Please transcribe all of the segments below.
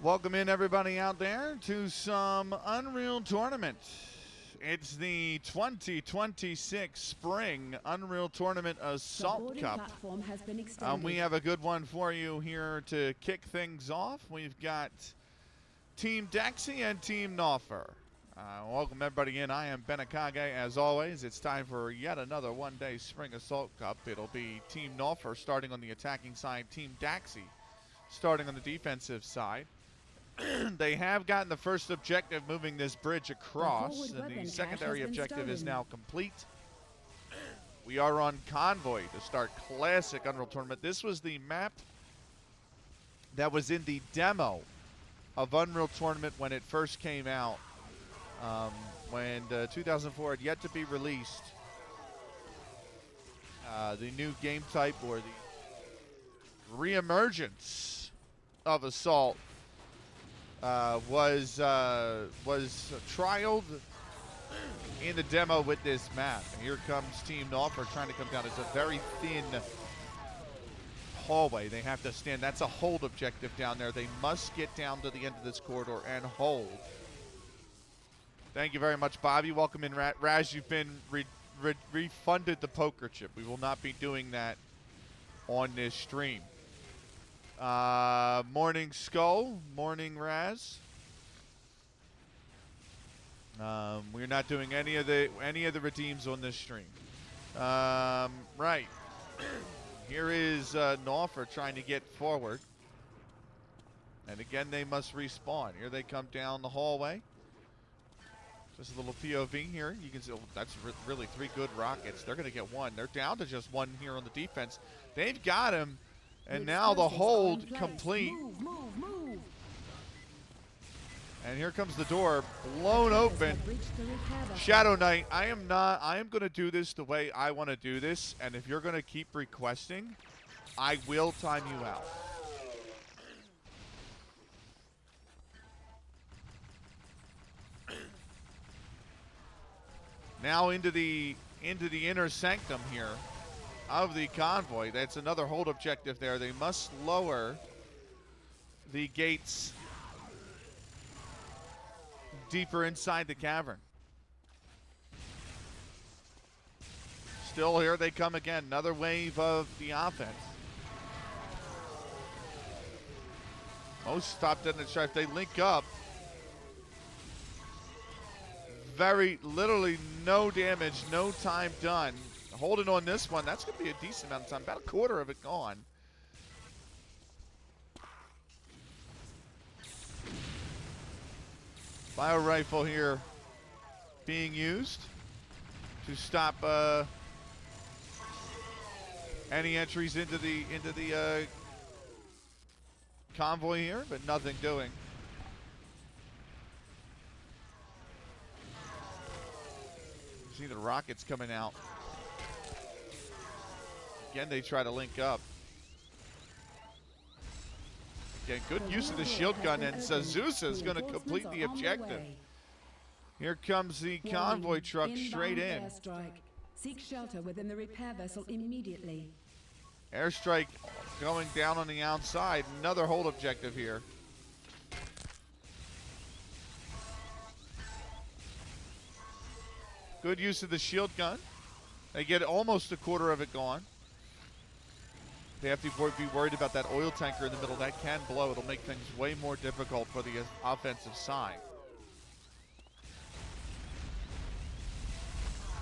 Welcome in everybody out there to some Unreal Tournament. It's the 2026 Spring Unreal Tournament Assault Cup. We have a good one for you here to kick things off. We've got Team Daxi and Team Naufer. Welcome everybody in. I am Benakage. As always, it's time for yet another one-day Spring Assault Cup. It'll be Team Naufer starting on the attacking side, Team Daxi starting on the defensive side. They have gotten the first objective, moving this bridge across, and the secondary objective is now complete. We are on Convoy to start Classic Unreal Tournament. This was the map that was in the demo of Unreal Tournament when it first came out, when 2004 had yet to be released. The new game type, or the reemergence of Assault, was trialed in the demo with this map. And here comes Team Naufer trying to come down. It's a very thin hallway. They have to stand. That's a hold objective down there. They must get down to the end of this corridor and hold. Thank you very much, Bobby. Welcome in, Raz. You've been refunded the poker chip. We will not be doing that on this stream. Morning Skull, morning Raz. We're not doing any of the redeems on this stream. Right. Here is Naufer trying to get forward, and again they must respawn. Here they come down the hallway. Just a little POV here. You can see that's really three good rockets. They're going to get one. They're down to just one here on the defense. They've got him. And now the hold complete. Move. And here comes the door blown open. Shadow Knight, I am going to do this the way I want to do this. And if you're going to keep requesting, I will time you out. Now into the inner sanctum here of the convoy. That's another hold objective there. They must lower the gates deeper inside the cavern. Still, here they come again. Another wave of the offense. Most stopped in the strife. They link up. Literally no damage, no time done. Holding on this one, that's going to be a decent amount of time. About a quarter of it gone. Bio rifle here being used to stop any entries into the convoy here, but nothing doing. You see the rockets coming out. Again, they try to link up. Again, good use of the shield gun, and Zazusa is going to complete the objective. Here comes the convoy truck straight in. Seek shelter within the repair vessel immediately. Airstrike going down on the outside. Another hold objective here. Good use of the shield gun. They get almost a quarter of it gone. They have to be worried about that oil tanker in the middle. That can blow. It'll make things way more difficult for the offensive side.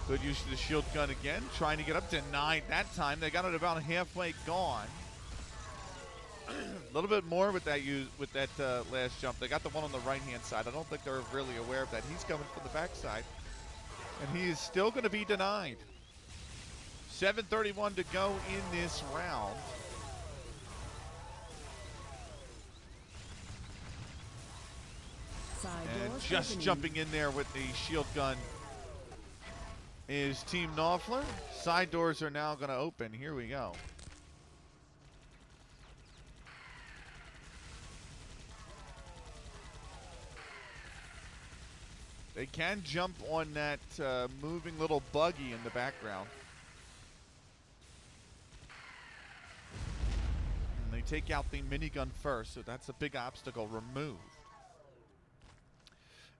Good use of the shield gun again. Trying to get up. Denied that time. They got it about halfway gone. A little bit more with that last jump. They got the one on the right-hand side. I don't think they're really aware of that. He's coming from the backside. And he is still going to be denied. 7:31 to go in this round. And just jumping in there with the shield gun is Team Naufer. Side doors are now going to open. Here we go. They can jump on that moving little buggy in the background. And they take out the minigun first, so that's a big obstacle removed.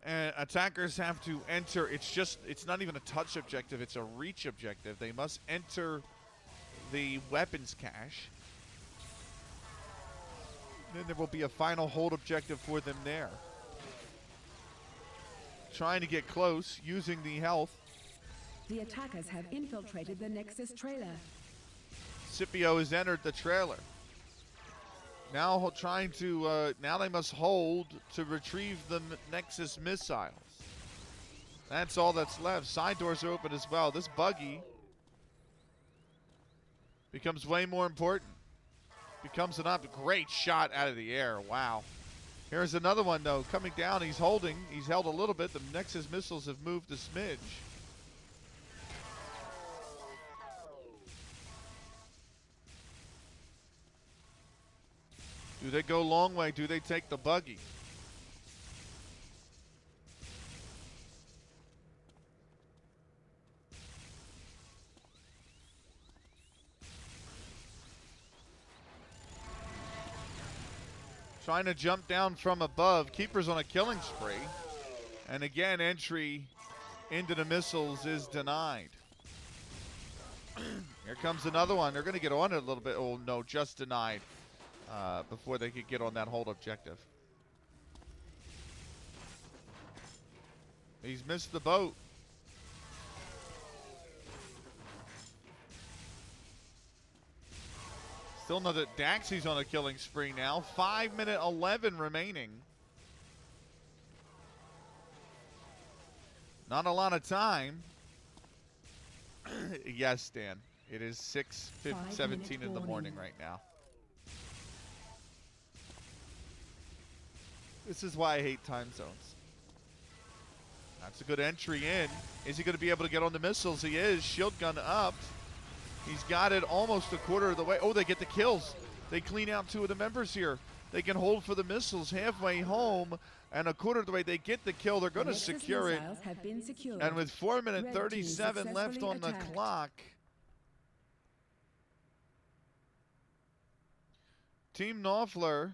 And attackers have to enter. It's not even a touch objective, it's a reach objective. They must enter the weapons cache. Then there will be a final hold objective for them there. Trying to get close, using the health. The attackers have infiltrated the Nexus trailer. Scipio has entered the trailer. Now trying to, now they must hold to retrieve the Nexus missiles. That's all that's left. Side doors are open as well. This buggy becomes way more important. Becomes an great shot out of the air. Wow. Here's another one, though. Coming down, he's holding. He's held a little bit. The Nexus missiles have moved a smidge. Do they go long way? Do they take the buggy? Trying to jump down from above. Keeper's on a killing spree. And again, entry into the missiles is denied. Here comes another one. They're going to get on it a little bit. Oh, no, just denied before they could get on that hold objective. He's missed the boat. Still know that Daxie's on a killing spree now. 5:11 remaining. Not a lot of time. Yes, Dan. It is 6:17 in the morning right now. This is why I hate time zones. That's a good entry in. Is he going to be able to get on the missiles? He is. Shield gun up. He's got it almost a quarter of the way. Oh, they get the kills. They clean out two of the members here. They can hold for the missiles halfway home, and a quarter of the way they get the kill. They're going to secure it. Have been secured. And with 4:37 left on the clock, Team Knopfler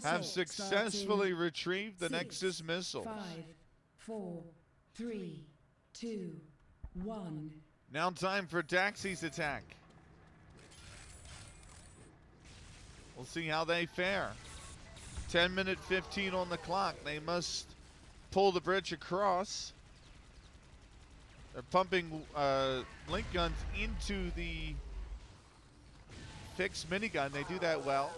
have successfully retrieved the Nexus missiles. 5, 4, 3, 2, 1. Now time for Daxie's attack. We'll see how they fare. 10:15 on the clock. They must pull the bridge across. They're pumping link guns into the fixed minigun. They do that well.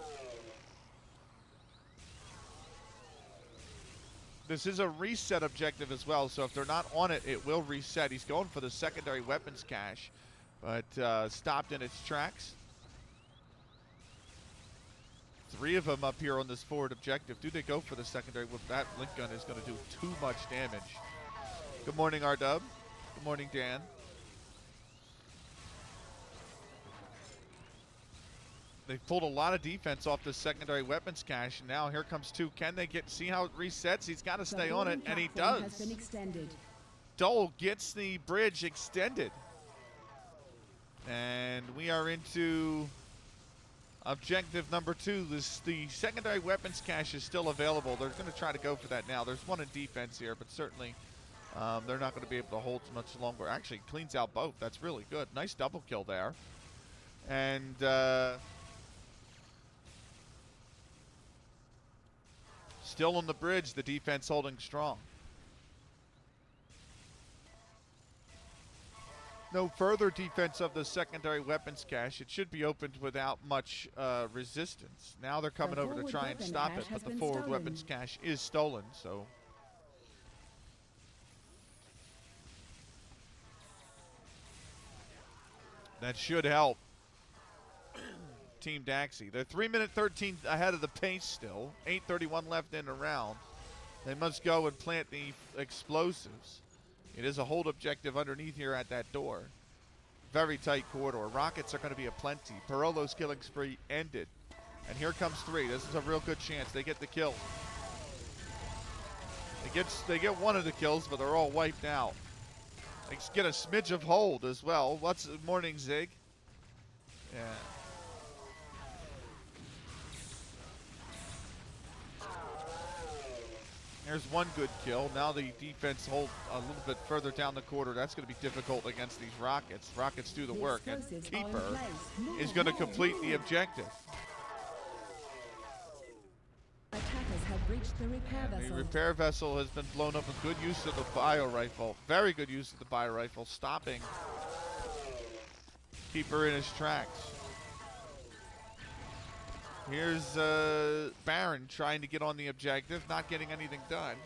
This is a reset objective as well, so if they're not on it, it will reset. He's going for the secondary weapons cache, but stopped in its tracks. 3 of them up here on this forward objective. Do they go for the secondary? Well, that link gun is going to do too much damage. Good morning, R-Dub. Good morning, Dan. They've pulled a lot of defense off the secondary weapons cache. Now here comes 2. Can they see how it resets? He's got to stay on it, and he does. Has been extended. Dole gets the bridge extended. And we are into objective number 2. The secondary weapons cache is still available. They're going to try to go for that now. There's one in defense here, but certainly they're not going to be able to hold much longer. Actually, cleans out both. That's really good. Nice double kill there. And still on the bridge, the defense holding strong. No further defense of the secondary weapons cache. It should be opened without much resistance. Now they're coming over to try and stop it, but the forward weapons cache is stolen, so. That should help Team Daxie. They're 3:13 ahead of the pace still. 8:31 left in the round. They must go and plant the explosives. It is a hold objective underneath here at that door. Very tight corridor. Rockets are going to be aplenty. Parolo's killing spree ended. And here comes 3. This is a real good chance. They get the kill. They get one of the kills, but they're all wiped out. They get a smidge of hold as well. What's morning, Zig? Yeah. There's one good kill. Now the defense hold a little bit further down the quarter. That's going to be difficult against these Rockets. Rockets do the work, and Keeper is going to complete the objective. Attackers have breached the repair The vessel. repair vessel has been blown up with good use of the bio rifle. Very good use of the bio rifle, stopping Keeper in his tracks. Here's Baron trying to get on the objective, not getting anything done.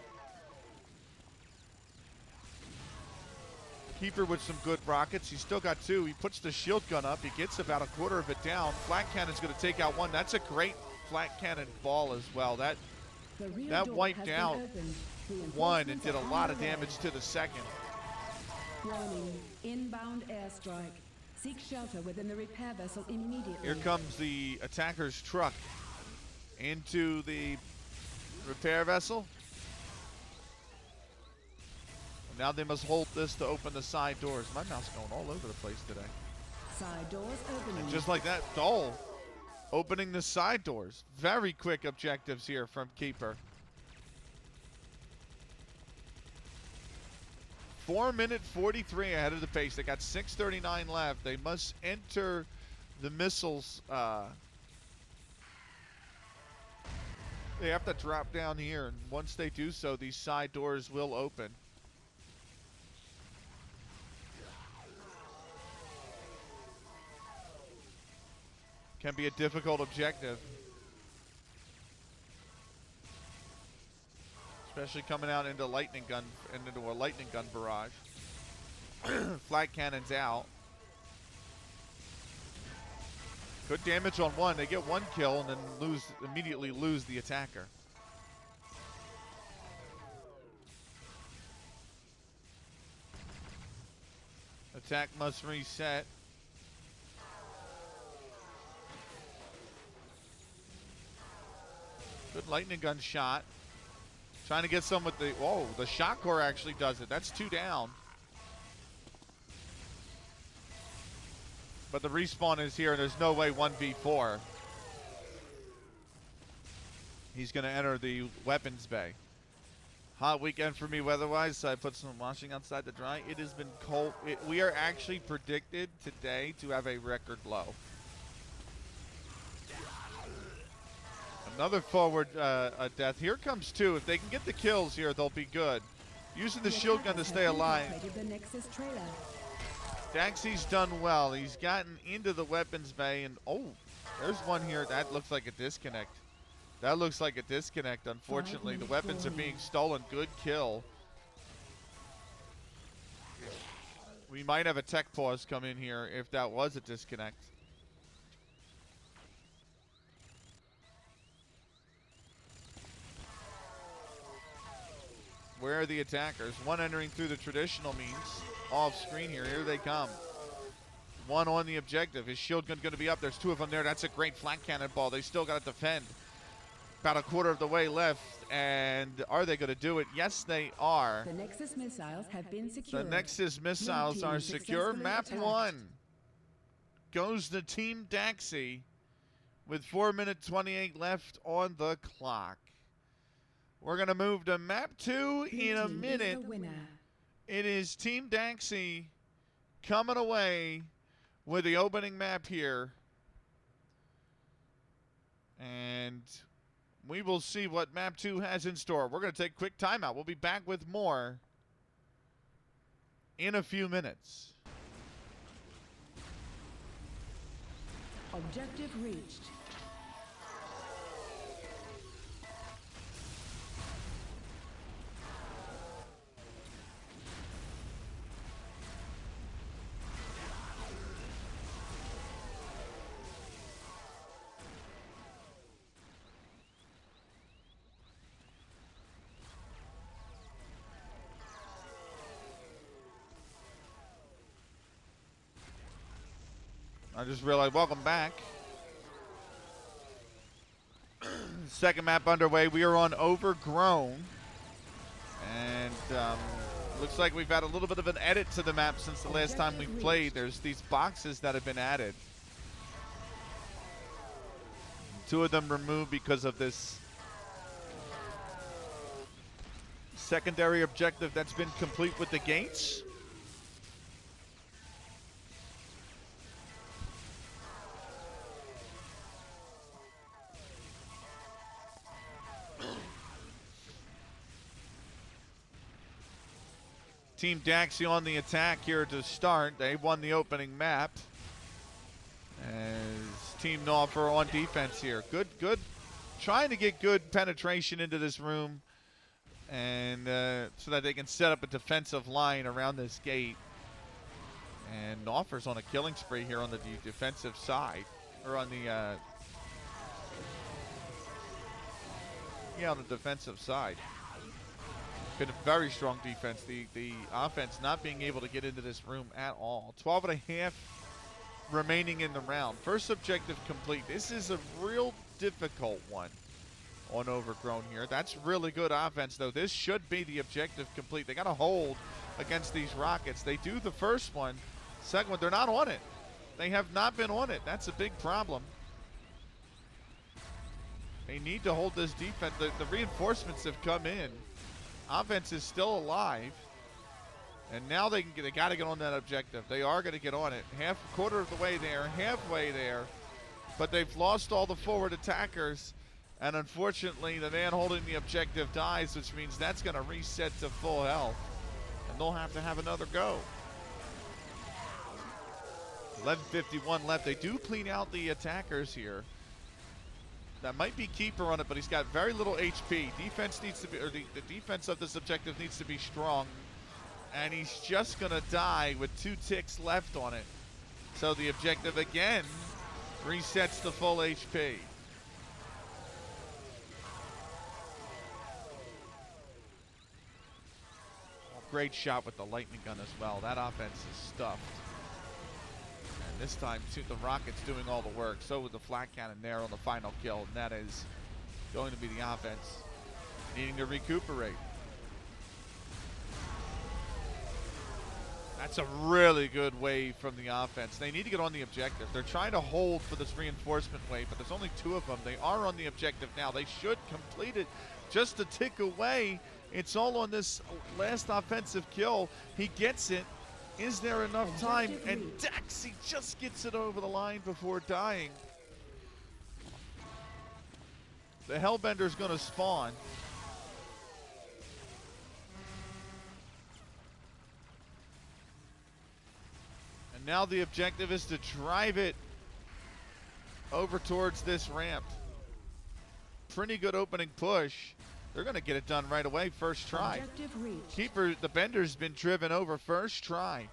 Keeper with some good rockets. He's still got two. He puts the shield gun up. He gets about a quarter of it down. Flat cannon's going to take out one. That's a great flat cannon ball as well. That wiped out one and did a lot of damage to the second. Warning, inbound airstrike. Seek shelter within the repair vessel immediately. Here comes the attacker's truck into the repair vessel. Now they must hold this to open the side doors. My mouse going all over the place today. Side doors opening. And just like that, Dole opening the side doors. Very quick objectives here from Keeper. 4-minute 43 ahead of the pace. They got 6:39 left. They must enter the missiles. They have to drop down here, and once they do so, these side doors will open. Can be a difficult objective, especially coming out into lightning gun and into a lightning gun barrage. Flat cannons out. Good damage on one. They get one kill and then immediately lose the attacker. Attack must reset. Good lightning gun shot. Trying to get some with the, whoa, the shot core actually does it. That's 2 down. But the respawn is here and there's no way 1v4. He's gonna enter the weapons bay. Hot weekend for me weather-wise, so I put some washing outside to dry. It has been cold. We are actually predicted today to have a record low. Another forward death. Here comes two. If they can get the kills here, they'll be good. Using the shield gun to stay alive. Daxie's done well. He's gotten into the weapons bay, and oh, there's one here. That looks like a disconnect. That looks like a disconnect, unfortunately. The weapons are being stolen. Good kill. We might have a tech pause come in here if that was a disconnect. Where are the attackers? One entering through the traditional means. Off screen here. Here they come. One on the objective. His shield gun going to be up. There's two of them there. That's a great flat cannonball. They still got to defend. About a quarter of the way left. And are they going to do it? Yes, they are. The Nexus missiles have been secured. The Nexus missiles are secure. Map 1 goes to Team Daxie with 4:28 left on the clock. We're going to move to map 2 in a minute. It is Team Daxie coming away with the opening map here. And we will see what map 2 has in store. We're going to take a quick timeout. We'll be back with more in a few minutes. Objective reached. I just realized, welcome back. Second map underway. We are on Overgrown. And looks like we've had a little bit of an edit to the map since the last time we played. There's these boxes that have been added. Two of them removed because of this secondary objective that's been complete with the gates. Team Daxi on the attack here to start. They won the opening map. As Team Naufer on defense here. Good. Trying to get good penetration into this room, and so that they can set up a defensive line around this gate. And Naufer's on a killing spree here on the defensive side, or on the on the defensive side. Been a very strong defense. The offense not being able to get into this room at all. 12 and a half remaining in the round. First objective complete. This is a real difficult one on Overgrown here. That's really good offense, though. This should be the objective complete. They got to hold against these rockets. They do the first one. Second one, they're not on it. They have not been on it. That's a big problem. They need to hold this defense. The reinforcements have come in. Offense is still alive, and now they got to get on that objective. They are going to get on it. Quarter of the way there, halfway there, but they've lost all the forward attackers, and unfortunately, the man holding the objective dies, which means that's going to reset to full health, and they'll have to have another go. 11:51 left. They do clean out the attackers here. That might be Keeper on it, but he's got very little HP. Defense needs to be, or the defense of this objective needs to be strong. And he's just gonna die with 2 ticks left on it. So the objective again resets to full HP. Great shot with the lightning gun as well. That offense is stuffed. This time, the Rockets doing all the work. So with the flat cannon there on the final kill, and that is going to be the offense needing to recuperate. That's a really good wave from the offense. They need to get on the objective. They're trying to hold for this reinforcement wave, but there's only 2 of them. They are on the objective now. They should complete it just a tick away. It's all on this last offensive kill. He gets it. Is there enough time? And Daxi just gets it over the line before dying. The Hellbender's going to spawn. And now the objective is to drive it over towards this ramp. Pretty good opening push. They're going to get it done right away, first try. Keeper, the Bender's been driven over first try.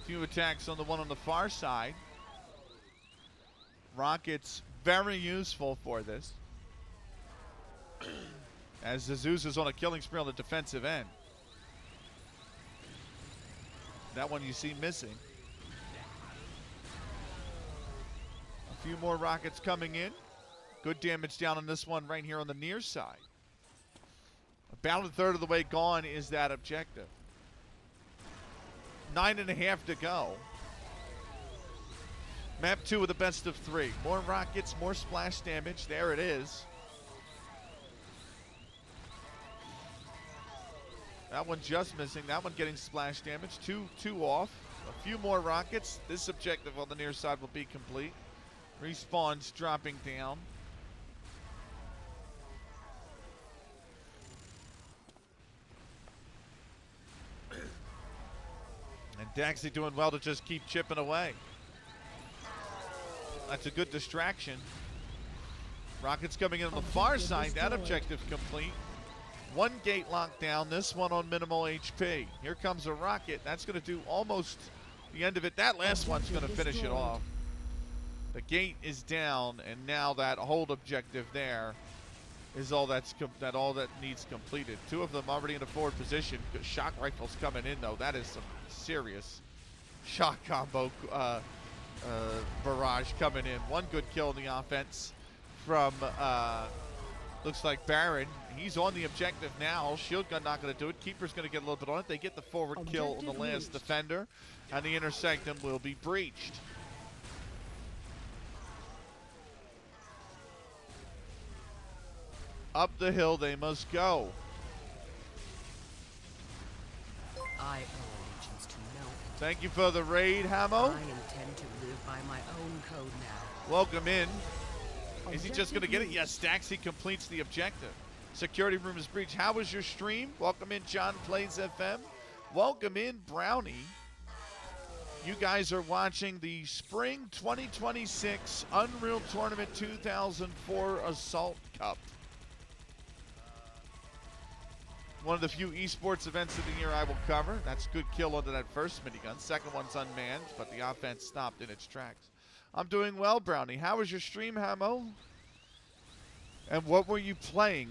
Few attacks on the one on the far side. Rockets very useful for this, as Azusa's on a killing spree on the defensive end. That one you see missing. A few more rockets coming in. Good damage down on this one right here on the near side. About a third of the way gone is that objective. 9.5 to go. Map 2 with the best of 3. More rockets, more splash damage. There it is. That one just missing. That one getting splash damage. Two off. A few more rockets. This objective on the near side will be complete. Respawns dropping down. And Daxi doing well to just keep chipping away. That's a good distraction. Rockets coming in on the far side. That objective complete. 1 gate locked down. This one on minimal HP. Here comes a rocket. That's going to do almost the end of it. That last one's going to finish it off. The gate is down, and now that hold objective there is all that needs completed. 2 of them already in a forward position. Shock rifles coming in, though. That is some serious shock combo barrage coming in. 1 good kill in the offense from, looks like Baron. He's on the objective now. Shield gun not going to do it. Keeper's going to get a little bit on it. They get the forward kill on the last defender, and the intersectum will be breached. Up the hill they must go. I owe allegiance to no one. Thank you for the raid, Hamo. I intend to live by my own code now. Welcome in. Is he just going to get it? Yes, Daxi completes the objective. Security room is breached. How was your stream? Welcome in, John Plays FM. Welcome in, Brownie. You guys are watching the Spring 2026 Unreal Tournament 2004 Assault Cup. One of the few esports events of the year I will cover. That's good kill onto that first minigun. Second one's unmanned, but the offense stopped in its tracks. I'm doing well, Brownie. How was your stream, Hamo? And what were you playing?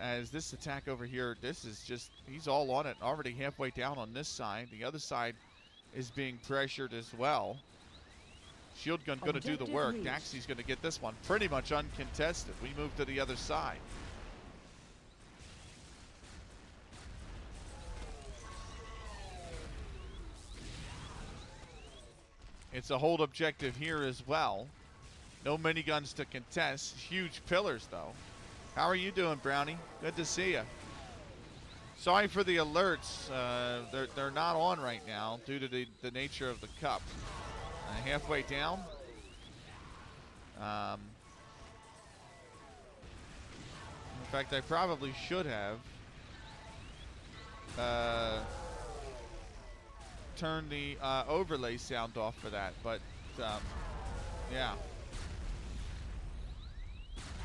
As this attack over here, this is just, he's all on it. Already halfway down on this side. The other side is being pressured as well. Shield gun going to do the work. Daxi's going to get this one pretty much uncontested. We move to the other side. It's a hold objective here as well. No miniguns to contest. Huge pillars, though. How are you doing, Brownie? Good to see you. Sorry for the alerts. They're not on right now due to the nature of the cup. Halfway down. In fact, I probably should have turn the overlay sound off for that, but yeah.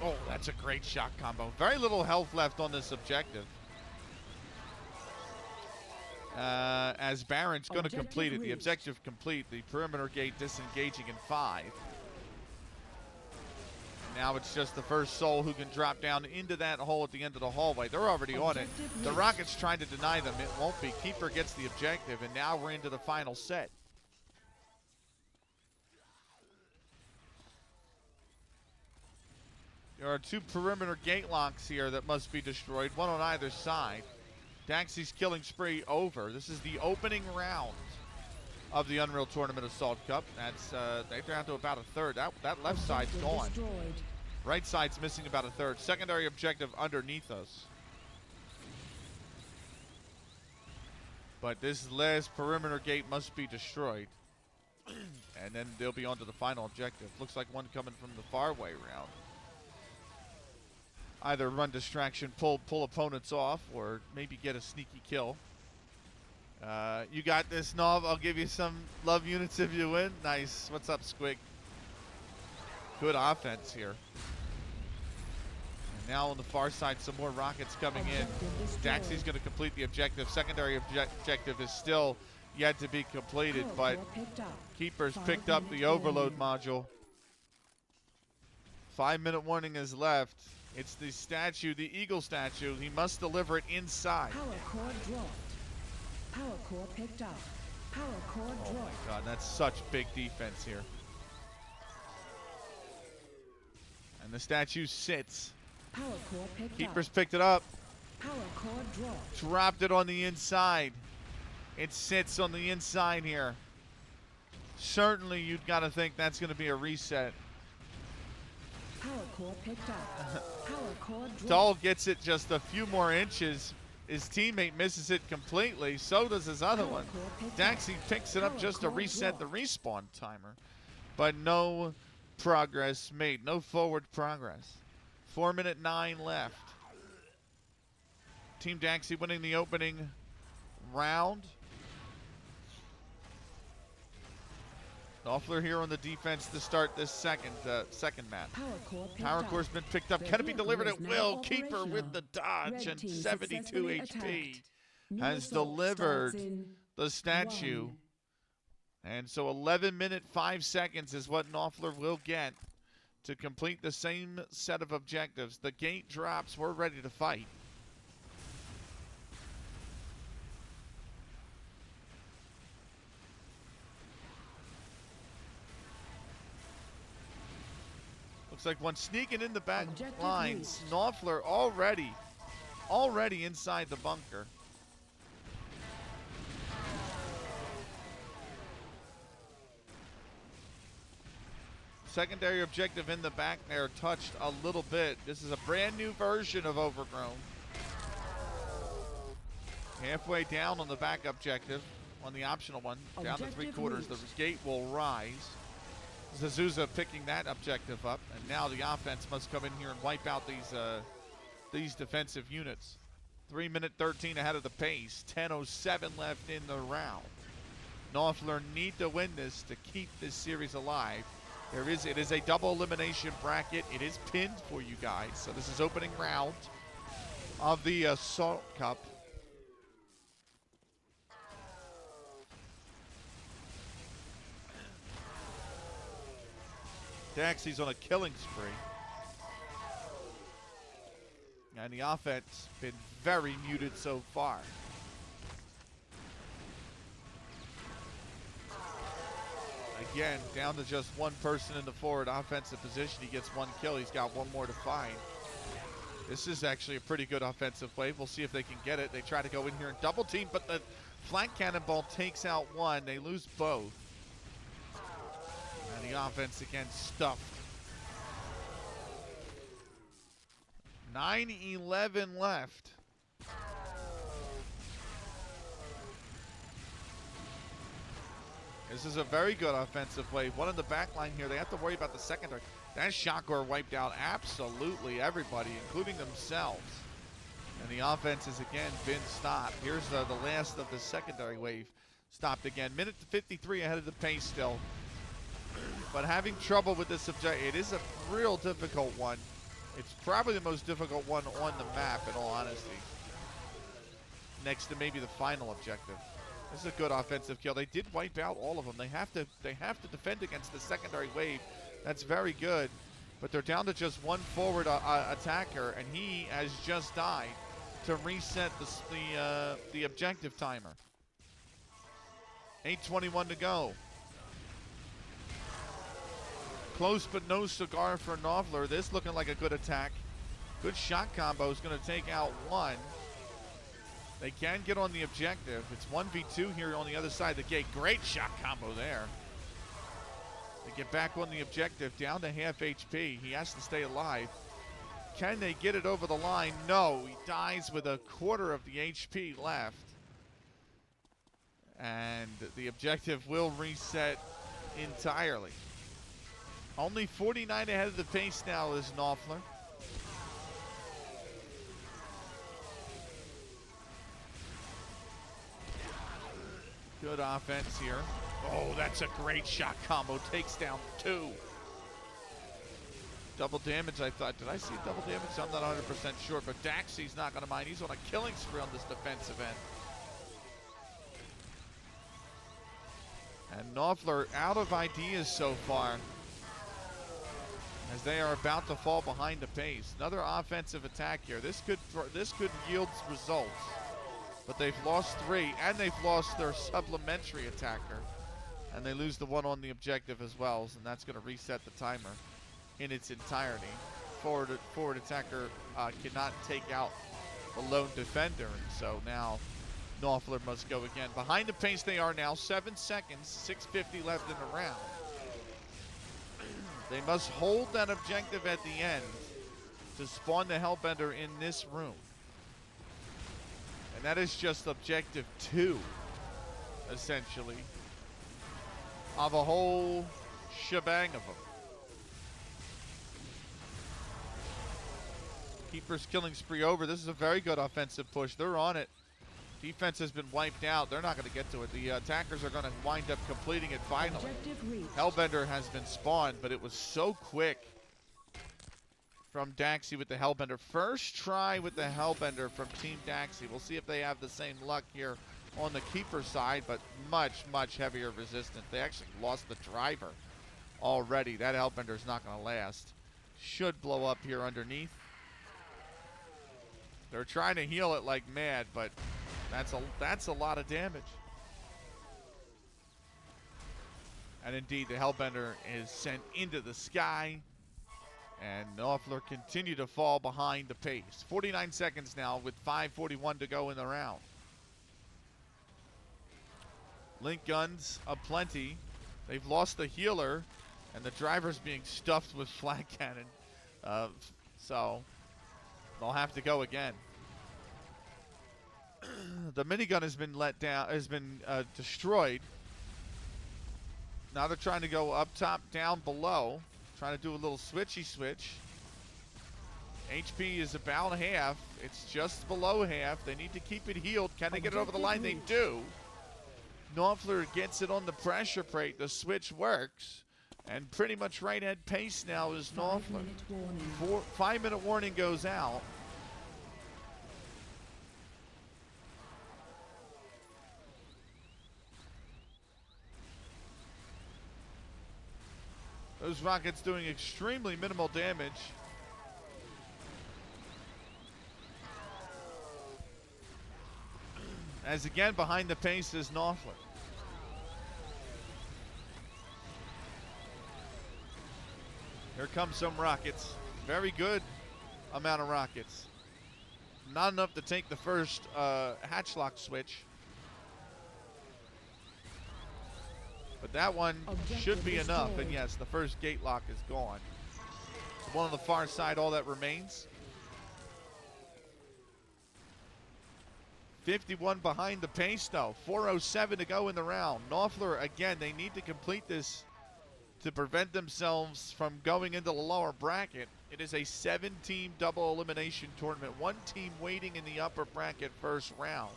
Oh, that's a great shot combo. Very little health left on this objective. As Baron's going to complete it. The objective complete. The perimeter gate disengaging in 5. Now it's just the first soul who can drop down into that hole at the end of the hallway. They're already on it. The Rocket's trying to deny them. It won't be. Keeper gets the objective, and now we're into the final set. There are 2 perimeter gate locks here that must be destroyed, one on either side. Daxi's killing spree over. This is the opening round of the Unreal Tournament Assault Cup. That's they're down to about a third. That left side's gone. Right side's missing about a third. Secondary objective underneath us. But this last perimeter gate must be destroyed. And then they'll be on to the final objective. Looks like one coming from the far way round. Either run distraction, pull opponents off, or maybe get a sneaky kill. You got this, Nov. I'll give you some love units if you win. Nice. What's up, Squig? Good offense here. And now on the far side, some more rockets coming in. Daxi's going to complete the objective. Secondary objective is still yet to be completed, but Keeper's picked up the overload module. 5-minute warning is left. It's the statue, the eagle statue. He must deliver it inside. Power core dropped. Power core picked up. Power core dropped. Oh my god, that's such big defense here. And the statue sits. Power core picked Keeper's up. picked it up. Power core dropped. Dropped it on the inside. It sits on the inside here. Certainly you've got to think that's going to be a reset. Power core picked up. Power core dropped. Dahl gets it just a few more inches. His teammate misses it completely. So does his other one. Daxi picks it up just to reset the respawn timer. But no progress made. No forward progress. 4-minute 9 left. Team Daxi winning the opening round. Knopfler here on the defense to start this second map. Power core's been picked up. Can it be delivered? It will. Keeper with the dodge and 72 HP has delivered the statue. And so 11 minutes 5 seconds is what Knopfler will get to complete the same set of objectives. The gate drops. We're ready to fight. Looks like one sneaking in the back Objective lines. reached. Knopfler already inside the bunker. Secondary objective in the back there, touched a little bit. This is a brand new version of Overgrown. Halfway down on the back objective, on the optional one, down to Objective 3/4. The reached. gate will rise. Zazuza picking that objective up, and now the offense must come in here and wipe out these defensive units. 3 minute 13 ahead of the pace. 10:07 left in the round. Knopfler need to win this to keep this series alive. It is a double elimination bracket. It is pinned for you guys. So this is opening round of the Assault Cup. Daxie's on a killing spree. And the offense been very muted so far. Again, down to just one person in the forward offensive position. He gets one kill. He's got one more to find. This is actually a pretty good offensive wave. We'll see if they can get it. They try to go in here and double team, but the flank cannonball takes out one. They lose both. And the offense again stuffed. 9:11 left. This is a very good offensive wave. One in the back line here. They have to worry about the secondary. That shotgun wiped out absolutely everybody, including themselves. And the offense has again been stopped. Here's the last of the secondary wave. Stopped again. Minute 53 ahead of the pace still. But having trouble with this objective, it is a real difficult one. It's probably the most difficult one on the map, in all honesty. Next to maybe the final objective. This is a good offensive kill. They did wipe out all of them. They have to defend against the secondary wave. That's very good. But they're down to just one forward attacker, and he has just died to reset the objective timer. 8:21 to go. Close but no cigar for Knopfler. This looking like a good attack. Good shot combo is going to take out one. They can get on the objective. It's 1v2 here on the other side of the gate. Great shot combo there. They get back on the objective, down to half HP. He has to stay alive. Can they get it over the line? No, he dies with 1/4 of the HP left. And the objective will reset entirely. Only 49 ahead of the pace now is Knopfler. Good offense here. Oh, that's a great shot combo. Takes down two. Double damage, I thought. Did I see double damage? I'm not 100% sure, but Daxie's not going to mind. He's on a killing spree on this defensive end. And Knopfler out of ideas so far, as they are about to fall behind the pace. Another offensive attack here. This could yield results. But they've lost three, and they've lost their supplementary attacker. And they lose the one on the objective as well, and that's going to reset the timer in its entirety. Forward attacker cannot take out the lone defender, and so now Knopfler must go again. Behind the pace they are now, 7 seconds, 6:50 left in the round. They must hold that objective at the end to spawn the Hellbender in this room. And that is just objective 2, essentially, of a whole shebang of them. Keeper's killing spree over. This is a very good offensive push. They're on it. Defense has been wiped out. They're not going to get to it. The attackers are going to wind up completing it finally. Objective reached. Hellbender has been spawned, but it was so quick from Daxie with the Hellbender. First try with the Hellbender from Team Daxie. We'll see if they have the same luck here on the Keeper side, but much, much heavier resistance. They actually lost the driver already. That Hellbender is not going to last. Should blow up here underneath. They're trying to heal it like mad, but that's a lot of damage. And indeed, the Hellbender is sent into the sky. And Knopfler continue to fall behind the pace. 49 seconds now with 5:41 to go in the round. Link guns aplenty. They've lost the healer, and the driver's being stuffed with flag cannon. So they'll have to go again. The minigun has been let down, has been destroyed. Now they're trying to go up top, down below. Trying to do a little switchy switch. HP is about half. It's just below half. They need to keep it healed. Can they get it over the line? They do. Knopfler gets it on the pressure plate. The switch works. And pretty much right at pace now is Knopfler. 5-minute warning goes out. Those rockets doing extremely minimal damage. As again, behind the pace is Knopfler. Here come some rockets. Very good amount of rockets. Not enough to take the first hatch lock switch. But that one should be enough, and yes, the first gate lock is gone. The one on the far side, all that remains. 51 behind the pace, though. 4:07 to go in the round. Knopfler, again, they need to complete this to prevent themselves from going into the lower bracket. It is a 7-team double elimination tournament. One team waiting in the upper bracket first round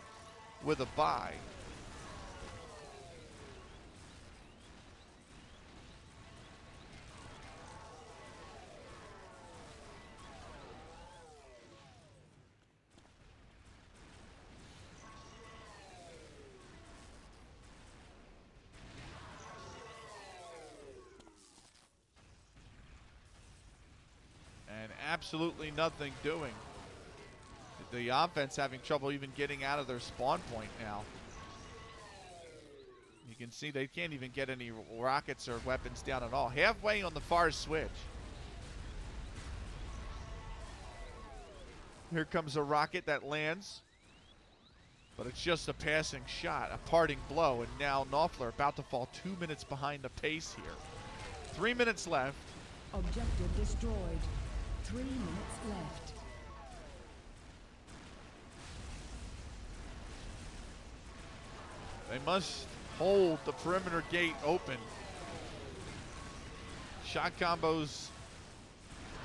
with a bye. And absolutely nothing doing. The offense having trouble even getting out of their spawn point now. You can see they can't even get any rockets or weapons down at all. Halfway on the far switch. Here comes a rocket that lands. But it's just a passing shot, a parting blow. And now Knopfler about to fall 2 minutes behind the pace here. 3 minutes left. Objective destroyed. 3 minutes left. They must hold the perimeter gate open. Shot combos,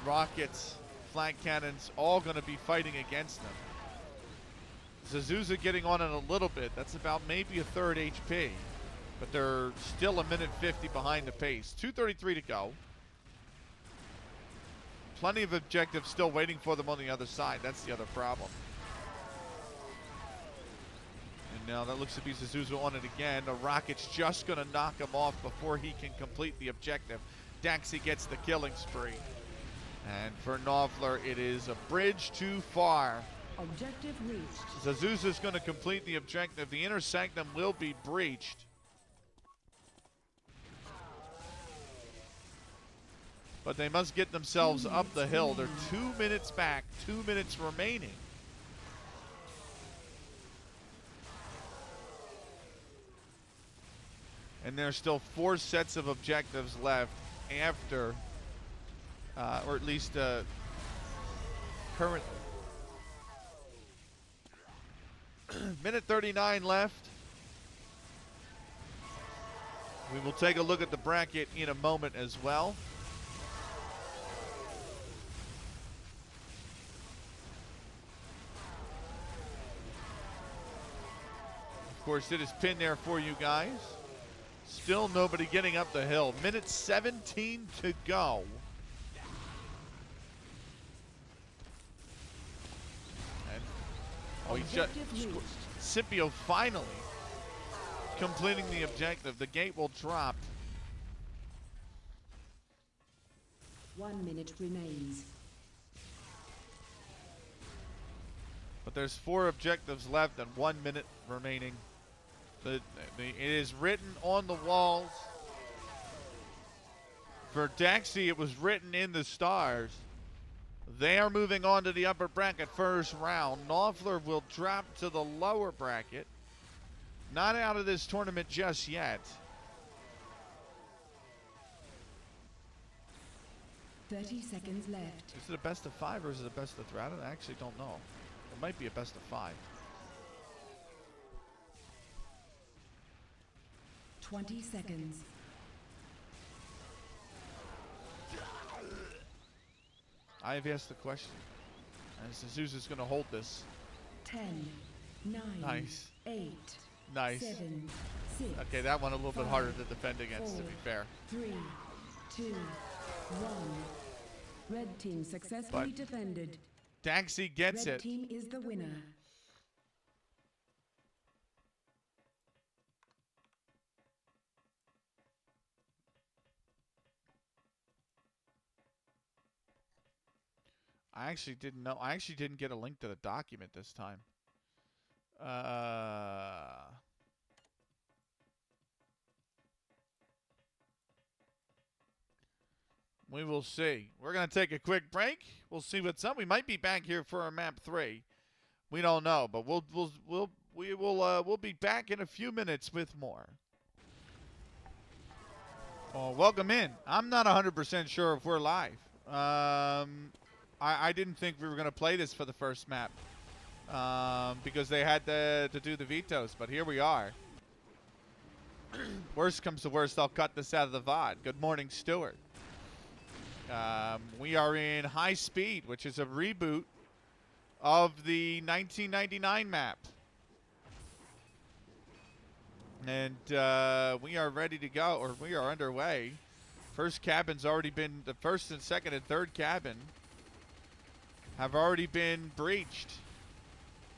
rockets, flag cannons, all going to be fighting against them. Zazuza getting on it a little bit. That's about maybe a third HP. But they're still 1:50 behind the pace. 2:33 to go. Plenty of objectives still waiting for them on the other side. That's the other problem. And now that looks to be Zazuza on it again. The rocket's just going to knock him off before he can complete the objective. Daxi gets the killing spree. And for Knopfler, it is a bridge too far. Objective reached. Zazuza's going to complete the objective. The inner sanctum will be breached. But they must get themselves up the hill. They're 2 minutes back, 2 minutes remaining. And there's still 4 sets of objectives left after, or at least currently. Minute 39 left. We will take a look at the bracket in a moment as well. Of course, it is pinned there for you guys. Still nobody getting up the hill. Minute 17 to go. And he's just Scipio finally completing the objective. The gate will drop. 1 minute remains. But there's 4 objectives left and 1 minute remaining. It is written on the walls. For Daxi, it was written in the stars. They are moving on to the upper bracket first round. Knopfler will drop to the lower bracket. Not out of this tournament just yet. 30 seconds left. Is it a best of 5 or is it a best of 3? I actually don't know. It might be a best of 5. 20 seconds. I have asked the question. And Suzu's going to hold this. 10, 9, Nice. 8, Nice. 7, 6. Okay, that one a little bit 5, harder to defend against, to be fair. 3, 2, 1. Red team successfully defended. Daxi gets Red it. team is the winner. I actually didn't know. I actually didn't get a link to the document this time. We will see. We're going to take a quick break. We'll see what's up. We might be back here for our map 3. We don't know, but we'll be back in a few minutes with more. Oh, welcome in. I'm not 100% sure if we're live. I didn't think we were going to play this for the first map because they had to do the vetoes, but here we are. Worst comes to worst, I'll cut this out of the VOD. Good morning, Stuart. We are in High Speed, which is a reboot of the 1999 map. And we are ready to go, or we are underway. First cabin's already been, the first and second and third cabin have already been breached.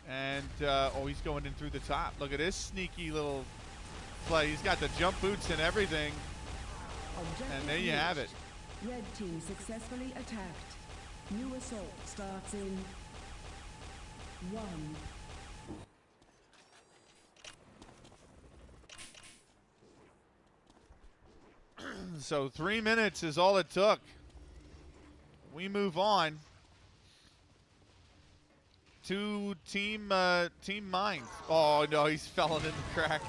And, oh, he's going in through the top. Look at this sneaky little play. He's got the jump boots and everything. And there you have it. Red team successfully attacked. New assault starts in 1. So 3 minutes is all it took. We move on to Team Mind. Oh no, he's fallen in the crack.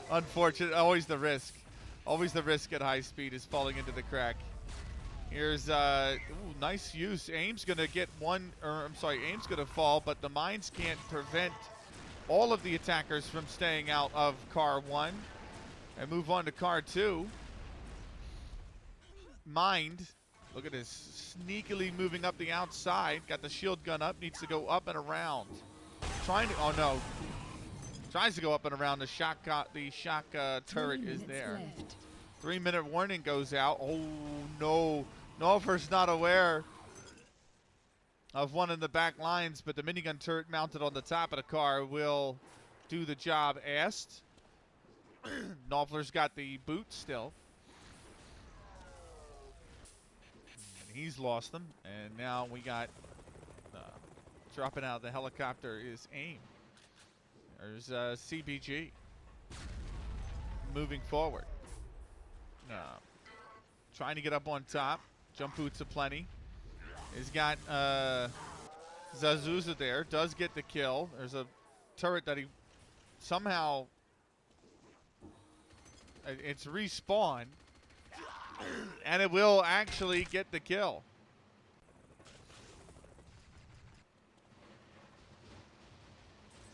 Unfortunate. Always the risk. Always the risk at high speed is falling into the crack. Here's ooh, nice use. Aim's gonna get one, or I'm sorry, Aim's gonna fall, but the mines can't prevent all of the attackers from staying out of car 1 and move on to car 2. Mind, look at this, sneakily moving up the outside. Got the shield gun up, needs to go up and around. Trying to, oh no, tries to go up and around. The shock turret is there. 3-minute warning goes out. Oh no, Nolfer's not aware of one in the back lines, but the minigun turret mounted on the top of the car will do the job asked. Nolfer's got the boot still. And he's lost them, and now we got dropping out of the helicopter is Aim. There's CBG moving forward. Trying to get up on top. Jump boots aplenty. He's got Zazuza there. Does get the kill. There's a turret that he somehow... It's respawned. And it will actually get the kill.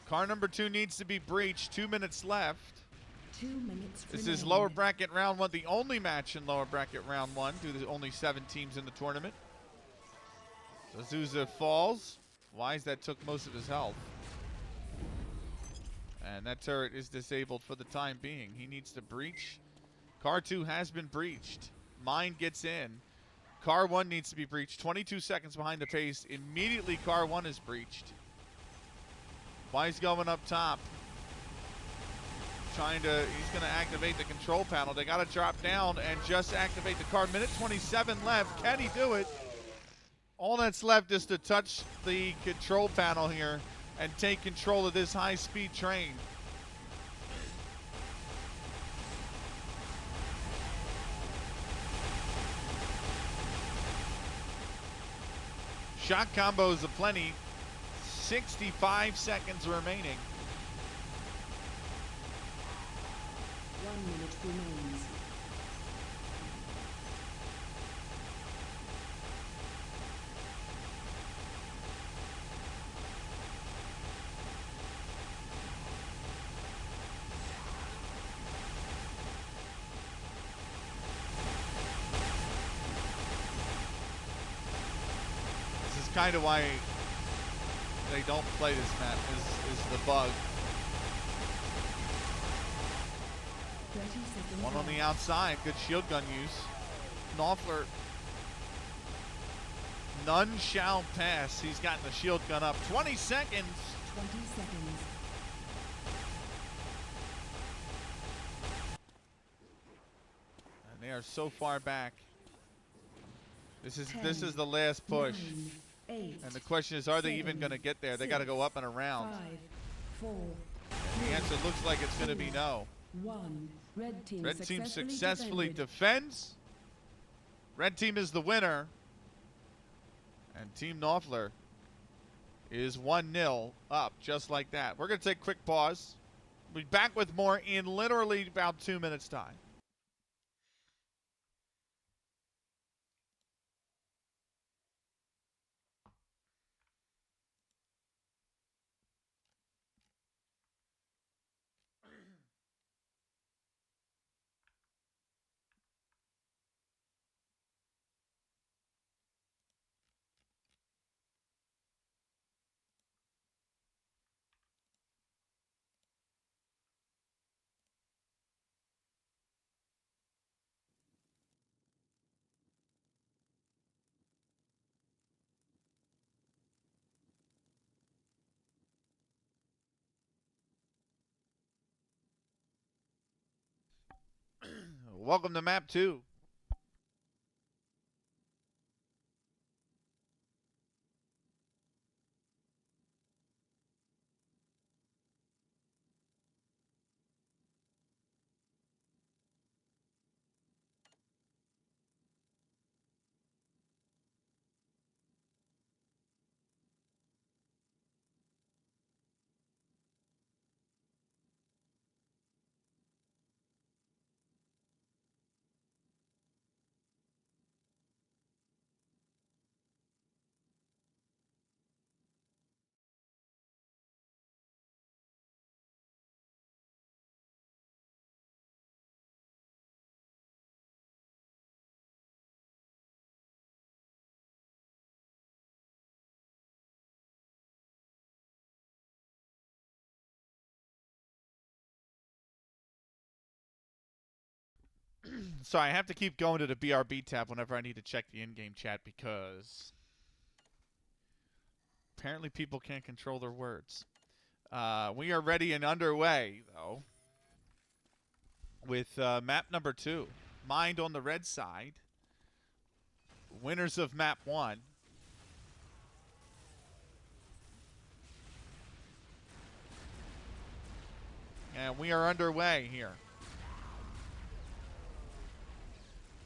Car number 2 needs to be breached. 2 minutes left. 2 minutes This is lower bracket round 1, the only match in lower bracket round 1 due to only 7 teams in the tournament. Zazuza falls. Wise, that took most of his health. And that turret is disabled for the time being. He needs to breach. Car 2 has been breached. Mine gets in. Car 1 needs to be breached. 22 seconds behind the pace. Immediately car 1 is breached. Wise going up top. He's going to activate the control panel. They got to drop down and just activate the car. Minute 27 left. Can he do it? All that's left is to touch the control panel here and take control of this high-speed train. Shot combos aplenty. 65 seconds remaining. 1 minute remains. This is kind of why they don't play this map, is the bug. 30 seconds One on the left. outside. Good shield gun use. Knopfler. None shall pass. He's gotten the shield gun up. 20 seconds. 20 seconds. And they are so far back. This is 10, the last push. 9, 8, And the question is, are they even 7, going to get there? They got to go up and around. 5, 4, And the answer looks like it's going to be no. 1. Red team Red team successfully successfully defended. defends. Red team is the winner. And Team Knopfler is 1-0 up, just like that. We're going to take a quick pause. We'll be back with more in literally about 2 minutes' time. Welcome to map 2. So I have to keep going to the BRB tab whenever I need to check the in-game chat because apparently people can't control their words. We are ready and underway, though, with map number 2. Mind on the red side. Winners of map 1. And we are underway here.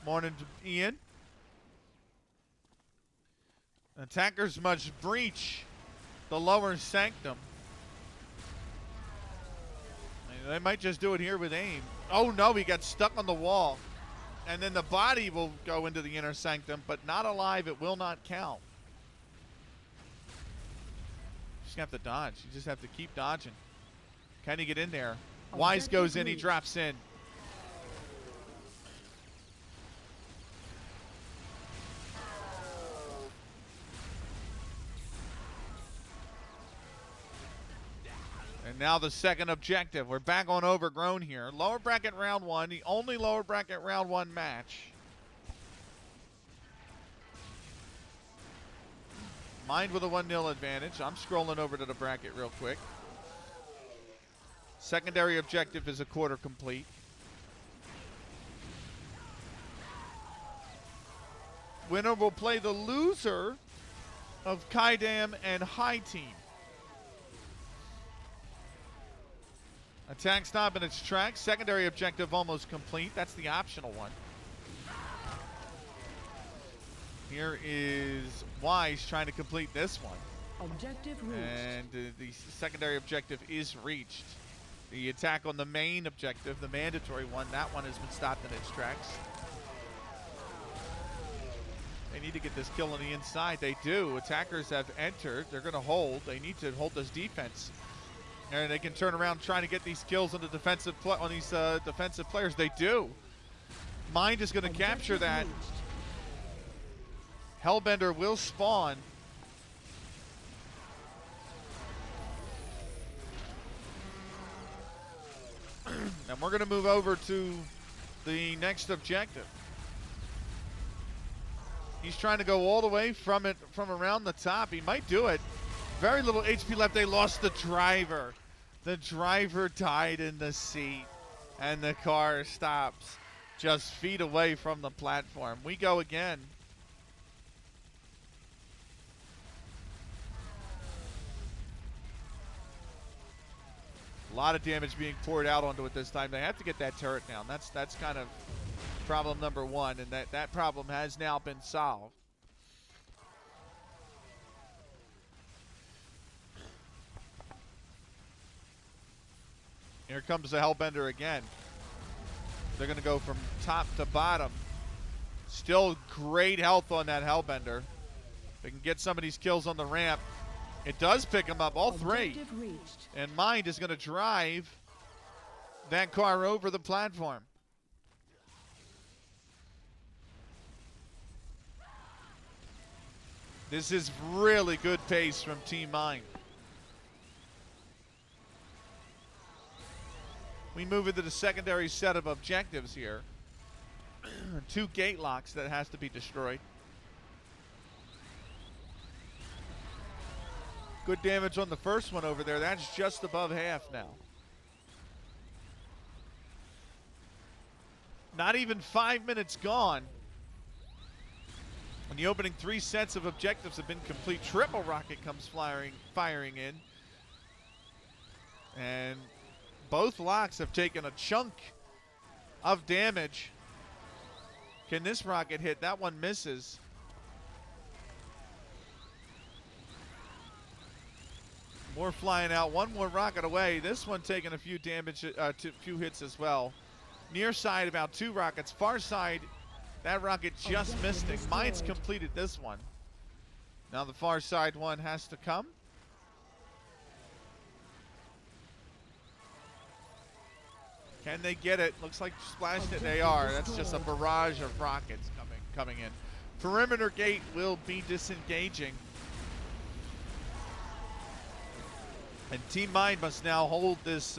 Morning to Ian. Attackers must breach the lower sanctum. They might just do it here with aim. Oh no, he got stuck on the wall. And then the body will go into the inner sanctum, but not alive. It will not count. You just have to dodge. You just have to keep dodging. Can he get in there? Wise goes in. He drops in. And now the second objective. We're back on Overgrown here. Lower bracket round 1. The only lower bracket round 1 match. Mind with a 1-0 advantage. I'm scrolling over to the bracket real quick. Secondary objective is a quarter complete. Winner will play the loser of Kaidam and High Team. Attack stop in its tracks. Secondary objective almost complete. That's the optional one. Here is Wise trying to complete this one. Objective reached. And the secondary objective is reached. The attack on the main objective, the mandatory one, that one has been stopped in its tracks. They need to get this kill on the inside. They do. Attackers have entered. They're going to hold. They need to hold this defense. And they can turn around trying to get these kills on the defensive defensive players. They do. Mind is going to capture that. Hellbender will spawn. And we're going to move over to the next objective. He's trying to go all the way from around the top. He might do it. Very little HP left. They lost the driver. The driver died in the seat, and the car stops just feet away from the platform. We go again. A lot of damage being poured out onto it this time. They have to get that turret down. That's kind of problem number one, and that problem has now been solved. Here comes the Hellbender again. They're going to go from top to bottom. Still great health on that Hellbender. They can get some of these kills on the ramp. It does pick them up, all three. And Mind is going to drive that car over the platform. This is really good pace from Team Mind. We move into the secondary set of objectives here. 2 gate locks that has to be destroyed. Good damage on the first one over there. That's just above half now. Not even 5 minutes gone. And the opening 3 sets of objectives have been complete. Triple rocket comes firing in. And both locks have taken a chunk of damage. Can this rocket hit? That one misses. More flying out. One more rocket away. This one taking a few few hits as well. Near side about 2 rockets. Far side, that rocket just missed it. Mind's completed this one. Now the far side one has to come. Can they get it? Looks like splashed it. They are. That's just a barrage of rockets coming in. Perimeter gate will be disengaging. And Team Mind must now hold this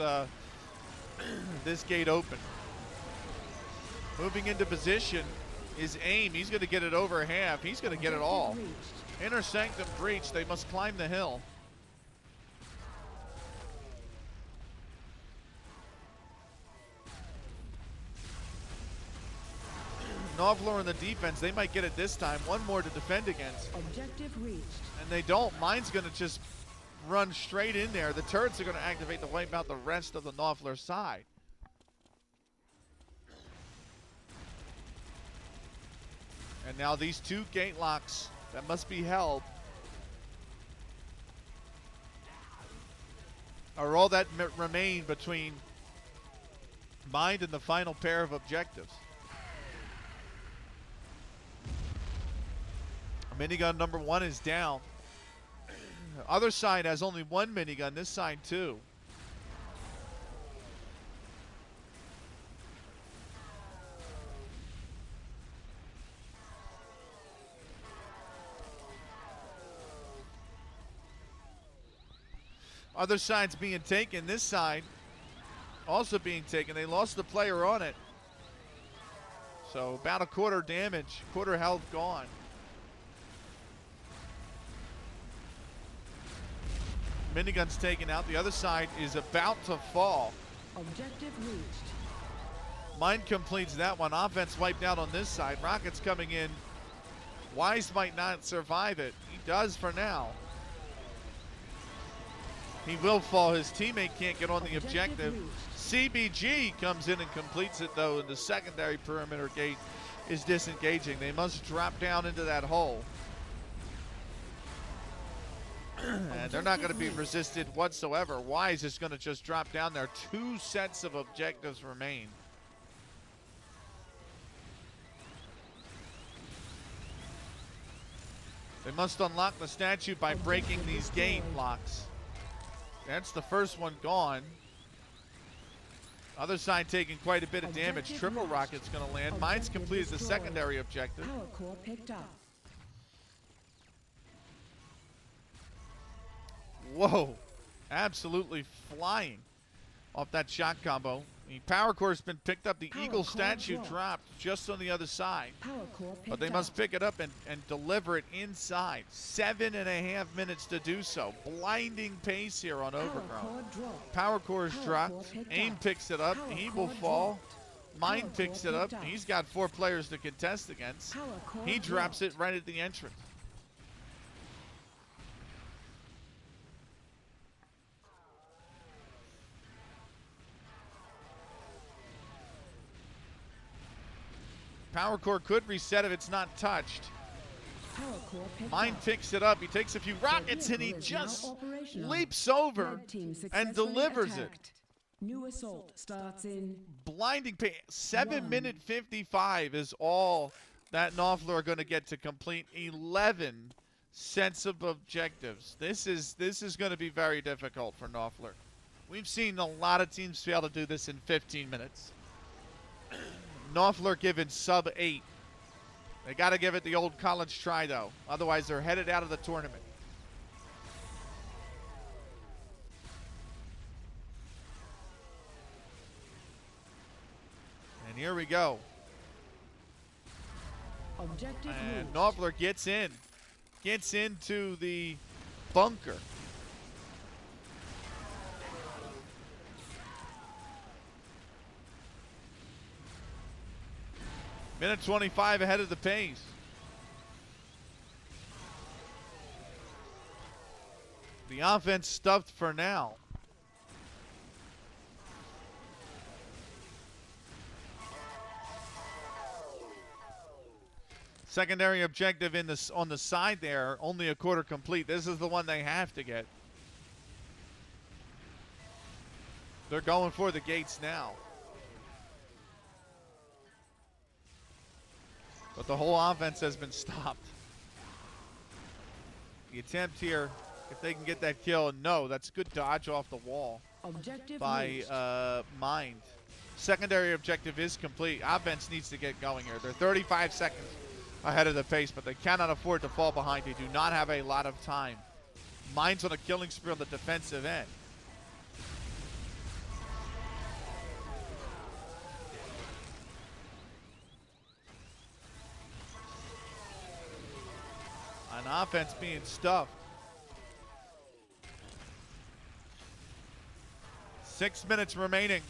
this gate open. Moving into position is AIM. He's going to get it over half. He's going to get it all. Inner Sanctum breach. They must climb the hill. Novlor in the defense. They might get it this time. One more to defend against. Objective reached. And they don't. Mind's going to just run straight in there. The turrets are going to activate to wipe out the rest of the Novlor side. And now these 2 gate locks that must be held are all that remain between Mind and the final pair of objectives. Minigun number 1 is down. Other side has only 1 minigun, this side 2. Other side's being taken. This side also being taken. They lost the player on it. So about a quarter damage, quarter health gone. Minigun's taken out. The other side is about to fall. Objective reached. Mind completes that one. Offense wiped out on this side. Rockets coming in. Wise might not survive it. He does for now. He will fall. His teammate can't get on the objective. CBG comes in and completes it though in the secondary perimeter gate. is disengaging. They must drop down into that hole. And they're not going to be resisted whatsoever. Wise is going to just drop down there. 2 sets of objectives remain. They must unlock the statue by breaking these gate locks. That's the first one gone. Other side taking quite a bit of damage. Triple rocket's going to land. Mine's completed the secondary objective. Power core picked up. Whoa, absolutely flying off that shot combo. The power core's been picked up. The Eagle statue dropped just on the other side. But they must pick it up and deliver it inside. 7.5 minutes to do so. Blinding pace here on Overgrown. Power core is dropped. AIM picks it up. He will fall. Mine picks it up. He's got 4 players to contest against. He drops it right at the entrance. Power core could reset if it's not touched. Mine picks it up. He takes a few rockets and he just leaps over and delivers it. New assault starts in Blinding pace. 7-minute 55 is all that Knopfler are going to get to complete 11 sets of objectives. This is going to be very difficult for Knopfler. We've seen a lot of teams fail to do this in 15 minutes. Knopfler given sub 8. They got to give it the old college try, though. Otherwise, they're headed out of the tournament. And here we go. objective And reached. Knopfler gets in. Gets into the bunker. Minute 25 ahead of the pace. The offense stuffed for now. Secondary objective in this on the side there, only a quarter complete. This is the one they have to get. They're going for the gates now. But the whole offense has been stopped. The attempt here, if they can get that kill, no, that's good dodge off the wall Objective by Mind. Secondary objective is complete. Offense needs to get going here. They're 35 seconds ahead of the pace, but they cannot afford to fall behind. They do not have a lot of time. Mind's on a killing spree on the defensive end. On offense being stuffed. 6 minutes remaining.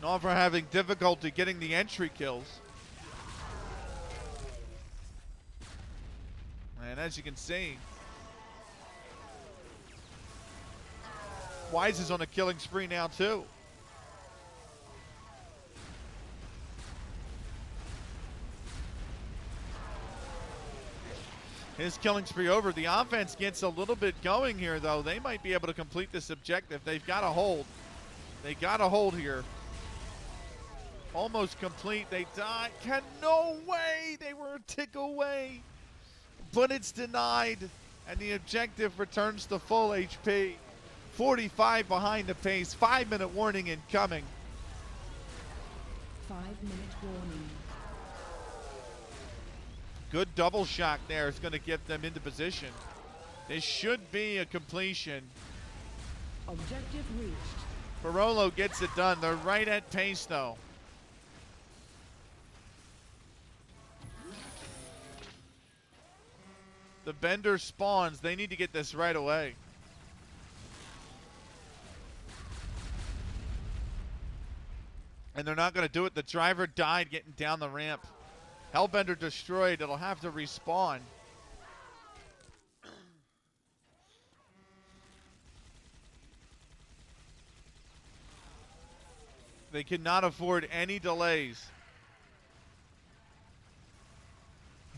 Knopfler having difficulty getting the entry kills. And as you can see, Wise is on a killing spree now too. His killing spree over. The offense gets a little bit going here though. They might be able to complete this objective. They've got to hold. They got to hold here. Almost complete. They died. No way. They were a tick away. But it's denied. And the objective returns to full HP. 45 behind the pace. 5-minute warning incoming. 5-minute warning. Good double shot there is going to get them into position. This should be a completion. Objective reached. Barolo gets it done. They're right at pace though. The Bender spawns. They need to get this right away. And they're not going to do it. The driver died getting down the ramp. Hellbender destroyed. It'll have to respawn. They cannot afford any delays.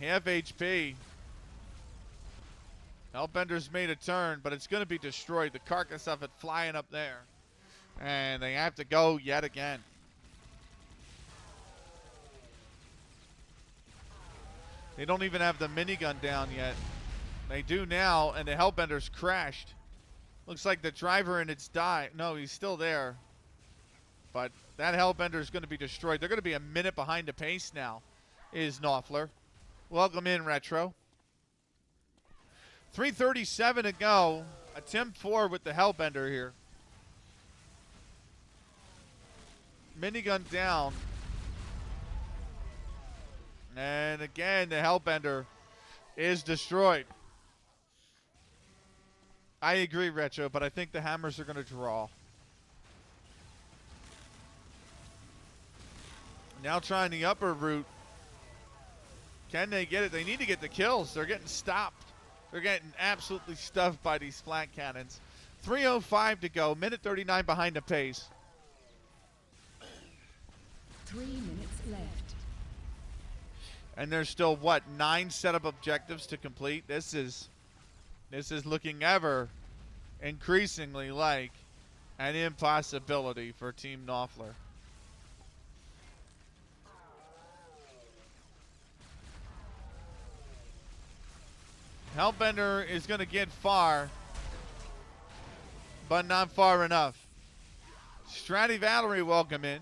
Half HP. Hellbender's made a turn, but it's going to be destroyed. The carcass of it flying up there. And they have to go yet again. They don't even have the minigun down yet. They do now, and the Hellbender's crashed. Looks like the driver and it's died. No, he's still there. But that Hellbender is going to be destroyed. They're going to be a minute behind the pace now, is Knopfler. Welcome in, Retro. 3:37 to go. Attempt 4 with the Hellbender here. Minigun down. And again, the Hellbender is destroyed. I agree, Retro, but I think the Hammers are going to draw. Now trying the upper route. Can they get it? They need to get the kills. They're getting stopped. They're getting absolutely stuffed by these flat cannons. 3:05 to go. Minute 39 behind the pace. 3 minutes left. And there's still, what, 9 setup objectives to complete? This is looking ever increasingly like an impossibility for Team Knopfler. Hellbender is going to get far, but not far enough. Valerie, welcome in.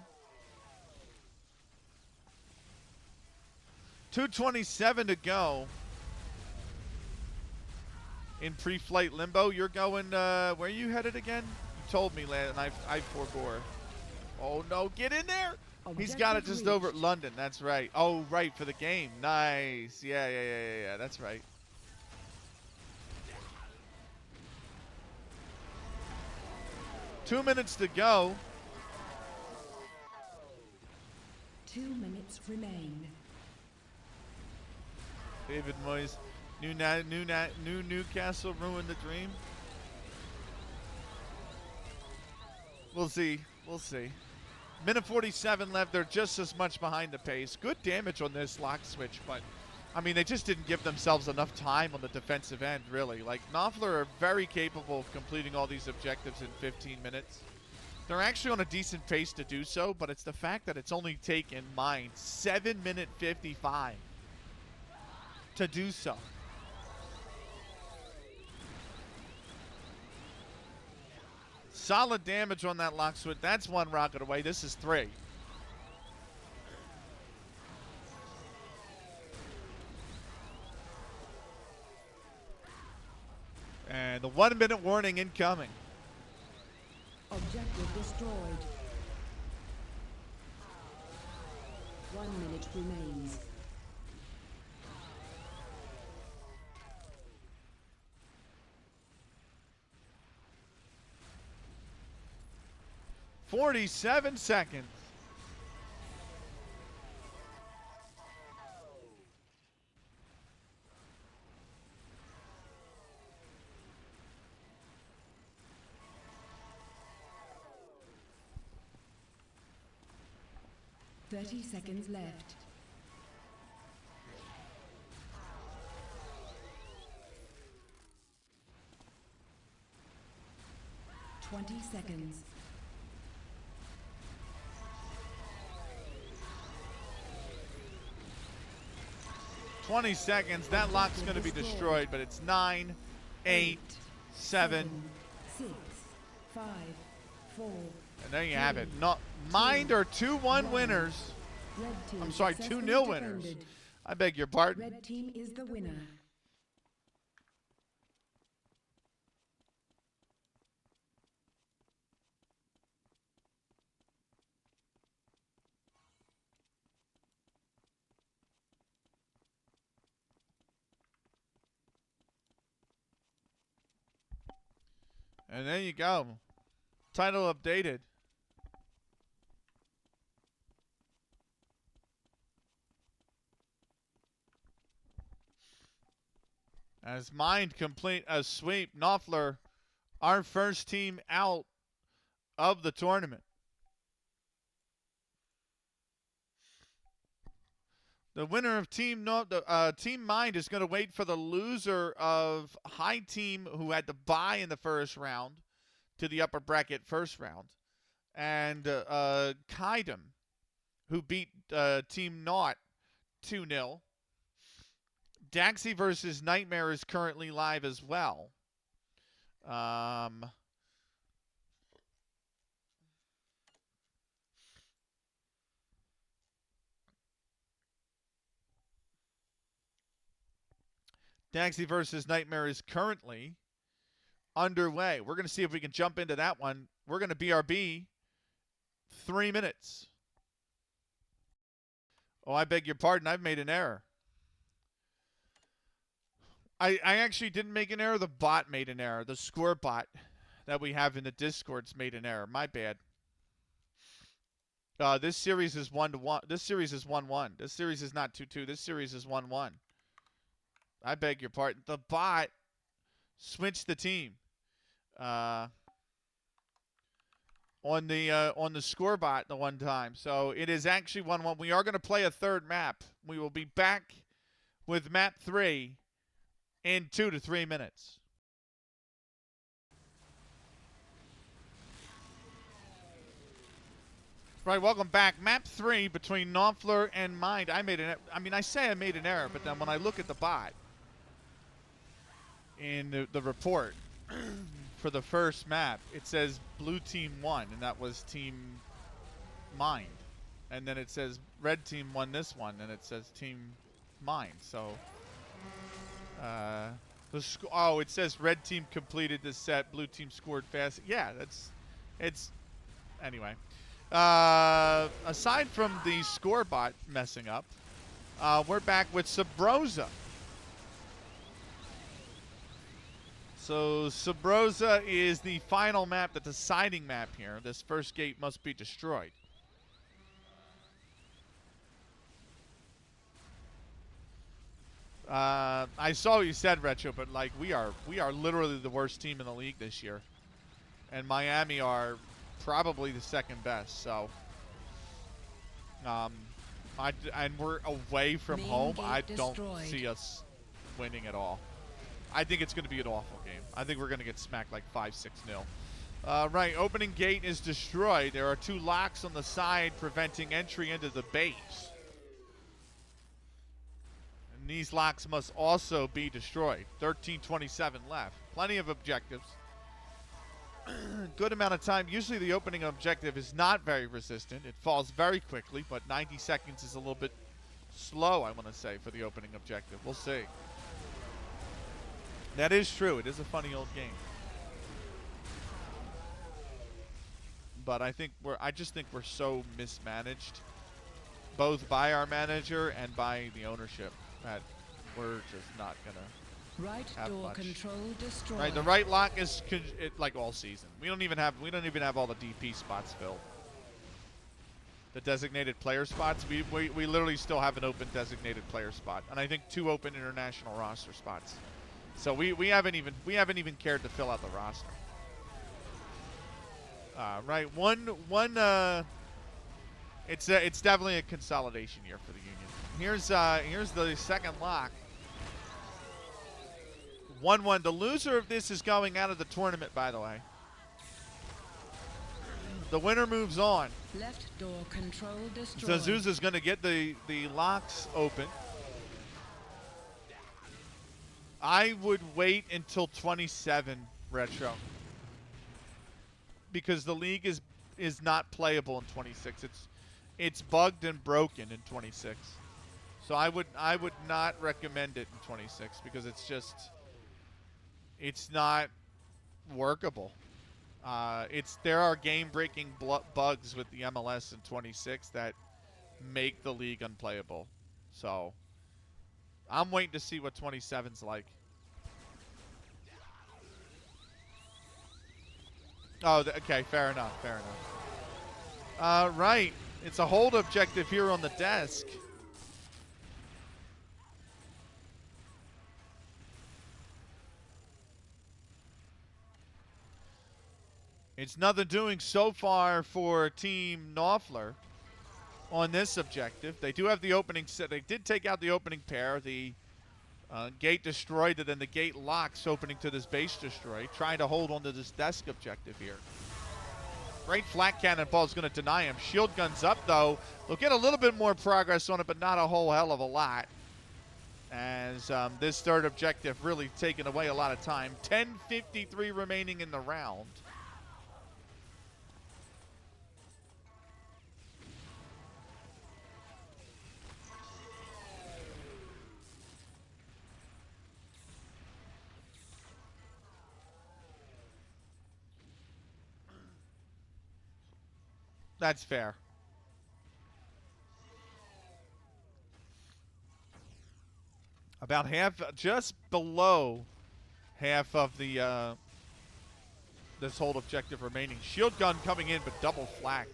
2:27 to go in pre-flight limbo. You're going, where are you headed again? You told me, lad, and I forbore. Oh, no, get in there. He's got it just over at London. That's right. Oh, right, for the game. Nice. Yeah, that's right. Two minutes to go. 2 minutes remain. David Moyes, new Newcastle ruined the dream. We'll see. We'll see. Minute 47 left. They're just as much behind the pace. Good damage on this lock switch, but I mean, they just didn't give themselves enough time on the defensive end, really. Like, Knopfler are very capable of completing all these objectives in 15 minutes. They're actually on a decent pace to do so, but it's the fact that it's only taken mine 7 minute 55 to do so. Solid damage on that lock switch. That's 1 rocket away. This is 3. And the 1 minute warning incoming. Objective destroyed. 1 minute remains. "47 seconds. Thirty seconds left. Twenty seconds. 20 seconds. That lock's going to be destroyed, but it's 9, 8, 7. 6, 5, 4. And there you have it. Not Mind are 2-1 winners. Red team I'm sorry, 2-0 successfully winners. defended. I beg your pardon. Red team is the winner. And there you go. Title updated. As Mind complete a sweep, Knopfler, our first team out of the tournament. The winner of Team Team Mind is going to wait for the loser of High Team, who had to bye in the first round, to the upper bracket first round, and Kaidem, who beat Team Naught 2-0. Daxi versus Nightmare is currently live as well. Daxi versus Nightmare is currently underway. We're going to see if we can jump into that one. We're going to BRB 3 minutes. Oh, I beg your pardon. I've made an error. I actually didn't make an error. The bot made an error. The score bot that we have in the Discords made an error. My bad. This series is 1-1. This series is 1-1. This series is not 2-2. This series is 1-1. I beg your pardon. The bot switched the team on the score bot the one time. So it is actually 1-1. We are going to play a third map. We will be back with map 3 in 2 to 3 minutes. Right, welcome back. Map 3 between Knopfler and Mind. I say I made an error, but then when I look at the bot in the report for the first map, it says blue team won, and that was Team Mind. And then it says red team won this one, and it says Team Mind. So, it says red team completed this set, blue team scored fast. Yeah, anyway. Aside from the score bot messing up, we're back with Sabrosa. So Sabrosa is the final map, the deciding map here. This first gate must be destroyed. I saw what you said, Retro, but like we are literally the worst team in the league this year, and Miami are probably the second best. So, and we're away from home. I don't see us winning at all. I think it's going to be an awful game. I think we're going to get smacked like 5-6-0. Right, opening gate is destroyed. There are 2 locks on the side preventing entry into the base. And these locks must also be destroyed. 13:27 left. Plenty of objectives. Good amount of time. Usually the opening objective is not very resistant. It falls very quickly, but 90 seconds is a little bit slow, I want to say, for the opening objective. We'll see. That is true. It is a funny old game. But I just think we're so mismanaged, both by our manager and by the ownership, that we're just not gonna have door much. Control destroyed. Right, the right lock is like all season. We don't even have all the DP spots filled. The designated player spots, we literally still have an open designated player spot, and I think 2 open international roster spots. So we haven't even cared to fill out the roster. Right, it's definitely a consolidation year for the Union. Here's the second lock. 1-1. The loser of this is going out of the tournament, by the way. The winner moves on. Left door control destroyed. Zazuza's going to get the locks open. I would wait until 27, Retro, because the league is not playable in 26. It's bugged and broken in 26. So I would not recommend it in 26 because it's not workable. There are game-breaking bugs with the MLS in 26 that make the league unplayable. So I'm waiting to see what 27's like. Oh, okay, fair enough. Right, it's a hold objective here on the desk. It's nothing doing so far for Team Knopfler. on this objective. They do have the opening set. They did take out the opening pair. The gate destroyed, and then the gate locks opening to this base destroy. Trying to hold onto this desk objective here. Great flat cannonball is going to deny him. Shield gun's up, though. They'll get a little bit more progress on it, but not a whole hell of a lot. As this third objective really taking away a lot of time. 10:53 remaining in the round. That's fair. About half, just below half of the this whole objective remaining. Shield gun coming in, but double flak.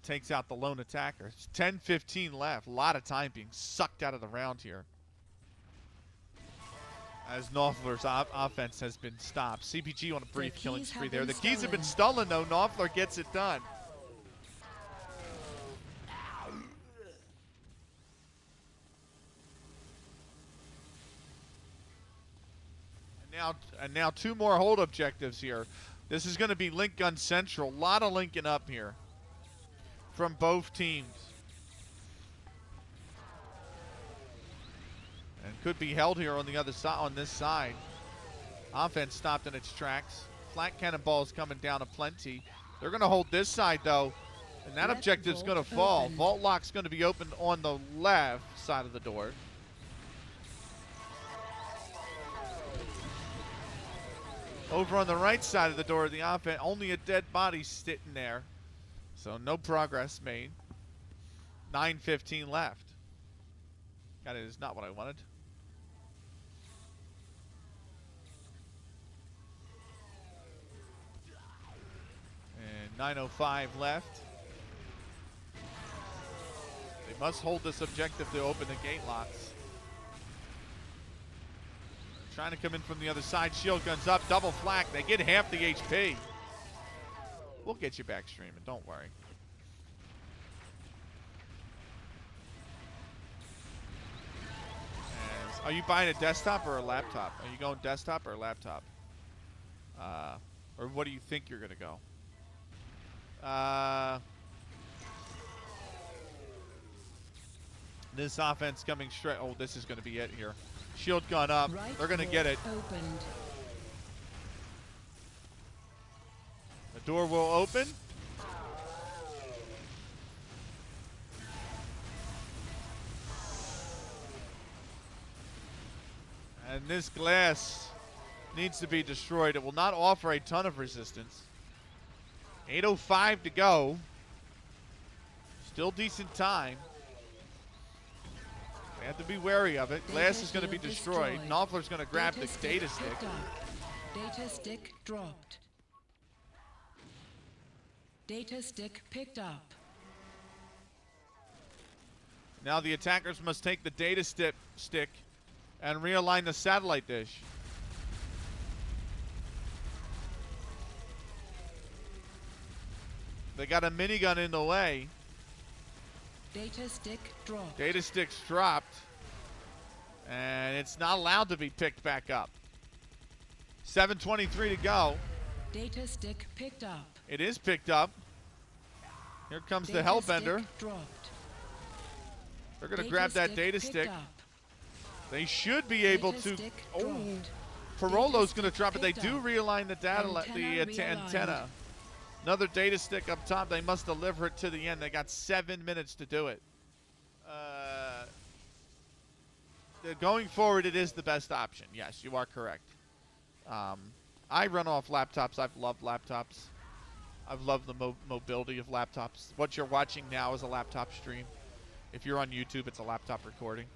Takes out the lone attacker. It's 10:15 left. A lot of time being sucked out of the round here. As Knopfler's offense has been stopped. CPG on a brief killing spree there. The keys have been stolen, though. Knopfler gets it done. And now two more hold objectives here. This is going to be Link Gun Central. A lot of linking up here from both teams. And could be held here on the other side, on this side. Offense stopped in its tracks. Flat cannonballs coming down aplenty. They're going to hold this side, though. And that objective's going to fall. Vault lock's going to be opened on the left side of the door. Over on the right side of the door, the offense, only a dead body sitting there. So no progress made. 9:15 left. That is not what I wanted. And 9:05 left. They must hold this objective to open the gate locks. Trying to come in from the other side. Shield guns up. Double flak. They get half the HP. We'll get you back streaming. Don't worry. Are you buying a desktop or a laptop? Are you going desktop or laptop? Or what do you think you're going to go? This offense coming straight. Oh, this is going to be it here. Shield gun up. They're going to get it. Opened. The door will open. And this glass needs to be destroyed. It will not offer a ton of resistance. 8:05 to go. Still decent time. They have to be wary of it. Glass is going to be destroyed. Knopfler's going to grab the data stick. Data stick dropped. Data stick picked up. Now the attackers must take the data stick and realign the satellite dish. They got a minigun in the way. Data stick dropped. Data stick's dropped. And it's not allowed to be picked back up. 7:23 to go. Data stick picked up. It is picked up. Here comes the Hellbender. Dropped. They're going to grab that data stick. They should be able to. Oh, Parolo's going to drop it. They do realign the antenna. Another data stick up top. They must deliver it to the end. They got 7 minutes to do it. Going forward, it is the best option. Yes, you are correct. I run off laptops. I've loved laptops. I've loved the mobility of laptops. What you're watching now is a laptop stream. If you're on YouTube, it's a laptop recording.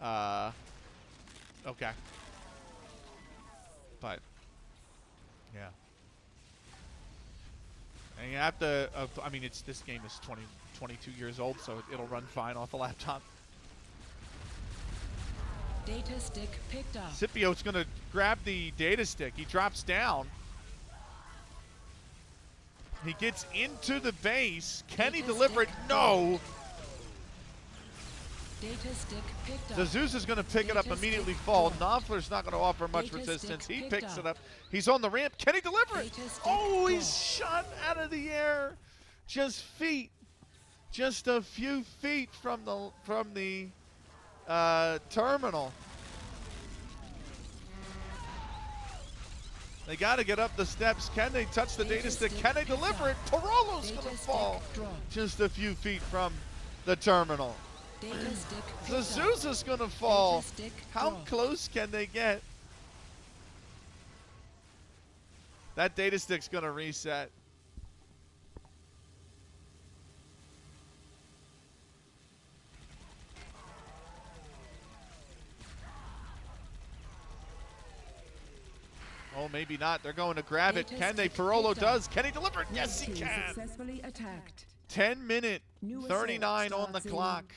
Okay. But, yeah. And you have to, I mean, this game is 22 years old, so it'll run fine off a laptop. Data stick picked up. Scipio's going to grab the data stick. He drops down. He gets into the base. Can he deliver it? No. Data stick picked up. The Zeus is going to pick it up, Data immediately stick fall. dropped. Knopfler's not going to offer much Data resistance. stick He picked picks up. it up. He's on the ramp. Can he deliver it? Data stick Oh, he's dropped. shot out of the air. Just feet. Just a few feet from the terminal. They got to get up the steps. Can they touch the data stick? Can they deliver it? Parolo's going to fall just a few feet from the terminal. Data stick picked The up. Zeus is going to fall. Data stick How dropped. close can they get? That data stick's going to reset. Oh, maybe not. They're going to grab it. Data Can they? stick Parolo picked up. does. Can he deliver it? Yes, he Red team can. successfully attacked. 10 minute, New 39 assault on the starts in clock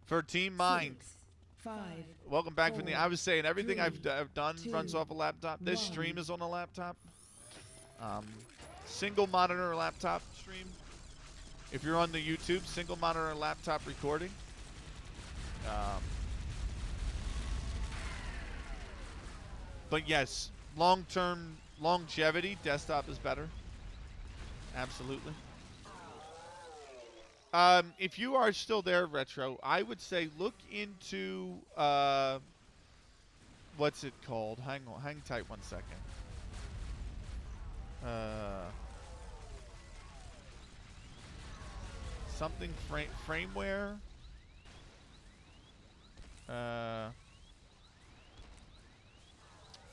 for Team Mind. 6, 5. Welcome back from the. I was saying everything I've 3, done 2, runs off a laptop. This 1. stream is on a laptop. Single monitor laptop stream. If you're on the YouTube, single monitor laptop recording. But yes, long-term longevity, desktop is better. Absolutely. If you are still there, Retro, I would say look into what's it called? Hang tight 1 second. Something frameware.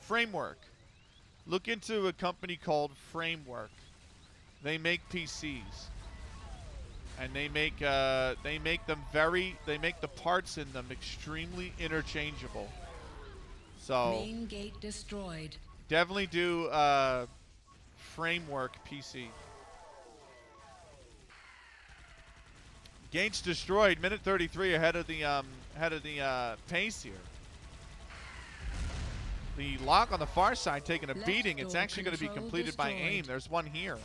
Framework. Look into a company called Framework. They make PCs. And they make the parts in them extremely interchangeable. So Main gate destroyed. definitely do Framework PC. Gates destroyed. Minute 33 ahead of the pace here. The lock on the far side taking a Left beating. It's door actually going to be control completed by destroyed. aim. There's one here.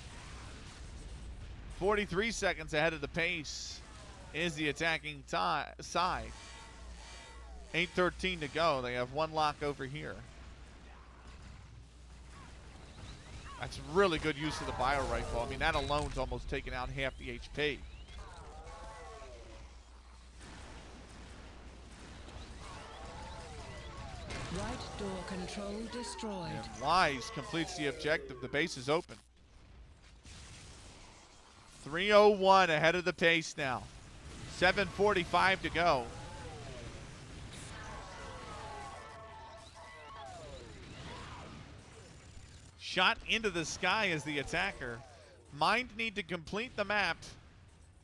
43 seconds ahead of the pace is the attacking side. 8:13 to go. They have one lock over here. That's really good use of the bio rifle. I mean, that alone's almost taken out half the HP. Right door control destroyed. And Wise completes the objective. The base is open. 3:01 ahead of the pace now. 7:45 to go. Shot into the sky as the attacker. Mind need to complete the map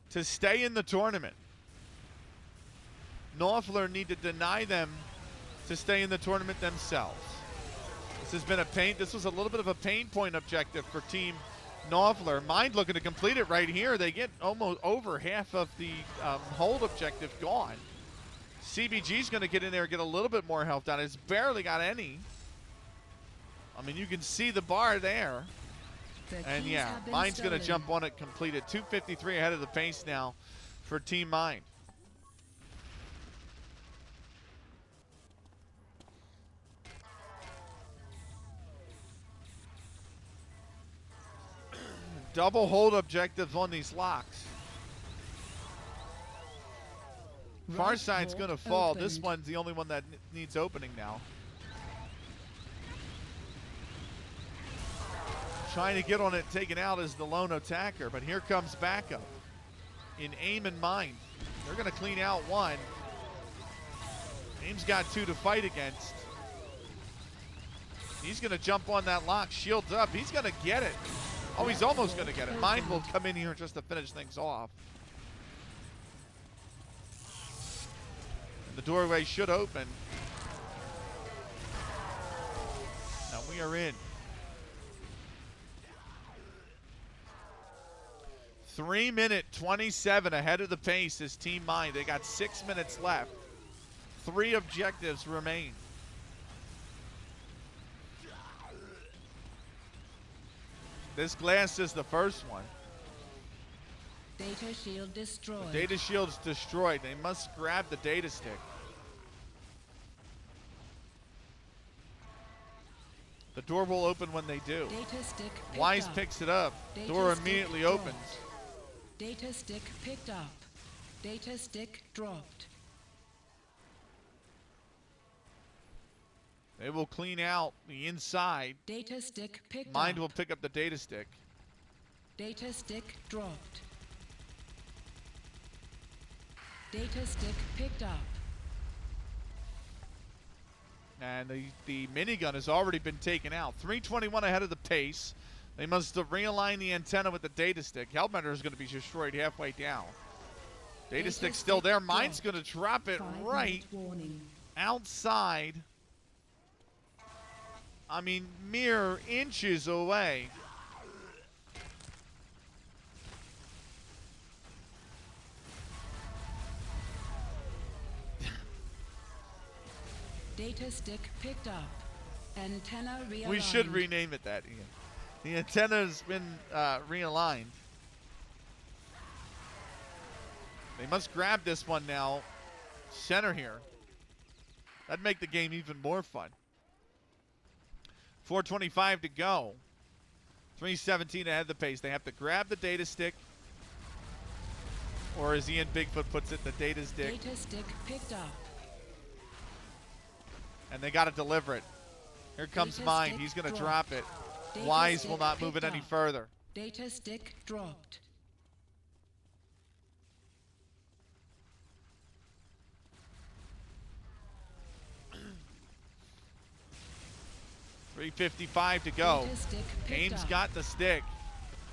to stay in the tournament. Knopfler need to deny them to stay in the tournament themselves. This has been a pain. This was a little bit of a pain point objective for Team Knopfler. Mind looking to complete it right here. They get almost over half of the hold objective gone. CBG's going to get in there and get a little bit more health down. It's barely got any. I mean, you can see the bar there. The And keys yeah, have been Mind's going to stolen. jump on it completed. 2:53 ahead of the pace now for Team Mind. Double hold objectives on these locks. Far Right side's door going to fall. This opened. one's the only one that needs opening now. Trying to get on it taken out is the lone attacker, but here comes backup in aim and mind. They're going to clean out one. Aim's got two to fight against. He's going to jump on that lock, shields up. He's going to get it. Oh, he's almost going to get it. Mind will come in here just to finish things off. And the doorway should open. Now we are in. 3:27 ahead of the pace is Team Mind. They got 6 minutes left. 3 objectives remain. This glass is the first one. Data shield destroyed. Data shield's destroyed. They must grab the data stick. The door will open when they do. Data stick picked Wise up. picks it up. Data Door stick immediately dropped. opens. Data stick picked up. Data stick dropped. They will clean out the inside. Data stick picked Mind up. will pick up the data stick. Data stick dropped. Data stick picked up. And the minigun has already been taken out. 321 ahead of the pace. They must realign the antenna with the data stick. Hellbender is going to be destroyed halfway down. Data stick's still there. Mind's going to drop it right outside. I mean, mere inches away. Data stick picked up. Antenna realigned. We should rename it that, Ian. The antenna's been realigned. They must grab this one now. Center here. That'd make the game even more fun. 4:25 to go. 3:17 ahead of the pace. They have to grab the data stick. Or as Ian Bigfoot puts it, the data stick. Data stick picked up. And they got to deliver it. Here comes Data Mind. stick He's going to dropped. drop it. Data Wise stick will not move it picked any up. further. Data stick dropped. .355 to go. Data stick picked Ames up. got the stick.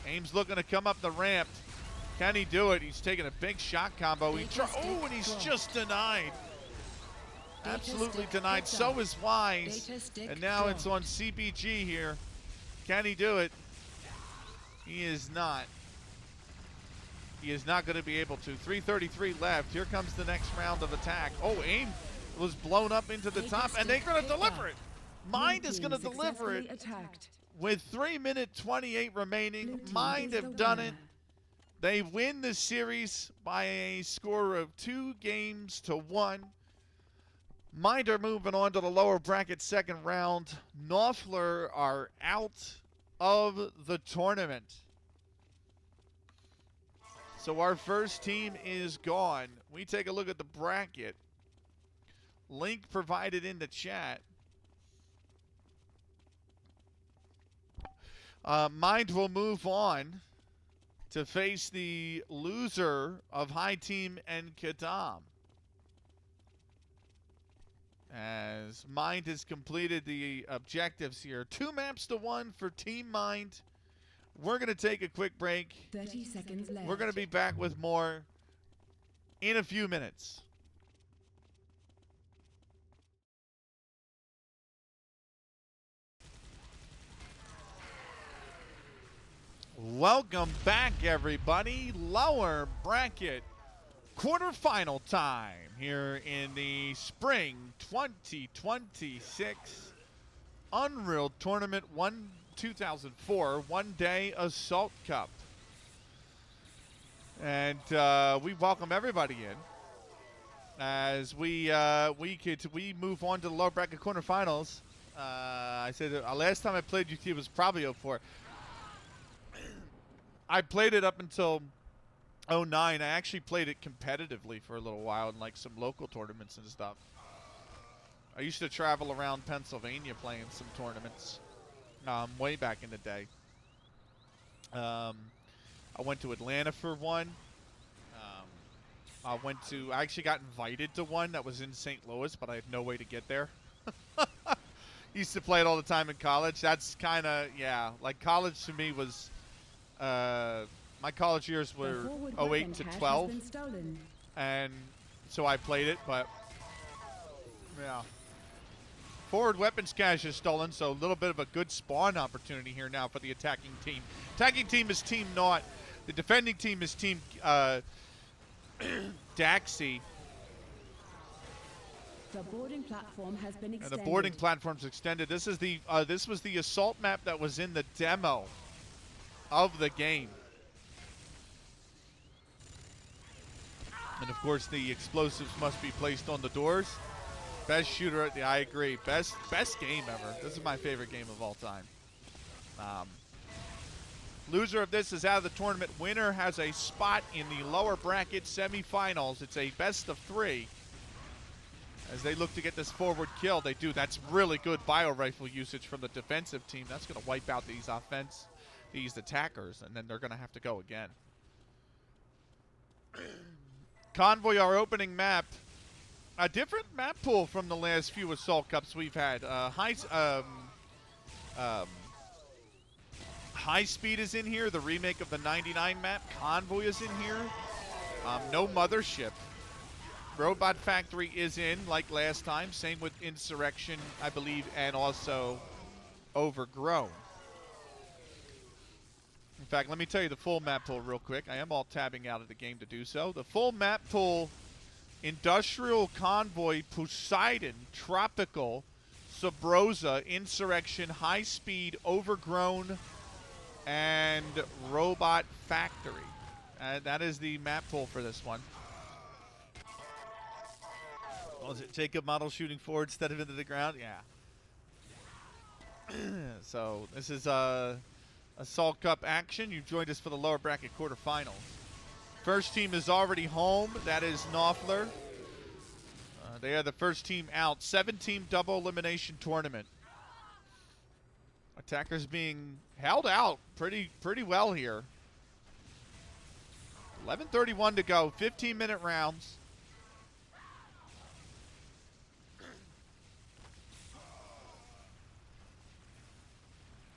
Ames looking to come up the ramp. Can he do it? He's taking a big shot combo. Oh, and he's just denied. Absolutely denied. So is Wise. And now it's on CBG here. Can he do it? He is not. He is not going to be able to. 3:33 left. Here comes the next round of attack. Oh, Aim was blown up into the top, and they're going to deliver it. Mind is going to deliver it. With 3 minutes 28 remaining, Mind have done it. They win the series by a score of 2-1. Mind are moving on to the lower bracket second round. Knopfler are out of the tournament. So our first team is gone. We take a look at the bracket. Link provided in the chat. Mind will move on to face the loser of High Team and Kadam. As Mind has completed the objectives here. 2 maps to 1 for Team Mind. We're going to take a quick break. 30 seconds left. We're going to be back with more in a few minutes. Welcome back, everybody. Lower bracket quarterfinal time here in the spring 2026 Unreal Tournament 2004 one-day Assault Cup. And we welcome everybody in as we move on to the lower bracket quarterfinals. I said last time I played UT was probably 04. I played it up until 09. I actually played it competitively for a little while in like some local tournaments and stuff. I used to travel around Pennsylvania playing some tournaments way back in the day. I went to Atlanta for one. I actually got invited to one that was in St. Louis, but I had no way to get there. Used to play it all the time in college. That's kind of, yeah, like college to me was, my college years were 08 to 12. And so I played it, but yeah. Forward weapons cache is stolen, so a little bit of a good spawn opportunity here now for the attacking team. Attacking team is Team Naught. The defending team is Team Daxi. The boarding platform has been extended. And the boarding platform's extended. This is the this was the assault map that was in the demo. of the game. And of course, the explosives must be placed on the doors. Best shooter, yeah, I agree. Best game ever. This is my favorite game of all time. Loser of this is out of the tournament. Winner has a spot in the lower bracket semifinals. It's a best of 3. As they look to get this forward kill, they do. That's really good bio rifle usage from the defensive team. That's going to wipe out these attackers, and then they're going to have to go again. Convoy, our opening map. A different map pool from the last few Assault Cups we've had. High Speed is in here, the remake of the 99 map. Convoy is in here. No Mothership. Robot Factory is in, like last time. Same with Insurrection, I believe, and also Overgrown. In fact, let me tell you the full map pool real quick. I am all tabbing out of the game to do so. The full map pool: Industrial Convoy, Poseidon, Tropical, Sabrosa, Insurrection, High Speed, Overgrown, and Robot Factory. That is the map pool for this one. Was it Jacob model shooting forward instead of into the ground? Yeah. So this is Assault Cup action. You've joined us for the lower bracket quarterfinals. First team is already home. That is Knopfler. They are the first team out. 7-team double elimination tournament. Attackers being held out pretty well here. 11:31 to go. 15-minute rounds.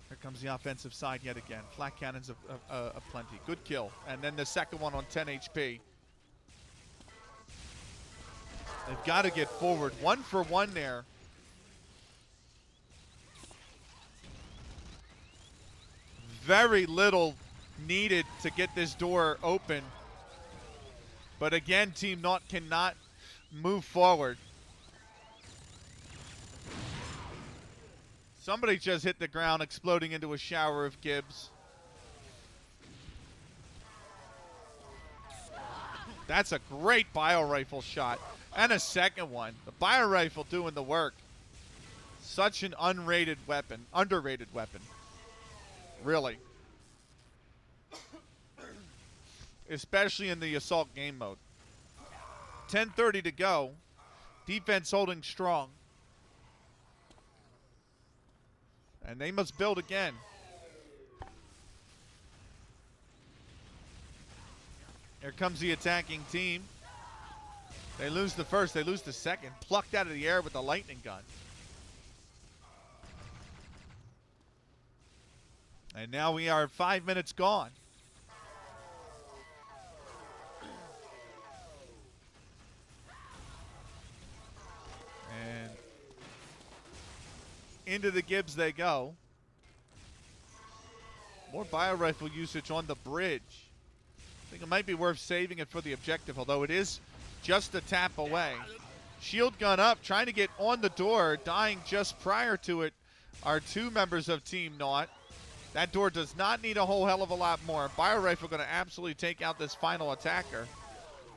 Here comes the offensive side yet again. Flat cannons of plenty. Good kill. And then the second one on 10 HP. They've got to get forward. 1 for 1 there. Very little needed to get this door open. But again, Team Naught cannot move forward. Somebody just hit the ground, exploding into a shower of Gibbs. That's a great bio rifle shot. And a second one. The bio rifle doing the work. Such an underrated weapon. Really. Especially in the assault game mode. 10:30 to go. Defense holding strong. And they must build again. Here comes the attacking team. They lose the first, they lose the second. Plucked out of the air with the lightning gun. And now we are 5 minutes gone. And into the Gibbs they go. More bio rifle usage on the bridge. I think it might be worth saving it for the objective, although it is just a tap away. Shield gun up, trying to get on the door. Dying just prior to it are 2 members of Team Naught. That door does not need a whole hell of a lot more. Bio rifle going to absolutely take out this final attacker.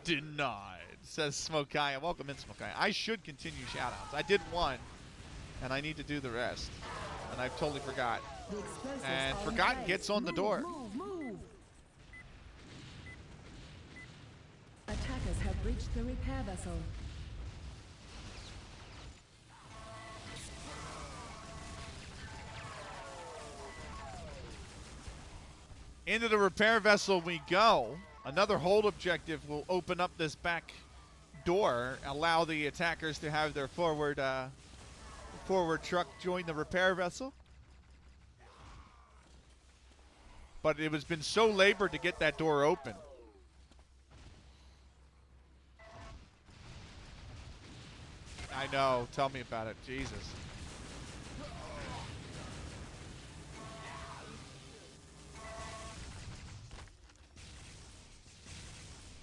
Denied, says Smokaya. Welcome in, Smokaya. I should continue shoutouts. I did one, and I need to do the rest. And I've totally forgot. And Forgotten gets on the door. Move. Attackers have reached the repair vessel. Into the repair vessel we go. Another hold objective will open up this back door, allow the attackers to have their forward truck join the repair vessel. But it has been so labored to get that door open. I know, tell me about it, Jesus.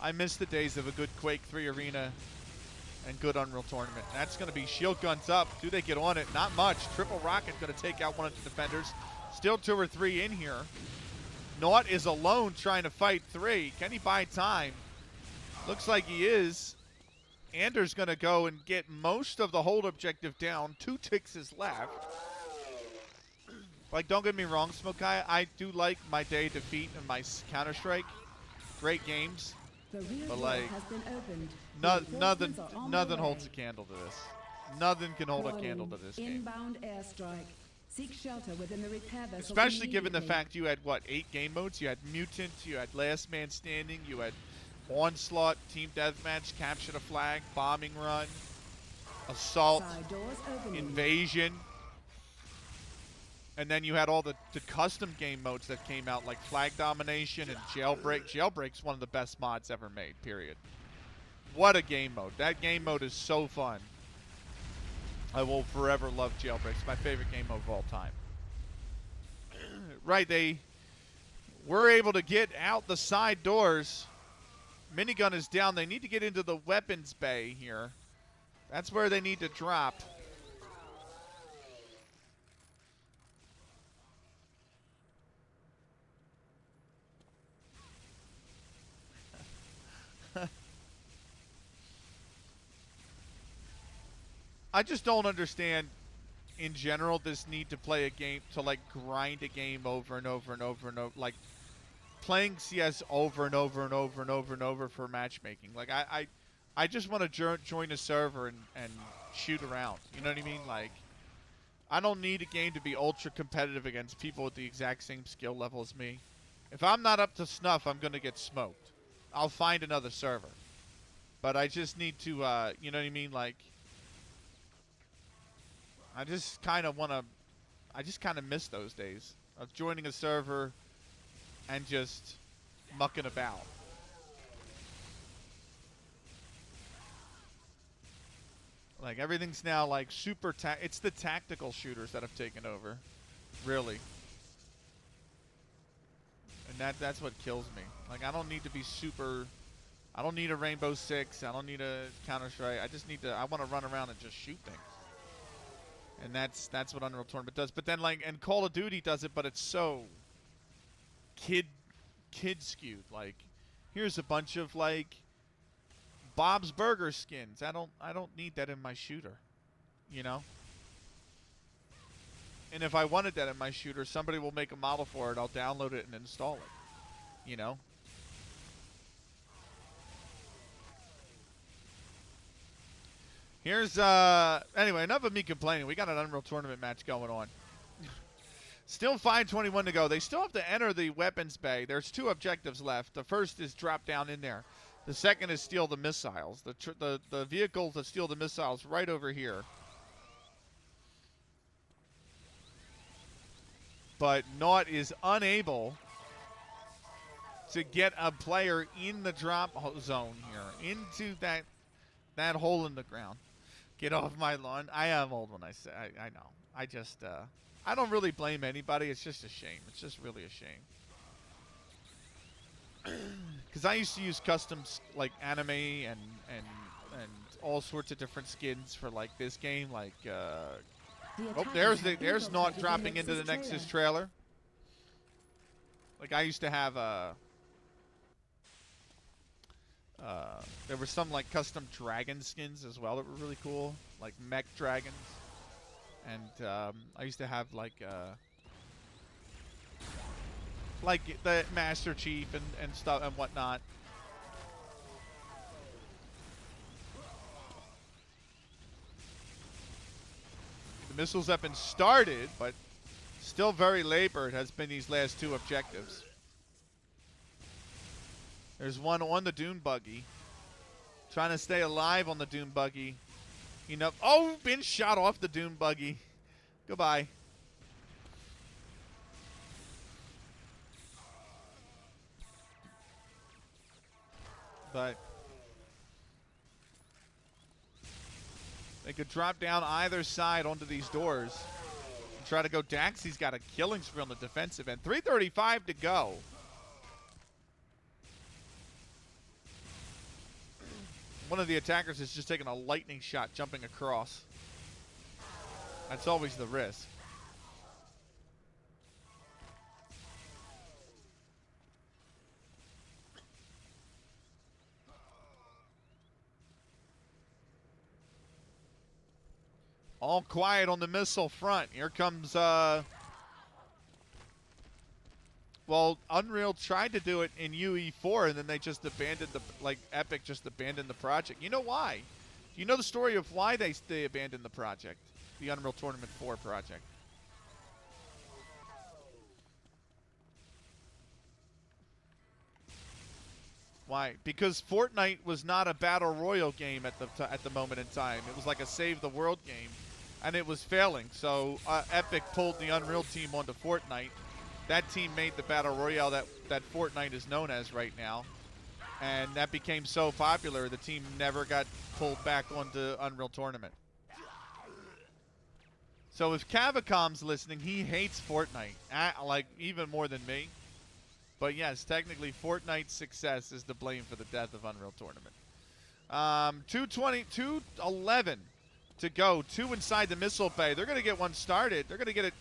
I miss the days of a good Quake 3 arena and good Unreal Tournament. That's going to be shield guns up. Do they get on it? Not much. Triple rocket going to take out one of the defenders. Still 2 or 3 in here. Naught is alone trying to fight 3. Can he buy time? Looks like he is. Anders going to go and get most of the hold objective down. 2 ticks is left. Like, don't get me wrong, Smokai. I do like my Day Defeat and my Counter-Strike. Great games. But, like, nothing holds a candle to this. Nothing can hold a candle to this game. Inbound airstrike. Seek shelter within the repair vessel. Especially given the fact you had, what, 8 game modes? You had Mutant, you had Last Man Standing, you had Onslaught, Team Deathmatch, Capture the Flag, Bombing Run, Assault, Invasion. And then you had all the custom game modes that came out, like Flag Domination and Jailbreak. Jailbreak's one of the best mods ever made, period. What a game mode. That game mode is so fun. I will forever love Jailbreak. It's my favorite game mode of all time. Right, they were able to get out the side doors. Minigun is down. They need to get into the weapons bay here. That's where they need to drop. I just don't understand, in general, this need to play a game, to like grind a game over and over and over and over, like playing CS over and over and over and over and over for matchmaking. Like I just want to join a server and shoot around. You know what I mean? Like, I don't need a game to be ultra competitive against people with the exact same skill level as me. If I'm not up to snuff, I'm gonna get smoked. I'll find another server. But I just need to, you know what I mean? Like, I just kind of miss those days of joining a server and just mucking about. Like, everything's now like super it's the tactical shooters that have taken over, really. And that's what kills me. Like, I don't need to be super, I don't need a Rainbow Six, I don't need a Counter-Strike. I want to run around and just shoot things. And that's what Unreal Tournament does. But then, like, and Call of Duty does it, but it's so kid skewed. Like, here's a bunch of like Bob's Burger skins. I don't need that in my shooter, you know. And if I wanted that in my shooter, somebody will make a model for it. I'll download it and install it, you know. Here's, anyway, enough of me complaining. We got an Unreal Tournament match going on. Still 5:21 to go. They still have to enter the weapons bay. There's 2 objectives left. The first is drop down in there. The second is steal the missiles. The vehicles that steal the missiles right over here. But Naught is unable to get a player in the drop zone here, into that hole in the ground. Get off my lawn. I am old when I say, I know. I just, I don't really blame anybody. It's just a shame. It's just really a shame. Because I used to use customs, like anime and all sorts of different skins for like this game. Like, oh, there's Naught dropping into the Nexus trailer. Like, I used to have there were some like custom dragon skins as well that were really cool, like mech dragons. And I used to have like the Master Chief and stuff and whatnot. The missiles have been started, but still very labored has been these last 2 objectives. There's one on the dune buggy. Trying to stay alive on the dune buggy. You know, oh, been shot off the dune buggy. Goodbye. But they could drop down either side onto these doors and try to go. Daxie's got a killing spree on the defensive end. 3:35 to go. One of the attackers is just taking a lightning shot jumping across. That's always the risk. All quiet on the missile front. Here comes, well, Unreal tried to do it in UE4, and then they just abandoned Epic just abandoned the project. You know why? You know the story of why they abandoned the project, the Unreal Tournament 4 project. Why? Because Fortnite was not a battle royale game at the moment in time. It was like a save the world game, and it was failing. So Epic pulled the Unreal team onto Fortnite. That team made the battle royale that Fortnite is known as right now, and that became so popular the team never got pulled back onto Unreal Tournament. So if Cavicom's listening, he hates Fortnite, like even more than me. But yes, technically Fortnite's success is to blame for the death of Unreal Tournament. 2:11 to go. 2 inside the missile bay. They're going to get one started. They're going to get it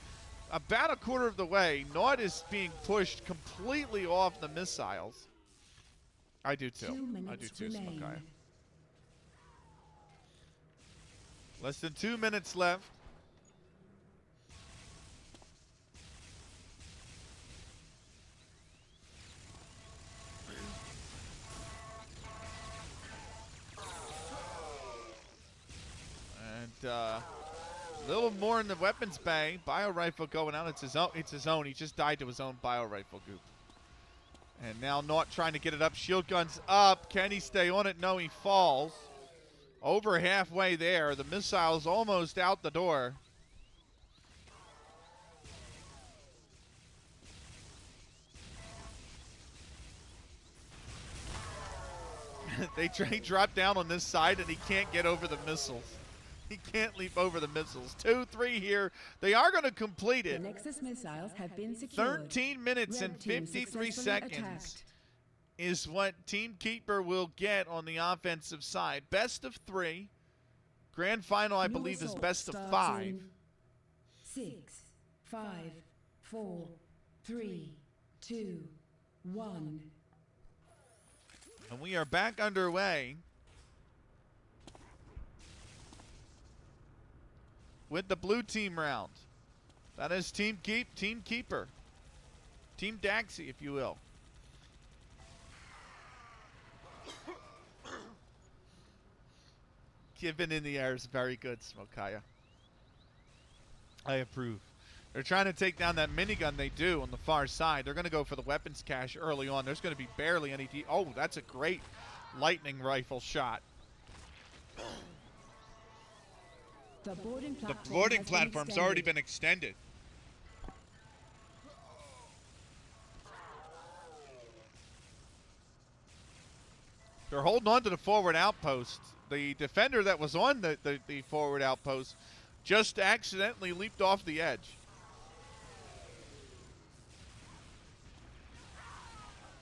about a quarter of the way. Naut is being pushed completely off the missiles. I do too. I do too, Smokaya. Less than 2 minutes left. A little more in the weapons bay. Bio rifle going out. It's his own. It's his own. He just died to his own bio rifle goop. And now Naut trying to get it up. Shield gun's up. Can he stay on it? No, he falls. Over halfway there. The missile's almost out the door. They drop down on this side and he can't get over the missiles. He can't leap over the missiles. 2-3 here. They are going to complete it. The Nexus missiles have been secured. 13 minutes and 53 seconds is what Team Keeper will get on the offensive side. Best of 3. Grand final, I believe, is best of 5. 6, 5, 4, 3, 2, 1. And we are back underway with the blue team round. That is Team Keeper. Team Daxi, if you will. Given in the air is very good, Smokaya. I approve. They're trying to take down that minigun they do on the far side. They're going to go for the weapons cache early on. There's going to be barely any... Oh, that's a great lightning rifle shot. The boarding platform's already been extended. They're holding on to the forward outpost. The defender that was on the forward outpost just accidentally leaped off the edge.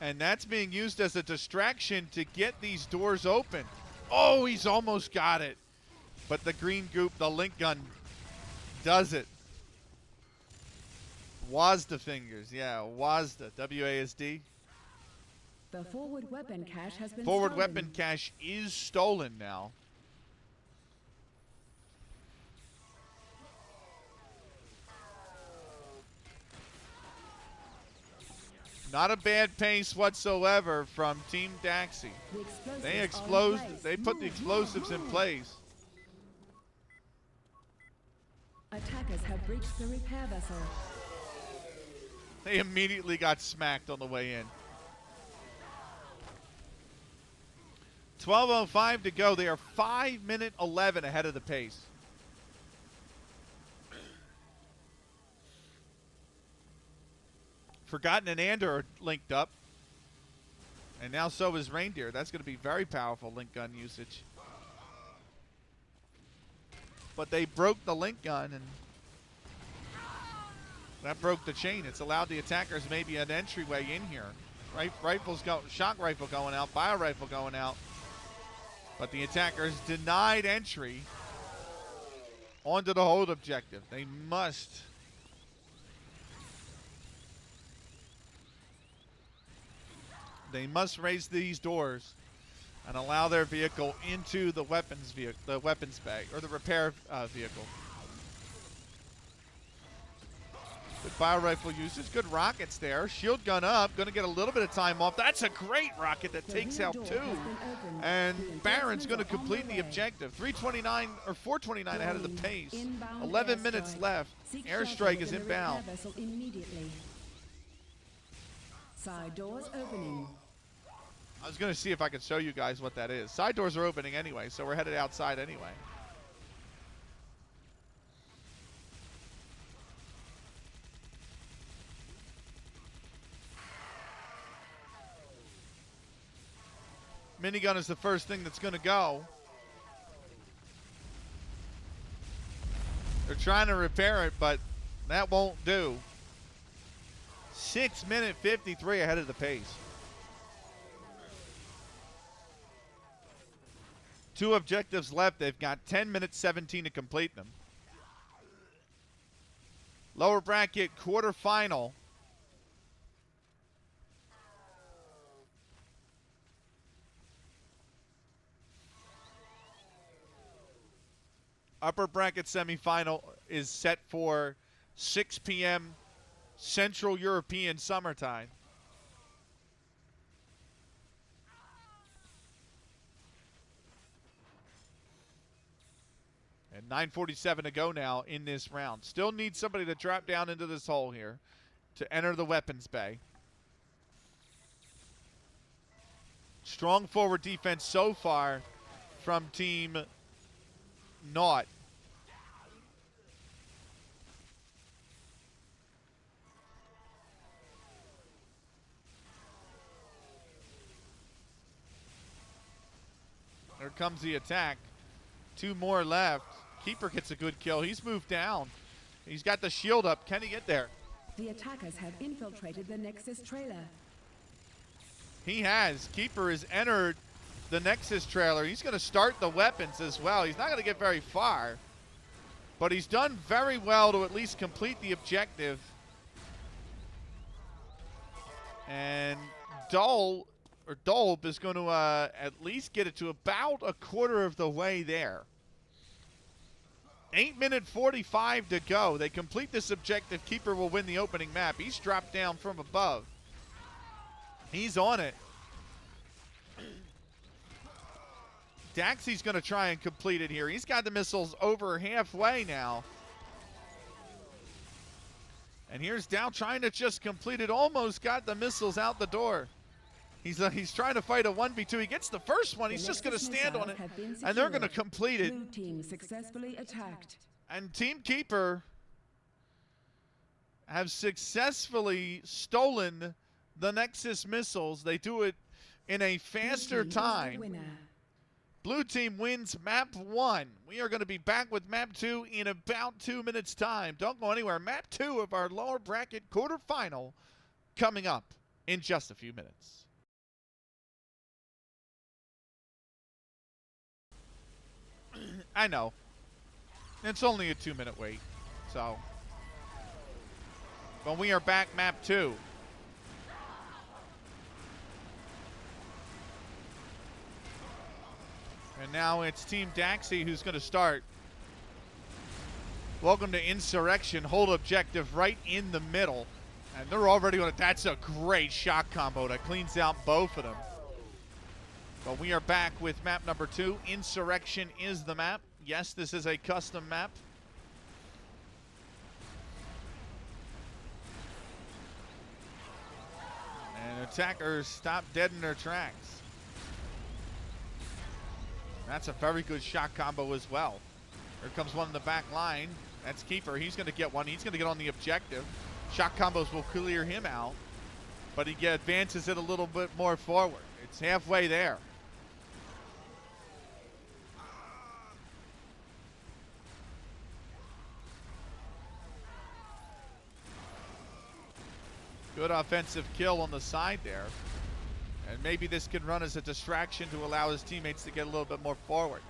And that's being used as a distraction to get these doors open. Oh, he's almost got it. But the green goop, the link gun, does it. WASD fingers. Yeah, WASD. W-A-S-D. The forward weapon cache has been Forward stolen. weapon cache is stolen now. Not a bad pace whatsoever from Team Daxi. They put the explosives in place. Attackers have breached the repair vessel. They immediately got smacked on the way in. 12:05 to go. They are 5:11 ahead of the pace. Forgotten and Ander are linked up. And now so is Reindeer. That's going to be very powerful link gun usage. But they broke the link gun, and that broke the chain. It's allowed the attackers maybe an entryway in here. Shock rifle going out, bio rifle going out. But the attackers denied entry onto the hold objective. They must raise these doors and allow their vehicle into the weapons bay or the repair vehicle. Good bio rifle usage. Good rockets there. Shield gun up. Going to get a little bit of time off. That's a great rocket that takes out 2. And Baron's going to complete the objective. 329 or 429 ahead of the pace. 11 minutes left. Airstrike is inbound. Side doors opening. I was going to see if I could show you guys what that is. Side doors are opening anyway, so we're headed outside anyway. Minigun is the first thing that's going to go. They're trying to repair it, but that won't do. 6 minute 53 ahead of the pace. 2 objectives left. They've got 10 minutes 17 to complete them. Lower bracket quarterfinal. Upper bracket semifinal is set for 6 p.m. Central European summertime. And 9:47 to go now in this round. Still need somebody to drop down into this hole here to enter the weapons bay. Strong forward defense so far from Team Naught. There comes the attack. 2 more left. Keeper gets a good kill. He's moved down. He's got the shield up. Can he get there? The attackers have infiltrated the Nexus trailer. He has. Keeper has entered the Nexus trailer. He's going to start the weapons as well. He's not going to get very far, but he's done very well to at least complete the objective. And Dolb is going to at least get it to about a quarter of the way there. 8 minute 45 to go. They complete this objective. Keeper will win the opening map. He's dropped down from above. He's on it. Daxie's going to try and complete it here. He's got the missiles over halfway now. And here's Dow trying to just complete it. Almost got the missiles out the door. He's trying to fight a 1v2. He gets the first one. He's just going to stand on it. And they're going to complete it. Blue team successfully attacked. And Team Keeper have successfully stolen the Nexus missiles. They do it in a faster time. Blue team wins map 1. We are going to be back with map 2 in about 2 minutes time. Don't go anywhere. Map 2 of our lower bracket quarterfinal coming up in just a few minutes. I know. It's only a 2-minute wait. So. But we are back map 2. And now it's Team Daxie who's going to start. Welcome to Insurrection. Hold objective right in the middle. And they're already on it. That's a great shot combo that cleans out both of them. But we are back with map number 2. Insurrection is the map. Yes, this is a custom map. And attackers stop dead in their tracks. That's a very good shot combo as well. Here comes one in the back line. That's Keeper. He's going to get one. He's going to get on the objective. Shot combos will clear him out. But he advances it a little bit more forward. It's halfway there. Good offensive kill on the side there. And maybe this can run as a distraction to allow his teammates to get a little bit more forward.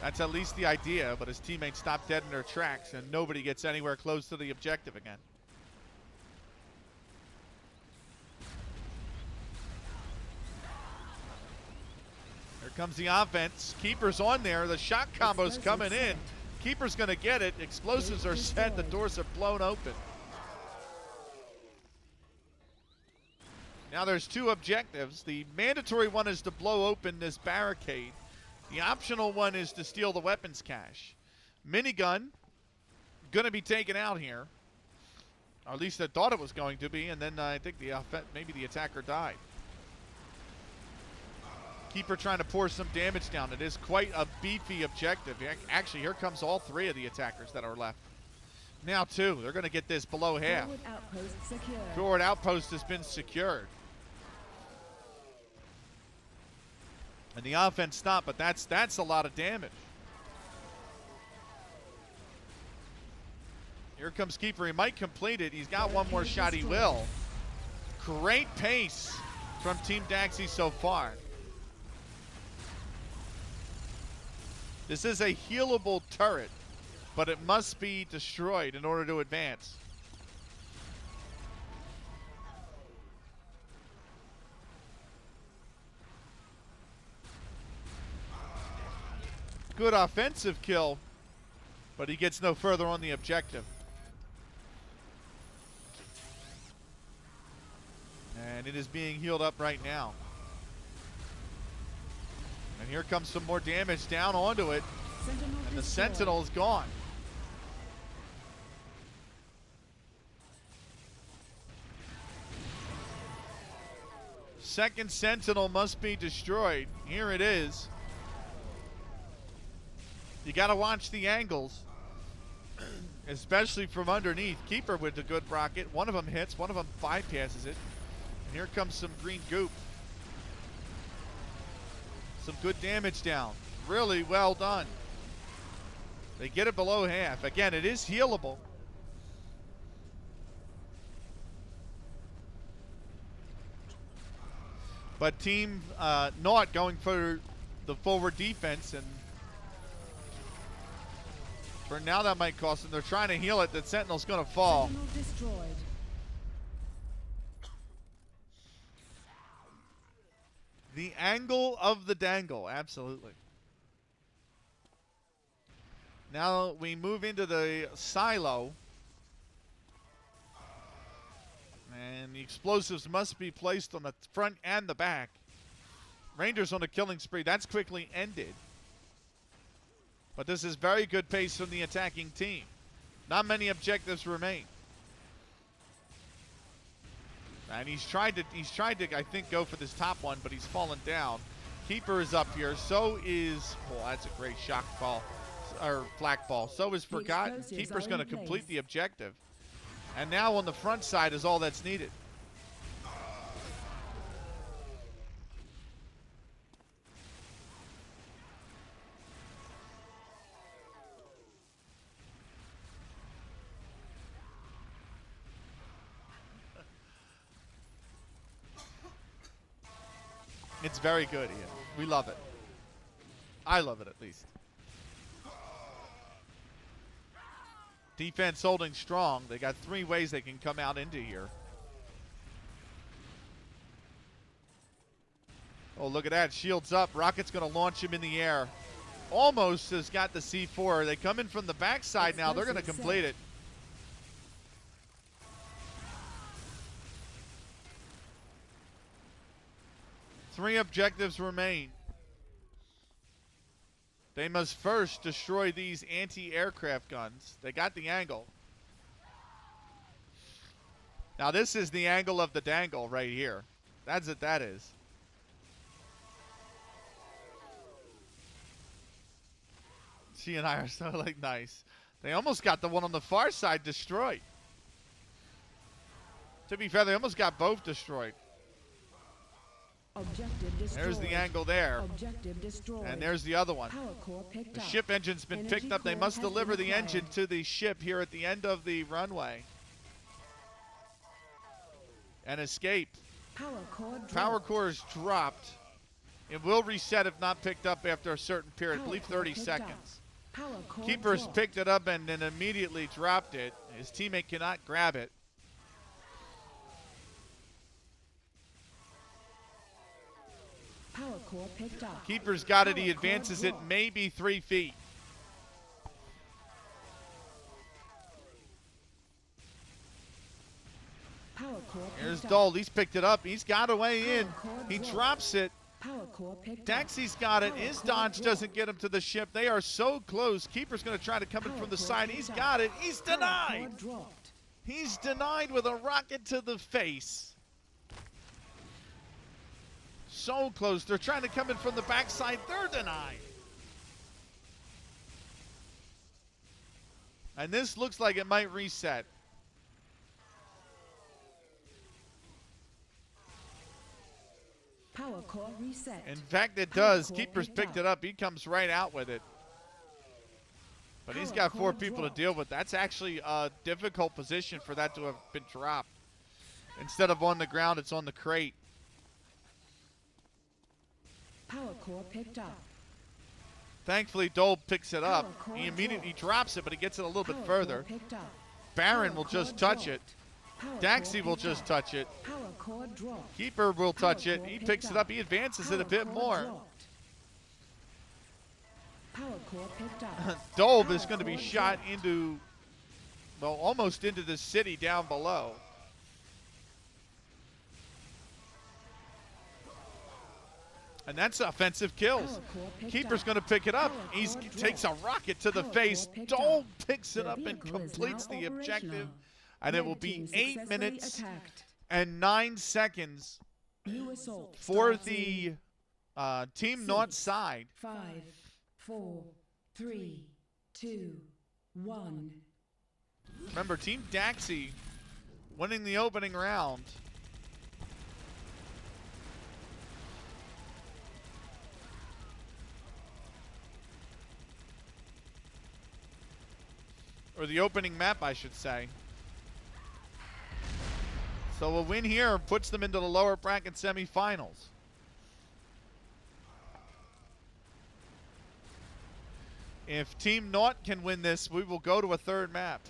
That's at least the idea, but his teammates stop dead in their tracks and nobody gets anywhere close to the objective again. Here comes the offense. Keeper's on there. The shot combo's coming in. Keeper's going to get it. Explosives are set. The doors are blown open. Now there's two objectives. The mandatory one is to blow open this barricade. The optional one is to steal the weapons cache. Minigun going to be taken out here. Or at least I thought it was going to be, and then I think maybe the attacker died. Keeper trying to pour some damage down. It is quite a beefy objective. Actually, here comes all three of the attackers that are left. Now two. They're going to get this below half. Forward outpost secured. Forward outpost has been secured. And the offense stopped, but that's a lot of damage. Here comes Keeper. He might complete it. He's got one more shot. He will. Great pace from Team Daxi so far. This is a healable turret, but it must be destroyed in order to advance. Good offensive kill, but he gets no further on the objective. And it is being healed up right now. And here comes some more damage down onto it. And the Sentinel is gone. Second Sentinel must be destroyed. Here it is. You got to watch the angles, especially from underneath. Keeper with a good rocket. One of them hits, one of them bypasses it. And here comes some green goop. Some good damage down. Really well done. They get it below half. Again, it is healable. But Team Naught going for the forward defense, and for now that might cost them. They're trying to heal it. The Sentinel's going to fall. Sentinel destroyed. The angle of the dangle, absolutely. Now we move into the silo. And the explosives must be placed on the front and the back. Rangers on a killing spree. That's quickly ended. But this is very good pace from the attacking team. Not many objectives remain. And he's tried to, I think, go for this top one, but he's fallen down. Keeper is up here. So is, well, that's a great shock ball, or flak ball. So is Forgotten. Keeper's going to complete the objective. And now on the front side is all that's needed. It's very good, Ian. We love it. I love it, at least. Defense holding strong. They got three ways they can come out into here. Oh, look at that. Shields up. Rocket's going to launch him in the air. Almost has got the C4. They come in from the backside now. They're going to complete it. Three objectives remain. They must first destroy these anti-aircraft guns. They got the angle. Now this is the angle of the dangle right here. That's what that is. She and I are so like nice. They almost got the one on the far side destroyed. To be fair, they almost got both destroyed. Objective destroyed. There's the angle there. Objective destroyed. And there's the other one. Power core picked The up. ship engine's been Energy picked up. They core must has deliver been the engine acquired. to the ship here at the end of the runway. And escape. Power core dropped. Power core is dropped. It will reset if not picked up after a certain period, I Power believe core 30 picked up. seconds. Power core Keeper's dropped. picked it up and then immediately dropped it. His teammate cannot grab it. Power core picked up. Keeper's got it. He Power core advances it dropped. maybe 3 feet. core Here's picked Dole. up. He's picked it up. He's got a way in. Power core He dropped. drops it. Power core picked up. Daxie's got it. Power His core dodge doesn't dropped. get him to the ship. They are so close. Keeper's going to try to come in Power from the core side. picked He's up. got it. He's Power denied. core dropped. He's denied with a rocket to the face. So close. They're trying to come in from the backside. They're denied. And this looks like it might reset. Power core reset. In fact, it Power does. core Keeper's picked picked up. it up. He comes right out with it. But he's Power got 4 core people dropped. to deal with. That's actually a difficult position for that to have been dropped. Instead of on the ground, it's on the crate. Power core picked up. Thankfully, Dole picks it up. Power core He immediately dropped. drops it, but he gets it a little bit Power further. core picked up. Baron Power will core just touch it. dropped. Power Daxie core will picked just up. touch it. Power core dropped. Keeper will Power touch it. core He picked picks it up. He advances it a Power bit core more. dropped. Power core picked up. Dole Power is going to be core shot dropped. into, well, almost into the city down below. And that's offensive kills. Power core picked Keeper's up. going to pick it up. Power He core takes a dropped. rocket to the Power face. core picked Dole up. picks it The up and vehicle is completes now the objective. operational. And it will Red be team 8 successfully minutes attacked. and 9 seconds New assault for starts the in Team North 6, side. 5, 4, 3, 2, 1. Remember, Team Daxie winning the opening round. Or the opening map, I should say. So a win here puts them into the lower bracket semifinals. If Team Naught can win this, we will go to a third map.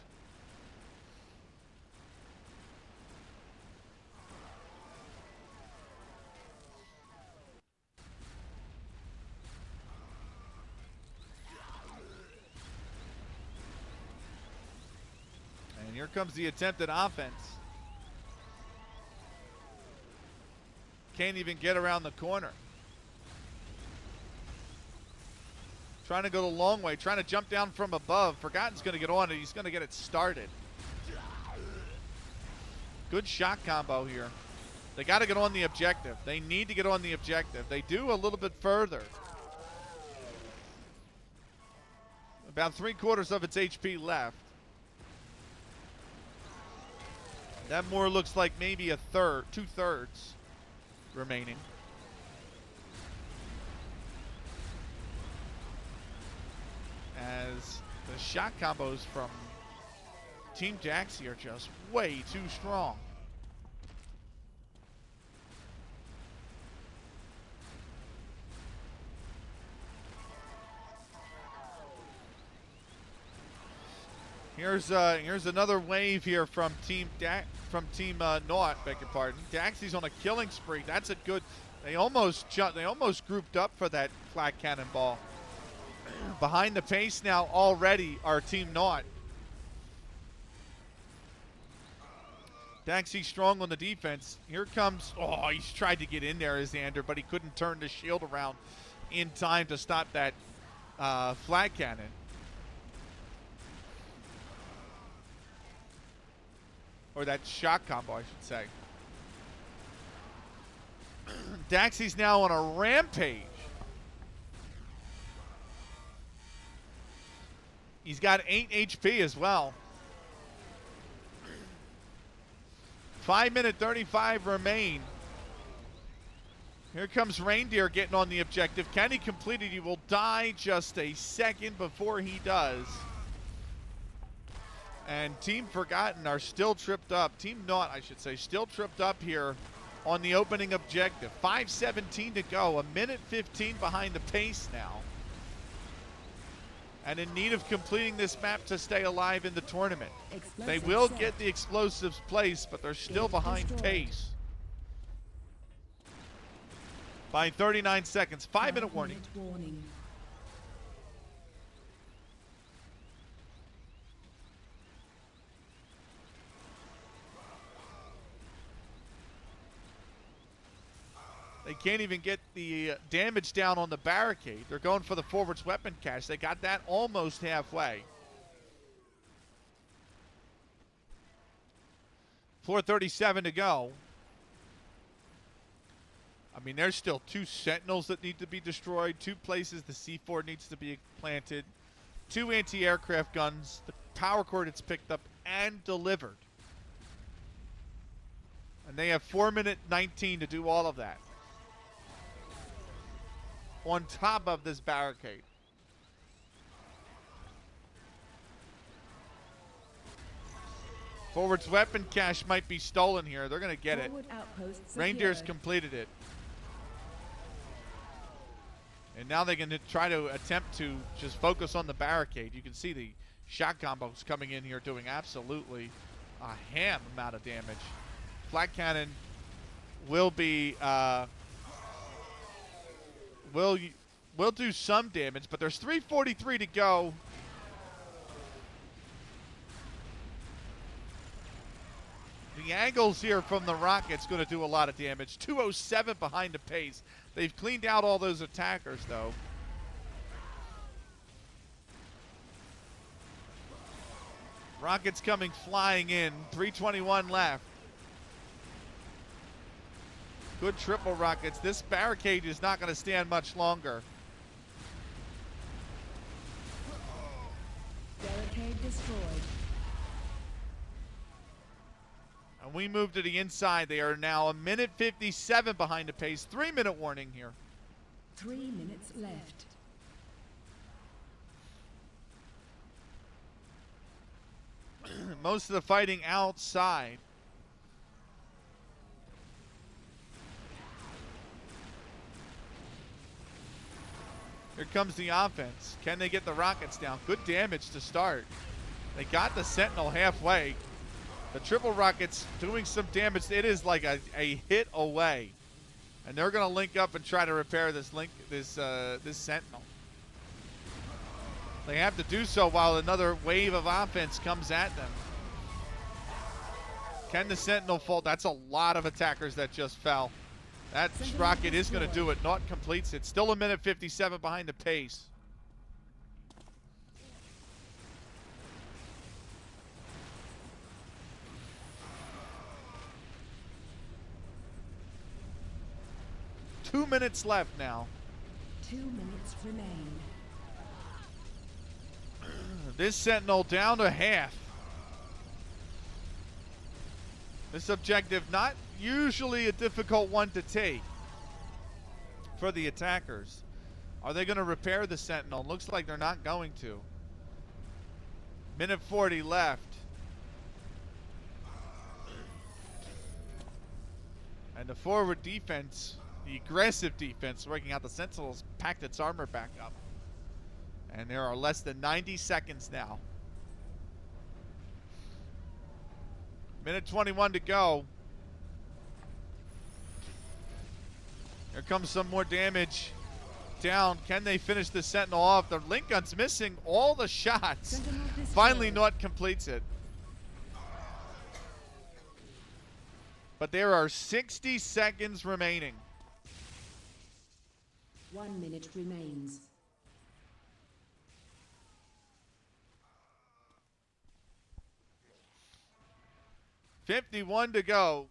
And here comes the attempted offense. Can't even get around the corner. Trying to go the long way, trying to jump down from above. Forgotten's going to get on it. He's going to get it started. Good shot combo here. They got to get on the objective. They need to get on the objective. They do a little bit further. About 3/4 of its HP left. That more looks like maybe a third, 2/3 remaining. As the shot combos from Team Daxie are just way too strong. Here's another wave here from Team Naught, beg your pardon. Daxie's on a killing spree. That's a good. They almost grouped up for that flat cannonball. Behind the pace now already are Team Naught. Daxie strong on the defense. Here comes, oh, he's tried to get in there as Xander, but he couldn't turn the shield around in time to stop that flat cannon. Or that shot combo, I should say. Daxie's now on a rampage. He's got 8 HP as well. 5:35 remain. Here comes Reindeer getting on the objective. Can he complete it? He will die just a second before he does. And Team Forgotten are still tripped up. Team Naught, I should say, still tripped up here on the opening objective. 5:17 to go. 1:15 behind the pace now. And in need of completing this map to stay alive in the tournament. They will get the explosives placed, but they're still behind pace. By 39 seconds. 5-minute warning. They can't even get the damage down on the barricade. They're going for the forward's weapon cache. They got that almost halfway. 4:37 to go. I mean, there's still 2 sentinels that need to be destroyed, 2 places the C4 needs to be planted, 2 anti-aircraft guns, the power cord it's picked up and delivered. And they have 4:19 to do all of that. On top of this barricade. Forward's weapon cache might be stolen here. They're going to get it. Reindeer's completed it. And now they're going to try to attempt to just focus on the barricade. You can see the shot combos coming in here doing absolutely a ham amount of damage. Flat cannon will be will do some damage, but there's 3:43 to go. The angles here from the rocket's going to do a lot of damage. 207 behind the pace. They've cleaned out all those attackers, though. Rockets coming flying in. 3:21 left. Good triple rockets. This barricade is not going to stand much longer. Barricade destroyed. And we move to the inside. They are now 1:57 behind the pace. 3-minute warning here. 3 minutes left. Most of the fighting outside. Here comes the offense. Can they get the rockets down? Good damage to start. They got the Sentinel halfway. The triple rockets doing some damage. It is like a hit away. And they're going to link up and try to repair this Sentinel. They have to do so while another wave of offense comes at them. Can the Sentinel fall? That's a lot of attackers that just fell. That rocket is going to do it. Naught completes it. Still 1:57 behind the pace. Two minutes left now. 2 minutes remain. This Sentinel down to half. This objective not usually a difficult one to take for the attackers. Are they going to repair the Sentinel? Looks like they're not going to. 1:40 left. And the forward defense, the aggressive defense, working out the Sentinels, packed its armor back up. And there are less than 90 seconds now. 1:21 to go. Here comes some more damage down. Can they finish the Sentinel off? The link gun's missing all the shots. Finally, Naught completes it. But there are 60 seconds remaining. 1 minute remains. $51 to go.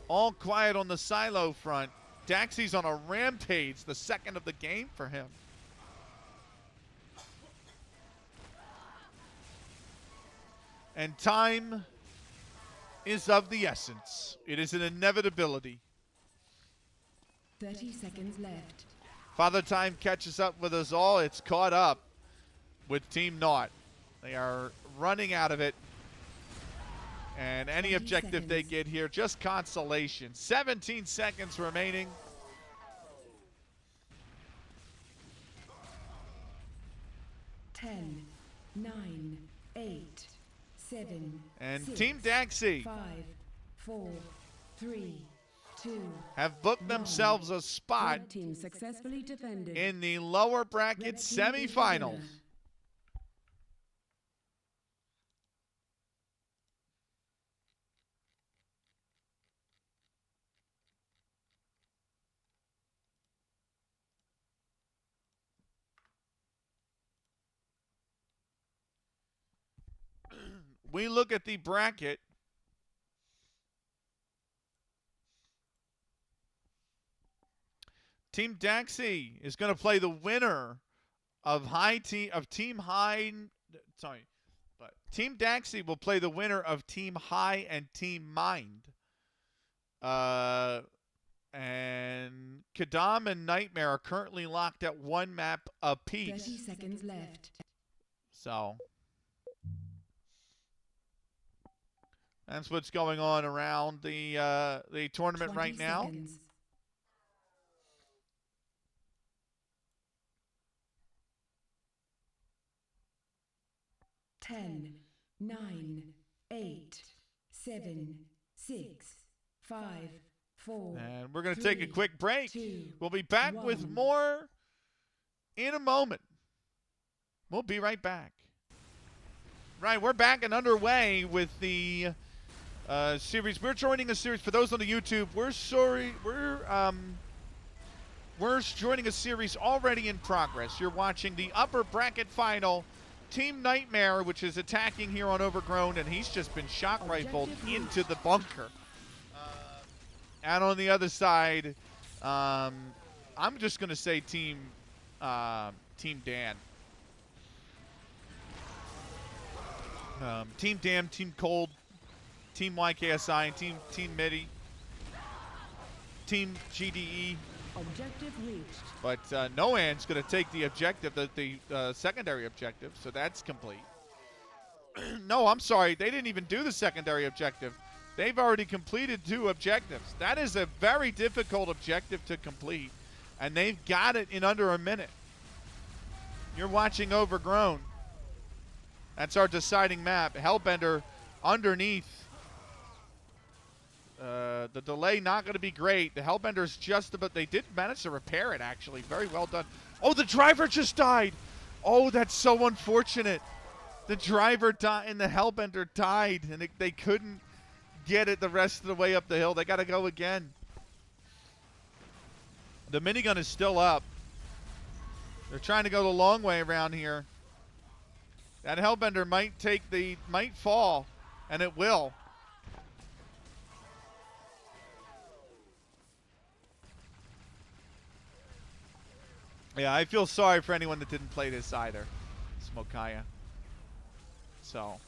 All quiet on the silo front. Daxie's on a rampage, the second of the game for him. And time is of the essence. It is an inevitability. 30 seconds left. Father Time catches up with us all. It's caught up with Team Naught. They are running out of it. And any objective they get here, just consolation. 17 seconds remaining. Ten, 9, 8, 7. And 6, Team Daxie 5, 4, 3, 2. have booked themselves a spot Red team successfully defended. in the lower bracket Red team is the semifinals. winner. we look at the bracket, Team Daxi is going to play the winner of Team High. Sorry, but Team Daxi will play the winner of Team High and Team Mind. And Kadam and Nightmare are currently locked at 1 map apiece. 30 seconds left. So that's what's going on around the tournament right now. Seconds. 10, 9, 8, 7, 6, 5, 4. And we're going to take a quick break. 2, We'll be back 1. with more in a moment. We'll be right back. Right, we're back and underway with the series. We're joining a series for those on the YouTube. We're joining a series already in progress. You're watching the upper bracket final. Team Nightmare, which is attacking here on Overgrown, and he's just been shock rifled into the bunker. And on the other side, I'm just going to say Team Dan. Team Dan, Team Cold, Team YKSI, and Team Midi, Team GDE. Objective reached. But Noan's going to take the objective, the secondary objective, so that's complete. No, I'm sorry. They didn't even do the secondary objective. They've already completed 2 objectives. That is a very difficult objective to complete, and they've got it in under a minute. You're watching Overgrown. That's our deciding map. Hellbender underneath. The delay not going to be great. The Hellbender's just about, they did manage to repair it, actually. Very well done. Oh, the driver just died. Oh, that's so unfortunate. The driver died and the Hellbender died, and they couldn't get it the rest of the way up the hill. They got to go again. The minigun is still up. They're trying to go the long way around here. That Hellbender might fall, and it will. Yeah, I feel sorry for anyone that didn't play this either. Smokaya. So,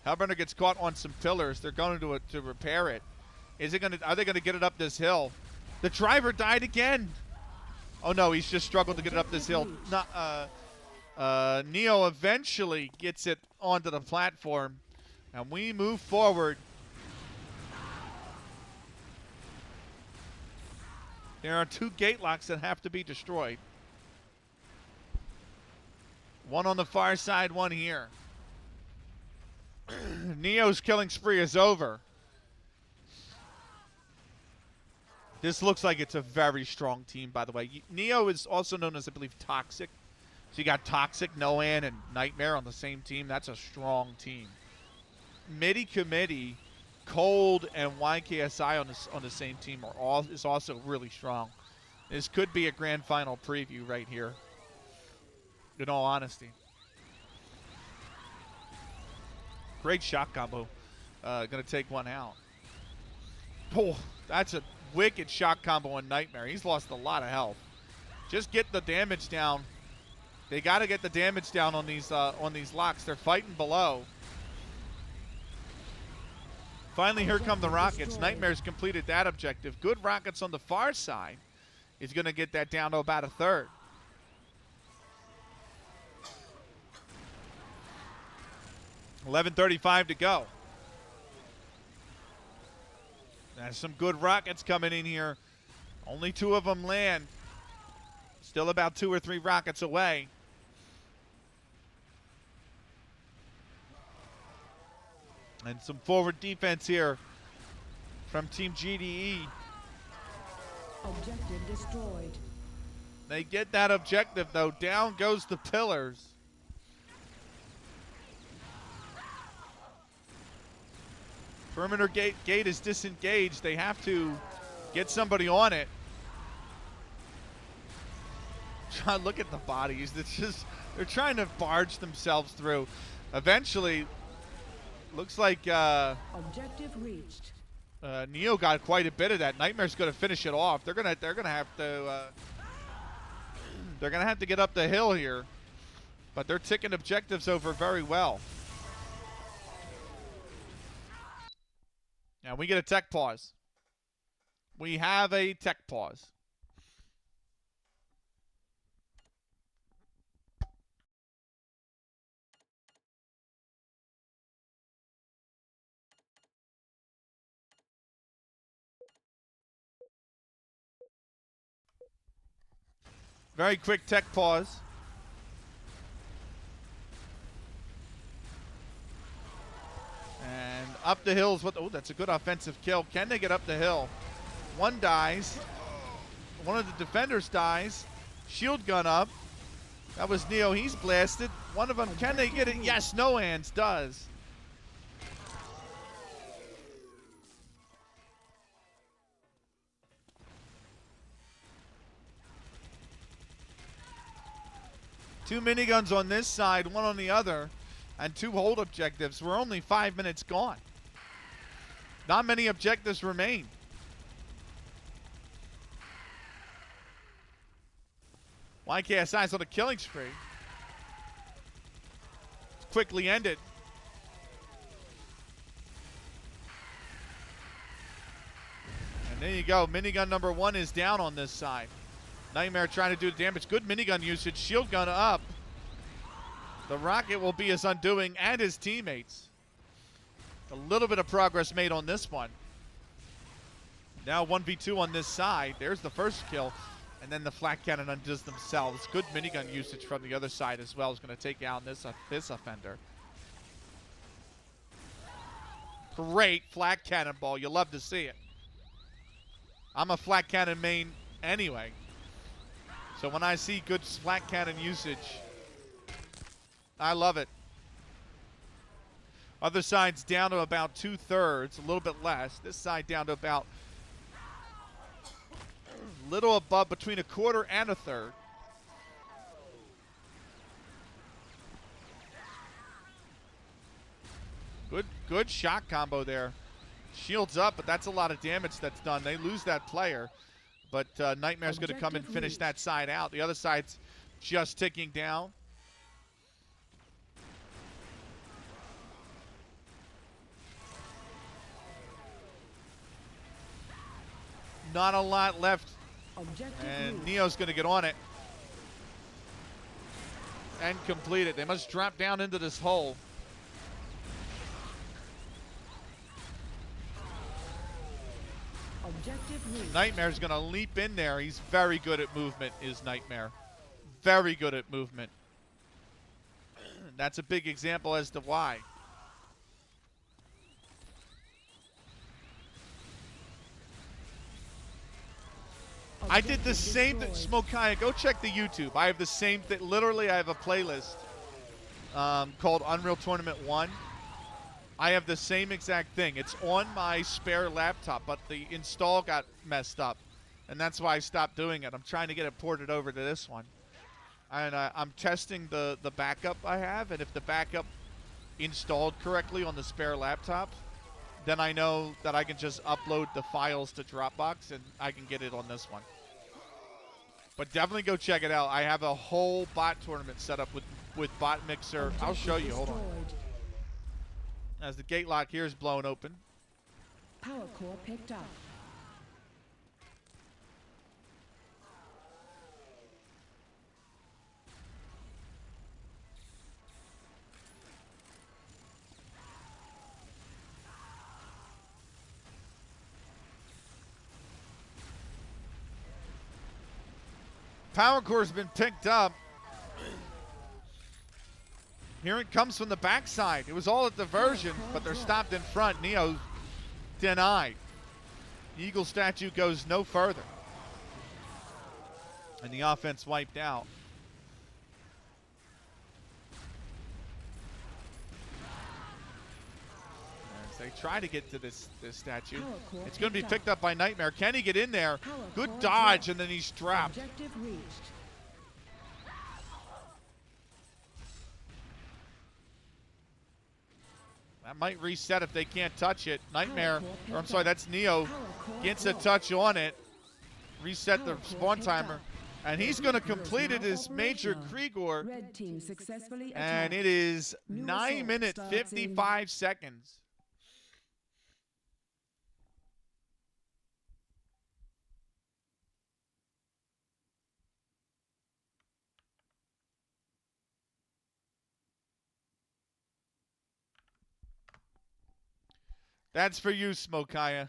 Hellbender gets caught on some pillars. They're going to repair it. Are they going to get it up this hill? The driver died again. Oh no, he's just struggled to get it up this hill. Neo eventually gets it onto the platform, and we move forward. There are 2 gate locks that have to be destroyed. One on the far side, one here. Neo's killing spree is over. This looks like it's a very strong team, by the way. Neo is also known as, I believe, Toxic. So you got Toxic, Noan, and Nightmare on the same team. That's a strong team. Midi Committee, Cold, and YKSI on the same team is also really strong. This could be a grand final preview right here, in all honesty. Great shot combo. Going to take one out. Oh, that's a wicked shot combo on Nightmare. He's lost a lot of health. Just get the damage down. They got to get the damage down on these locks. They're fighting below. Finally, here come the rockets. Nightmare's completed that objective. Good rockets on the far side. He's going to get that down to about a third. $11:35 to go. There's some good rockets coming in here. Only 2 of them land. Still about 2 or 3 rockets away. And some forward defense here from Team GDE. Objective destroyed. They get that objective, though. Down goes the pillars. Perimeter gate is disengaged. They have to get somebody on it. Look at the bodies. It's just, they're trying to barge themselves through. Eventually, Looks like Objective reached. Neo got quite a bit of that. Nightmare's going to finish it off. They're gonna have to get up the hill here, but they're ticking objectives over very well. Now we get a tech pause. We have a tech pause. Very quick tech pause. And up the hills. Oh, that's a good offensive kill. Can they get up the hill? One dies. One of the defenders dies. Shield gun up. That was Neo. He's blasted. One of them, can they get it? Yes, No Hands does. Two miniguns on this side, one on the other, and two hold objectives. We're only 5 minutes gone. Not many objectives remain. YKSI's on a killing spree. Quickly ended. And there you go. Minigun number one is down on this side. Nightmare trying to do the damage. Good minigun usage. Shield gun up. The rocket will be his undoing and his teammates. A little bit of progress made on this one. Now 1v2 on this side. There's the first kill. And then the flak cannon undoes themselves. Good minigun usage from the other side as well is going to take down this offender. Great flak cannonball. You love to see it. I'm a flak cannon main anyway. So when I see good flak cannon usage, I love it. Other side's down to about 2/3, a little bit less. This side down to about little above, between a quarter and a third. Good shot combo there. Shields up, but that's a lot of damage that's done. They lose that player, but Nightmare's going to come and finish that side out. The other side's just ticking down. Not a lot left. And Neo's going to get on it and complete it. They must drop down into this hole. Nightmare's going to leap in there. He's very good at movement, is Nightmare. Very good at movement. That's a big example as to why. I did the same thing. Smokaya, go check the YouTube. I have the same thing. Literally, I have a playlist called Unreal Tournament 1. I have the same exact thing. It's on my spare laptop, but the install got messed up. And that's why I stopped doing it. I'm trying to get it ported over to this one. And I'm testing the backup I have. And if the backup installed correctly on the spare laptop, then I know that I can just upload the files to Dropbox and I can get it on this one. But definitely go check it out. I have a whole bot tournament set up with Bot Mixer. I'll show you. Hold on. As the gate lock here is blown open. Power core picked up. Power core's been picked up. Here it comes from the backside. It was all at diversion, but they're stopped in front. Neo denied. The Eagle statue goes no further. And the offense wiped out. As they try to get to this statue. It's going to be picked up by Nightmare. Can he get in there? Good dodge, and then he's dropped. Objective reached. That might reset if they can't touch it. Nightmare, or I'm sorry, that's Neo, Power core gets a blocked. touch on it. Reset the Power core spawn picked timer. up. And he's The going to beacon is complete it now as Major operational. Krigor. Red team successfully And attacked. it is New 9 assault minutes, starts in 55 seconds. That's for you, Smokaya.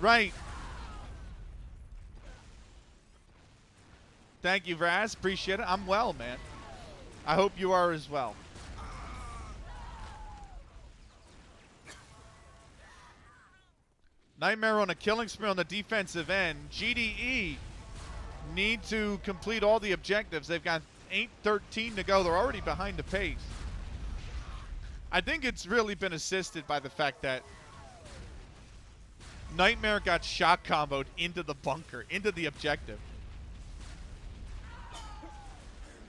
Right. Thank you, Vraz. Appreciate it. I'm well, man. I hope you are as well. Nightmare on a killing spree on the defensive end. GDE need to complete all the objectives. They've got 8:13 to go. They're already behind the pace. I think it's really been assisted by the fact that Nightmare got shock comboed into the bunker, into the objective.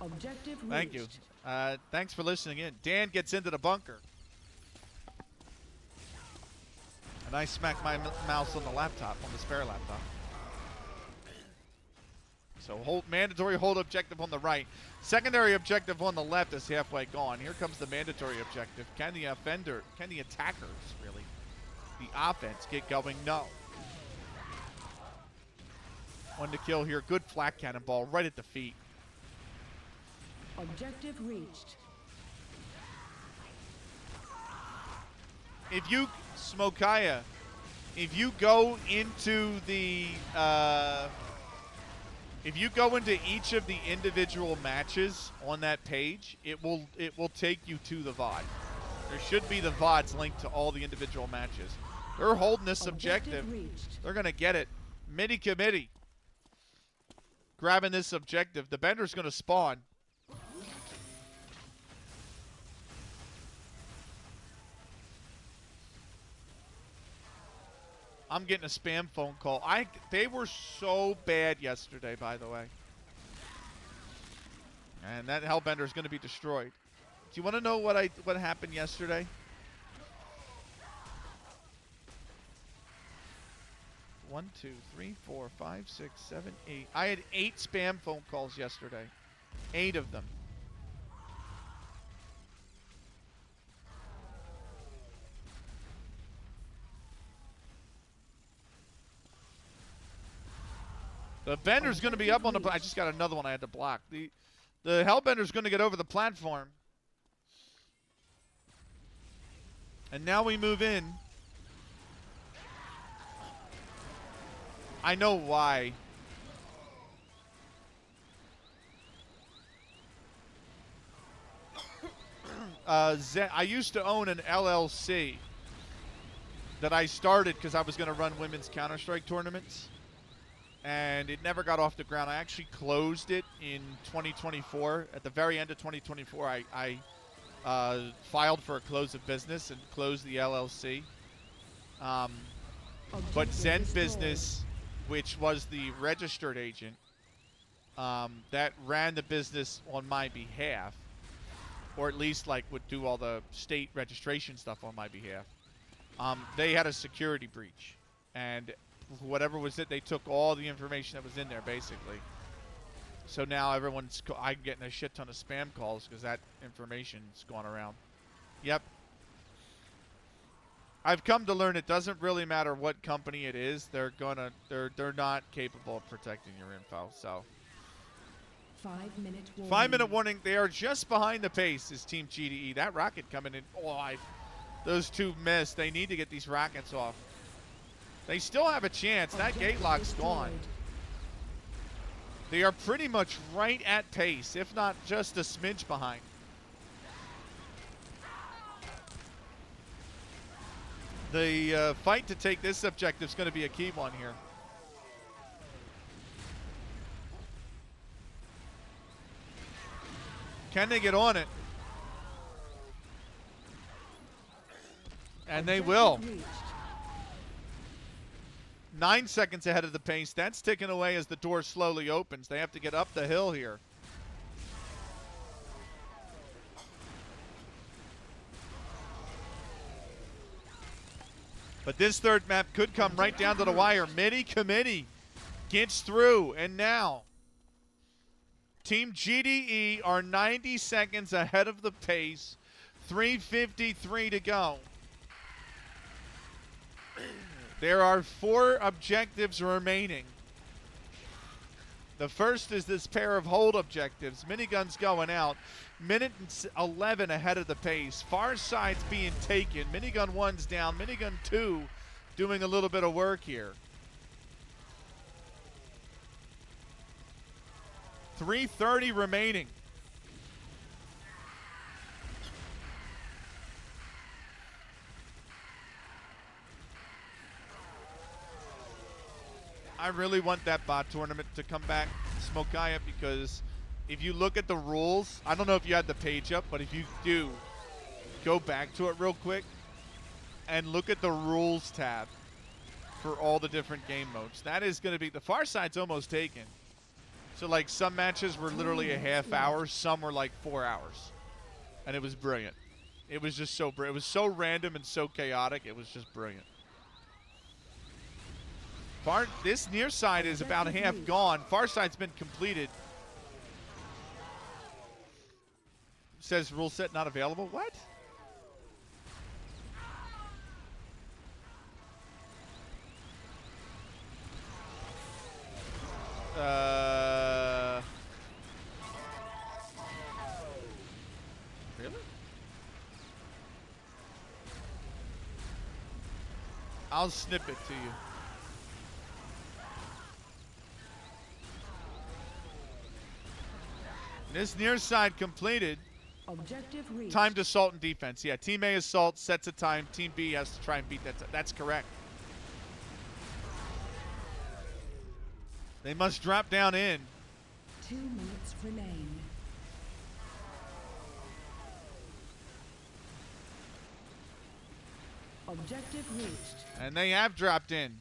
Objective Thank you. reached. Thanks for listening in. Dan gets into the bunker. And I smack my mouse on the laptop, on the spare laptop. So mandatory hold objective on the right. Secondary objective on the left is halfway gone. Here comes the mandatory objective. Can the attackers, really, the offense get going? No. One to kill here. Good flak cannonball right at the feet. Objective reached. If you, Smokaya, if you go into the, if you go into each of the individual matches on that page, it will take you to the VOD. There should be the VODs linked to all the individual matches. They're holding this objective. Reached. They're gonna get it. Midi committee. Grabbing this objective. The Bender's gonna spawn. I'm getting a spam phone call. They were so bad yesterday, by the way. And that Hellbender is going to be destroyed. Do you want to know what happened yesterday? One, two, three, 4, 5, 6, 7, 8. I had 8 spam phone calls yesterday. 8 of them. The Bender's going to be up on the... I just got another one I had to block. The Hellbender's going to get over the platform. And now we move in. I know why. I used to own an LLC that I started because I was going to run women's Counter-Strike tournaments. And it never got off the ground. I actually closed it in 2024. At the very end of 2024, I filed for a close of business and closed the LLC. But Zen Business, which was the registered agent, that ran the business on my behalf, or at least like would do all the state registration stuff on my behalf, they had a security breach. And whatever was it, they took all the information that was in there, basically. So now I'm getting a shit ton of spam calls because that information's gone around. Yep. I've come to learn it doesn't really matter what company it is. They're not capable of protecting your info. So 5-minute warning. 5-minute warning. They are just behind the pace. Is Team GDE. That rocket coming in. Oh, those two missed. They need to get these rockets off. They still have a chance. That gate lock's gone. They are pretty much right at pace, if not just a smidge behind. The fight to take this objective is going to be a key one here. Can they get on it? And they will. 9 seconds ahead of the pace. That's ticking away as the door slowly opens. They have to get up the hill here. But this third map could come right down to the wire. Mini committee gets through, and now Team GDE are 90 seconds ahead of the pace. 3:53 to go. There are 4 objectives remaining. The first is this pair of hold objectives. Miniguns going out. Minute 11 ahead of the pace. Far side's being taken. Minigun 1's down. Minigun 2 doing a little bit of work here. 3:30 remaining. I really want that bot tournament to come back, Smokaya, because if you look at the rules, I don't know if you had the page up, but if you do, go back to it real quick and look at the rules tab for all the different game modes. That is going to be, the far side's almost taken. So like some matches were literally a half hour, some were like 4 hours. And it was brilliant. It was just so brilliant. It was so random and so chaotic, it was just brilliant. This near side is about half gone. Far side's been completed. Says rule set not available. What? Really? I'll snip it to you. This near side completed. Objective reached. Timed assault and defense. Yeah, Team A assault sets a time. Team B has to try and beat that. That's correct. They must drop down in. 2 minutes remain. Objective reached. And they have dropped in.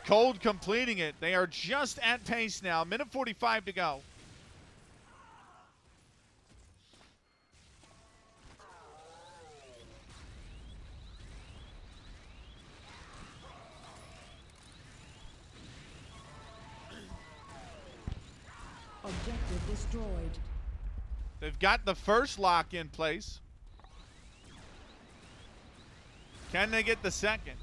Cold completing it. They are just at pace now. Minute 45 to go. Objective destroyed. They've got the first lock in place. Can they get the second?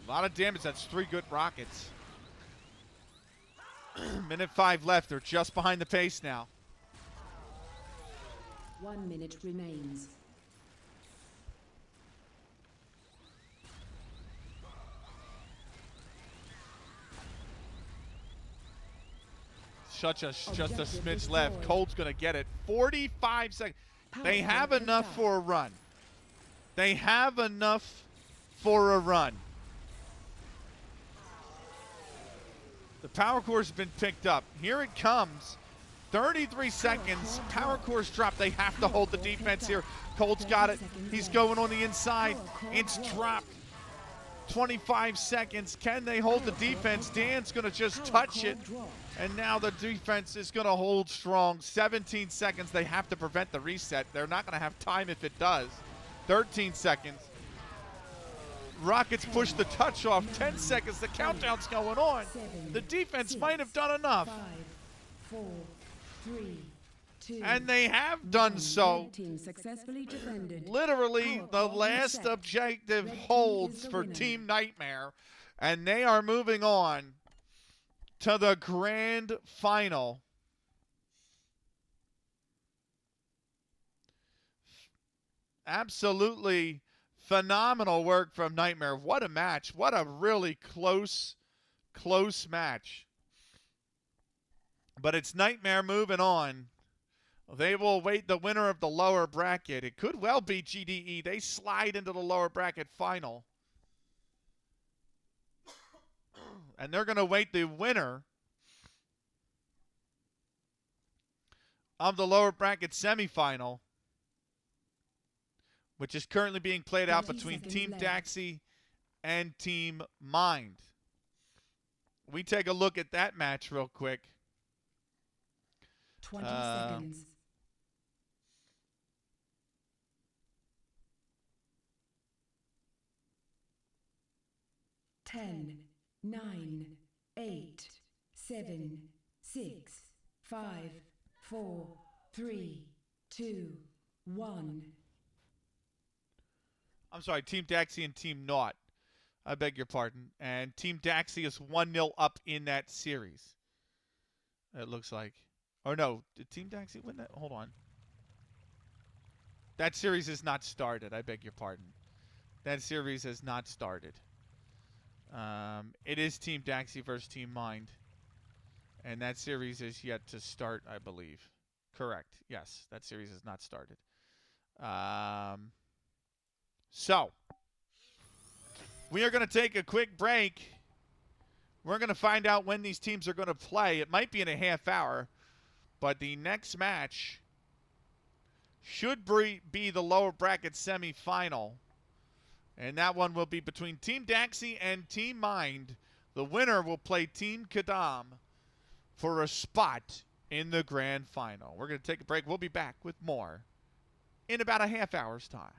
A lot of damage. That's 3 good rockets. Minute 5 left. They're just behind the pace now. 1 minute remains. Just a smidge left. Cold's going to get it. 45 seconds. They have enough for a run. They have enough for a run. The power core's been picked up. Here it comes. 33 seconds. Power core's dropped. They have to hold the defense here. Cold's got it. He's going on the inside. It's dropped. 25 seconds. Can they hold the defense? Dan's going to just touch it. And now the defense is going to hold strong. 17 seconds. They have to prevent the reset. They're not going to have time if it does. 13 seconds. Rockets push the touch off. 10 seconds. The countdown's going on. The defense might have done enough. 5, 4, 3, 2, and they have done so. Team successfully defended. Literally, the last objective holds for Team Nightmare. And they are moving on to the grand final. Absolutely phenomenal work from Nightmare. What a match. What a really close match. But it's Nightmare moving on. They will await the winner of the lower bracket. It could well be GDE. They slide into the lower bracket final. And they're going to await the winner of the lower bracket semifinal, which is currently being played out between Team Daxi and Team Mind. we take a look at that match real quick. 20 seconds. 10, 9, 8, 7, 6, 5, 4, 3, 2, 1. I'm sorry, Team Daxi and Team Naught. I beg your pardon. And Team Daxi is 1-0 up in that series. It looks like. Or no, did Team Daxi win that? Hold on. That series has not started. I beg your pardon. That series has not started. It is Team Daxi versus Team Mind. And that series is yet to start, I believe. Correct. Yes, that series has not started. So, we are going to take a quick break. We're going to find out when these teams are going to play. It might be in a half hour, but the next match should be the lower bracket semifinal. And that one will be between Team Daxi and Team Mind. The winner will play Team Kadam for a spot in the grand final. We're going to take a break. We'll be back with more in about a half hour's time.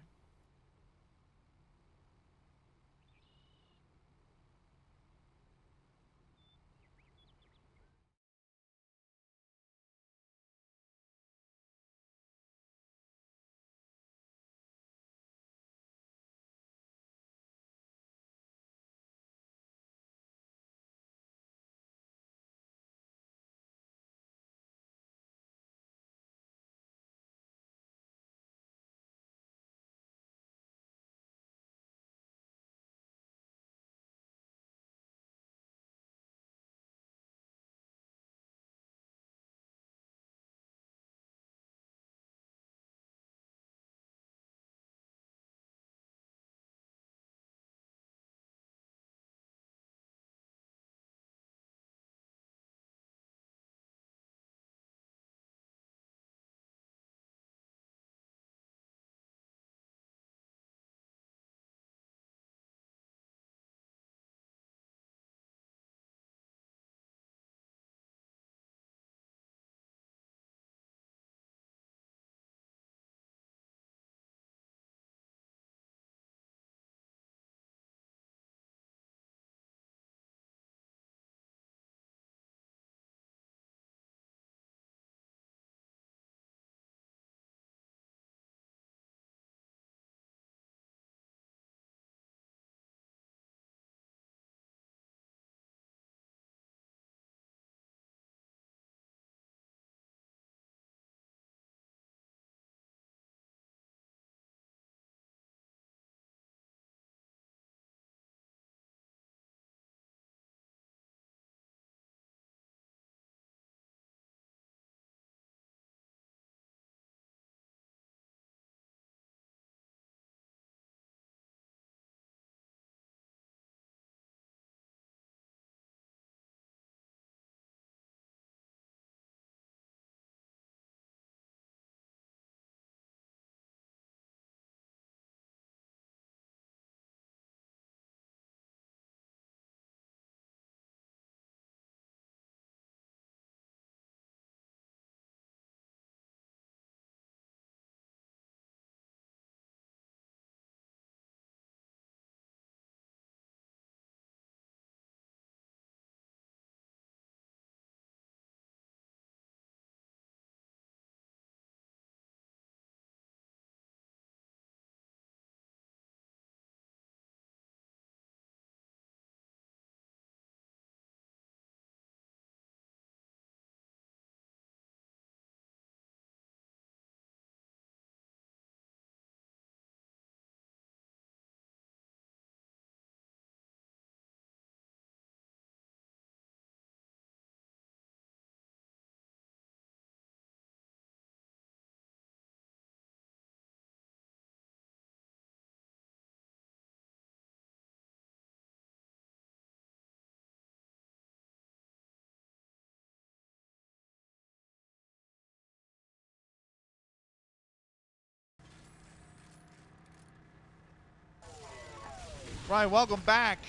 Right, welcome back.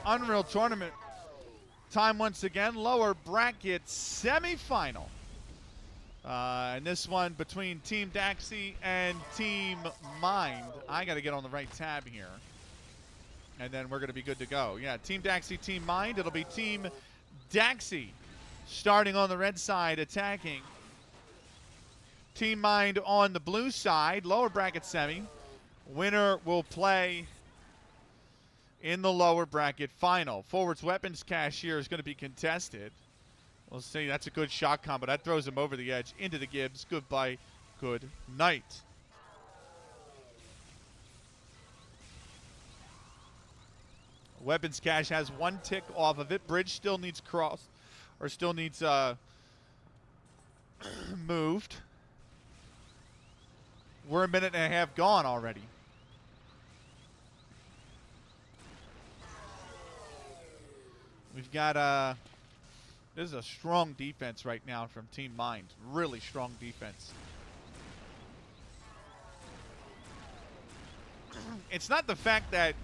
Unreal Tournament time once again, lower bracket semifinal. And this one between Team Daxi and Team Mind. I got to get on the right tab here. And then we're going to be good to go. Yeah, Team Daxi, Team Mind. It'll be Team Daxi starting on the red side, attacking. Team Mind on the blue side, lower bracket semi. Winner will play in the lower bracket final. Forward's weapons cache here is going to be contested. We'll see. That's a good shot combo. That throws him over the edge into the Gibbs. Goodbye. Good night. Weapons cache has one tick off of it. Bridge still needs cross, or still needs moved. We're a minute and a half gone already. We've got this is a strong defense right now from Team Mind. Really strong defense. It's not the fact that,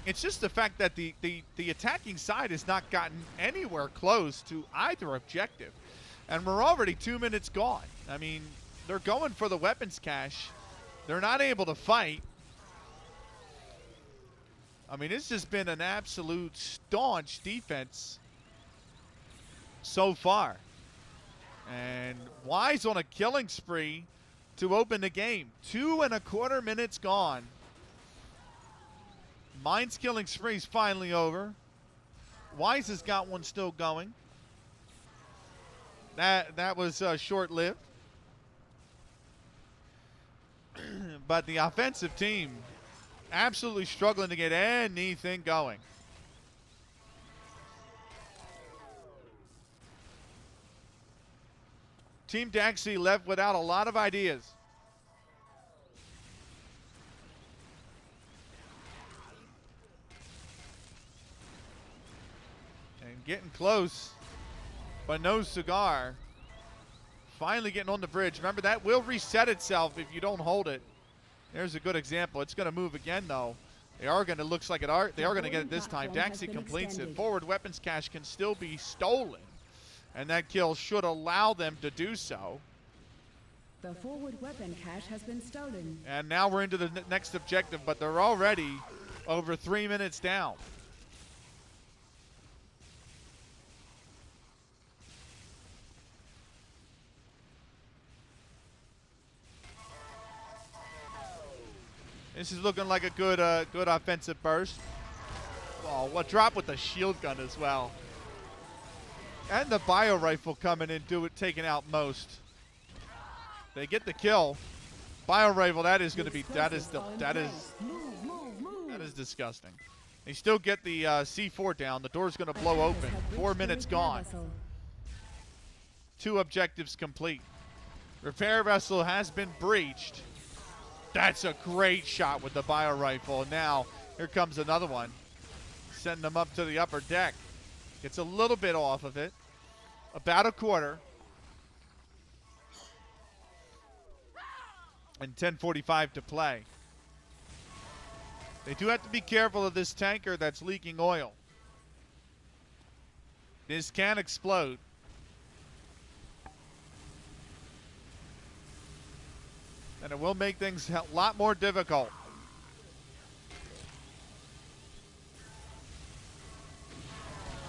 it's just the fact that the attacking side has not gotten anywhere close to either objective. And we're already 2 minutes gone. I mean, they're going for the weapons cache. They're not able to fight. I mean, it's just been an absolute staunch defense so far. And Wise on a killing spree to open the game. 2.25 minutes gone. Mind's killing spree's finally over. Wise has got one still going. That was short-lived. But the offensive team absolutely struggling to get anything going. Team Daxi left without a lot of ideas. And getting close, but no cigar. Finally getting on the bridge. Remember, that will reset itself if you don't hold it. There's a good example. It's going to move again, though. They are going to, looks like they are going to get it this time. Daxi completes it. Forward weapons cache can still be stolen, and that kill should allow them to do so. The forward weapon cache has been stolen. And now we're into the next objective, but they're already over 3 minutes down. This is looking like a good offensive burst. Oh, what drop with the shield gun as well. And the bio rifle coming in, taking out most. They get the kill. Bio rifle, that is going to be, that is disgusting. They still get the C4 down. The door's going to blow open. 4 minutes gone. 2 objectives complete. Repair vessel has been breached. That's a great shot with the bio rifle. And now here comes another one. Sending them up to the upper deck. Gets a little bit off of it. About a quarter. And 10:45 to play. They do have to be careful of this tanker that's leaking oil. This can explode. And it will make things a lot more difficult.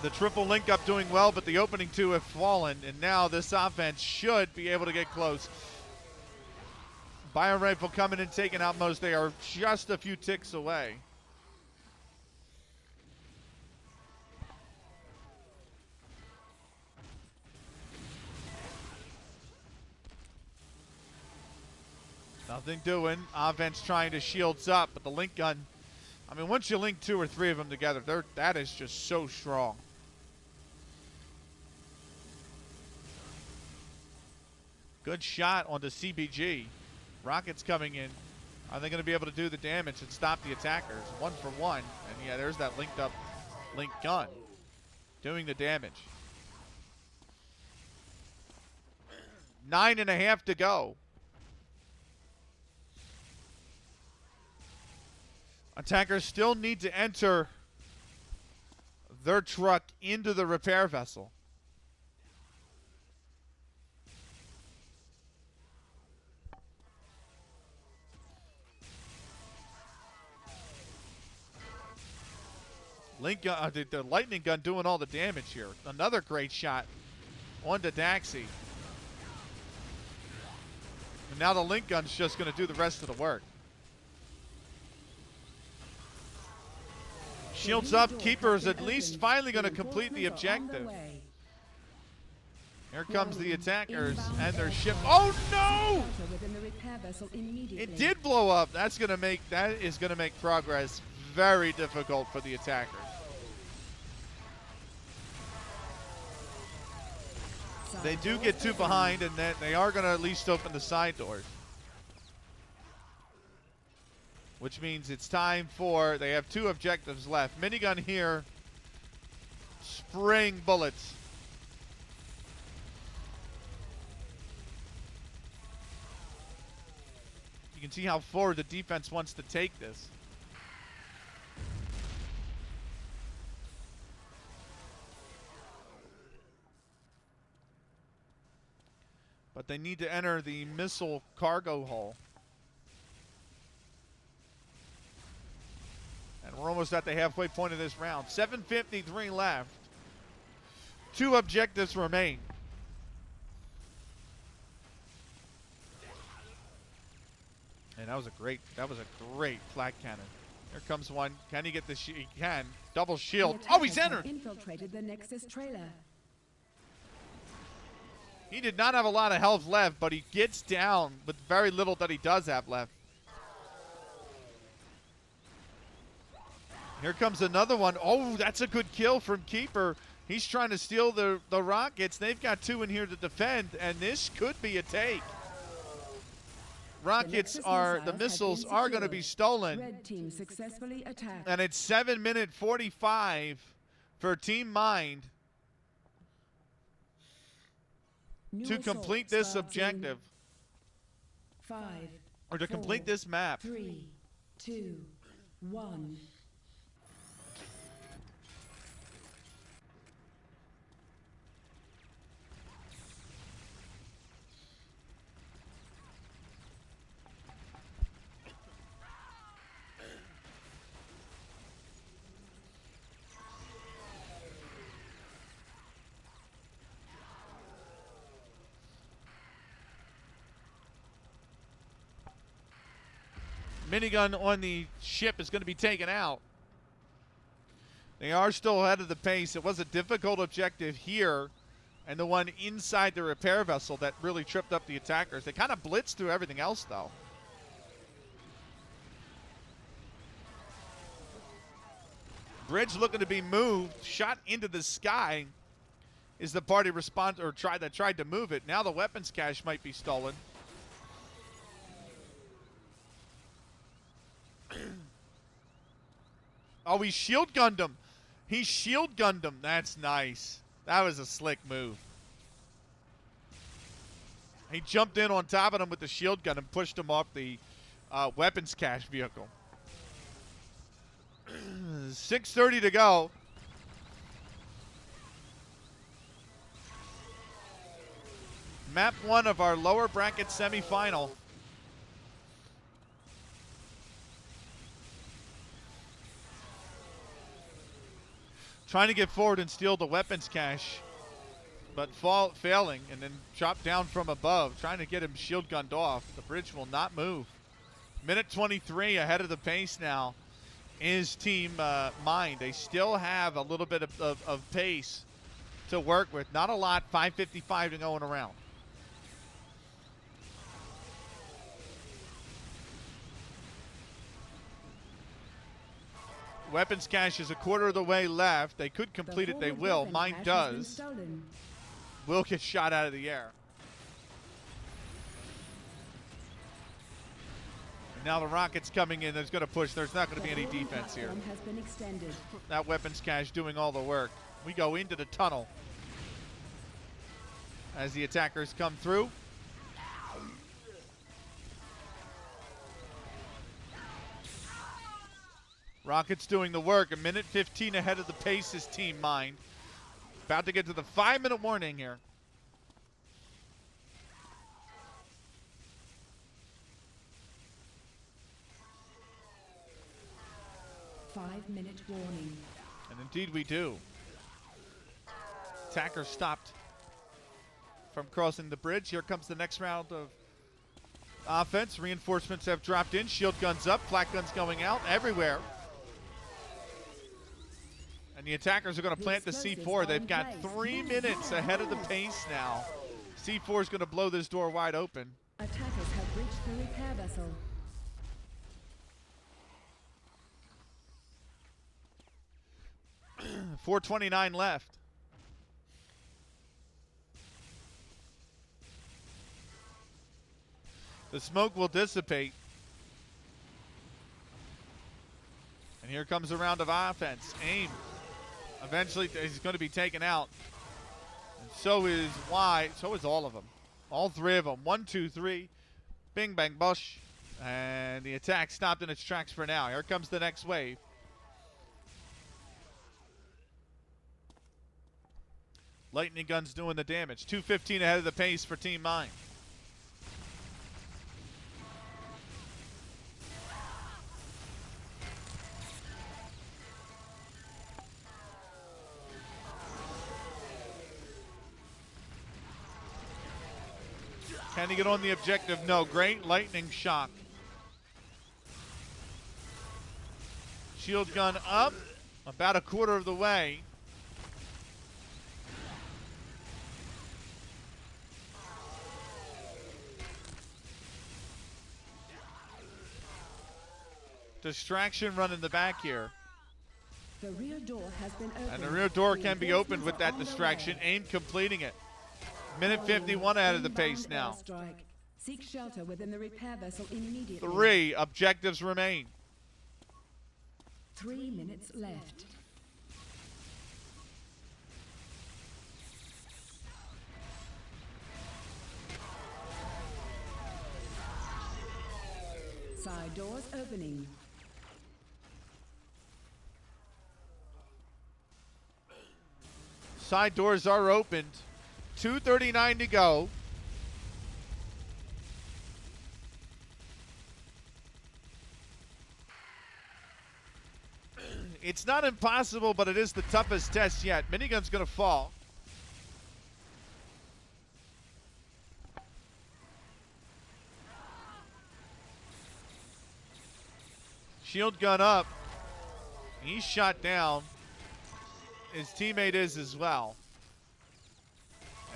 The triple link up doing well, but the opening 2 have fallen, and now this offense should be able to get close. Bio rifle coming and taking out most. They are just a few ticks away. Nothing doing. Offense trying to shields up, but the link gun, I mean, once you link 2 or 3 of them together, that is just so strong. Good shot on the CBG. Rockets coming in. Are they going to be able to do the damage and stop the attackers? 1 for 1. And yeah, there's that linked up link gun doing the damage. 9.5 to go. Attackers still need to enter their truck into the repair vessel. Link gun, the lightning gun doing all the damage here. Another great shot onto Daxi. And now the link gun's just going to do the rest of the work. Shields up. Keeper is at least finally going to complete the objective. Here comes the attackers and their ship. Oh no! It did blow up. That is going to make progress very difficult for the attackers. They do get two behind, and then they are going to at least open the side doors. Which means it's time for, they have two objectives left. Minigun here, spraying bullets. You can see how forward the defense wants to take this. But they need to enter the missile cargo hull. And we're almost at the halfway point of this round. 7:53 left. Two objectives remain. And that was a great flak cannon. Here comes one. Can he get the he can. Double shield. Oh, he's entered. Infiltrated the Nexus trailer. He did not have a lot of health left, but he gets down with very little that he does have left. Here comes another one. Oh, that's a good kill from Keeper. He's trying to steal the rockets. They've got two in here to defend, and this could be a take. Rockets are, the missiles are going to be stolen. Red team successfully attacked. And it's 7:45 for Team Mind to complete this objective. 5, or to complete this map. 3, 2, 1. Minigun on the ship is going to be taken out. They are still ahead of the pace. It was a difficult objective here, and the one inside the repair vessel that really tripped up the attackers. They kind of blitzed through everything else, though. Bridge looking to be moved. Shot into the sky is the party respond or tried to move it. Now the weapons cache might be stolen. Oh, he shield gunned him. He shield gunned him. That's nice. That was a slick move. He jumped in on top of him with the shield gun and pushed him off the weapons cache vehicle. 6:30 to go. Map 1 of our lower bracket semifinal. Trying to get forward and steal the weapons cache, but failing, and then drop down from above, trying to get him shield gunned off. The bridge will not move. Minute 23 ahead of the pace now is Team Mind. They still have a little bit of pace to work with. Not a lot, 5:55 to going around. Weapons cache is a quarter of the way left. They could complete it. They will. Mine does. Will get shot out of the air. And now the rocket's coming in. There's going to push. There's not going to be any defense here. That weapons cache doing all the work. We go into the tunnel as the attackers come through. Rockets doing the work. 1:15 ahead of the pace is Team Mind. About to get to the 5-minute warning here. Five-minute warning. And indeed we do. Attacker stopped from crossing the bridge. Here comes the next round of offense. Reinforcements have dropped in. Shield guns up. Flak guns going out everywhere. And the attackers are going to plant the C4. They've got 3 minutes ahead of the pace now. C4 is going to blow this door wide open. Attackers have reached the repair vessel. .429 left. The smoke will dissipate. And here comes a round of offense. Aim. Eventually he's going to be taken out. And so is Y. So is all of them. All three of them. 1, 2, 3. Bing, bang, bush. And the attack stopped in its tracks for now. Here comes the next wave. Lightning guns doing the damage. 2:15 ahead of the pace for Team Mind. Can he get on the objective? No. Great lightning shock. Shield gun up. About a quarter of the way. Distraction run in the back here. The rear door has been opened. And the rear door can be opened with that distraction. AIM completing it. 1:51 ahead of the pace now. Seek shelter within the repair vessel immediately. 3 objectives remain. 3 minutes left. Side doors opening. Side doors are opened. 2:39 to go. It's not impossible, but it is the toughest test yet. Minigun's going to fall. Shield gun up. He's shot down. His teammate is as well.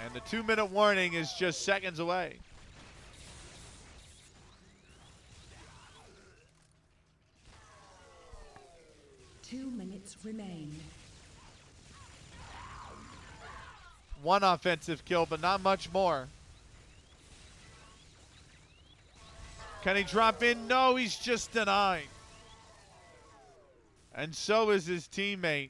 And the 2-minute warning is just seconds away. Two minutes remain. 1 offensive kill, but not much more. Can he drop in? No, he's just denied. And so is his teammate.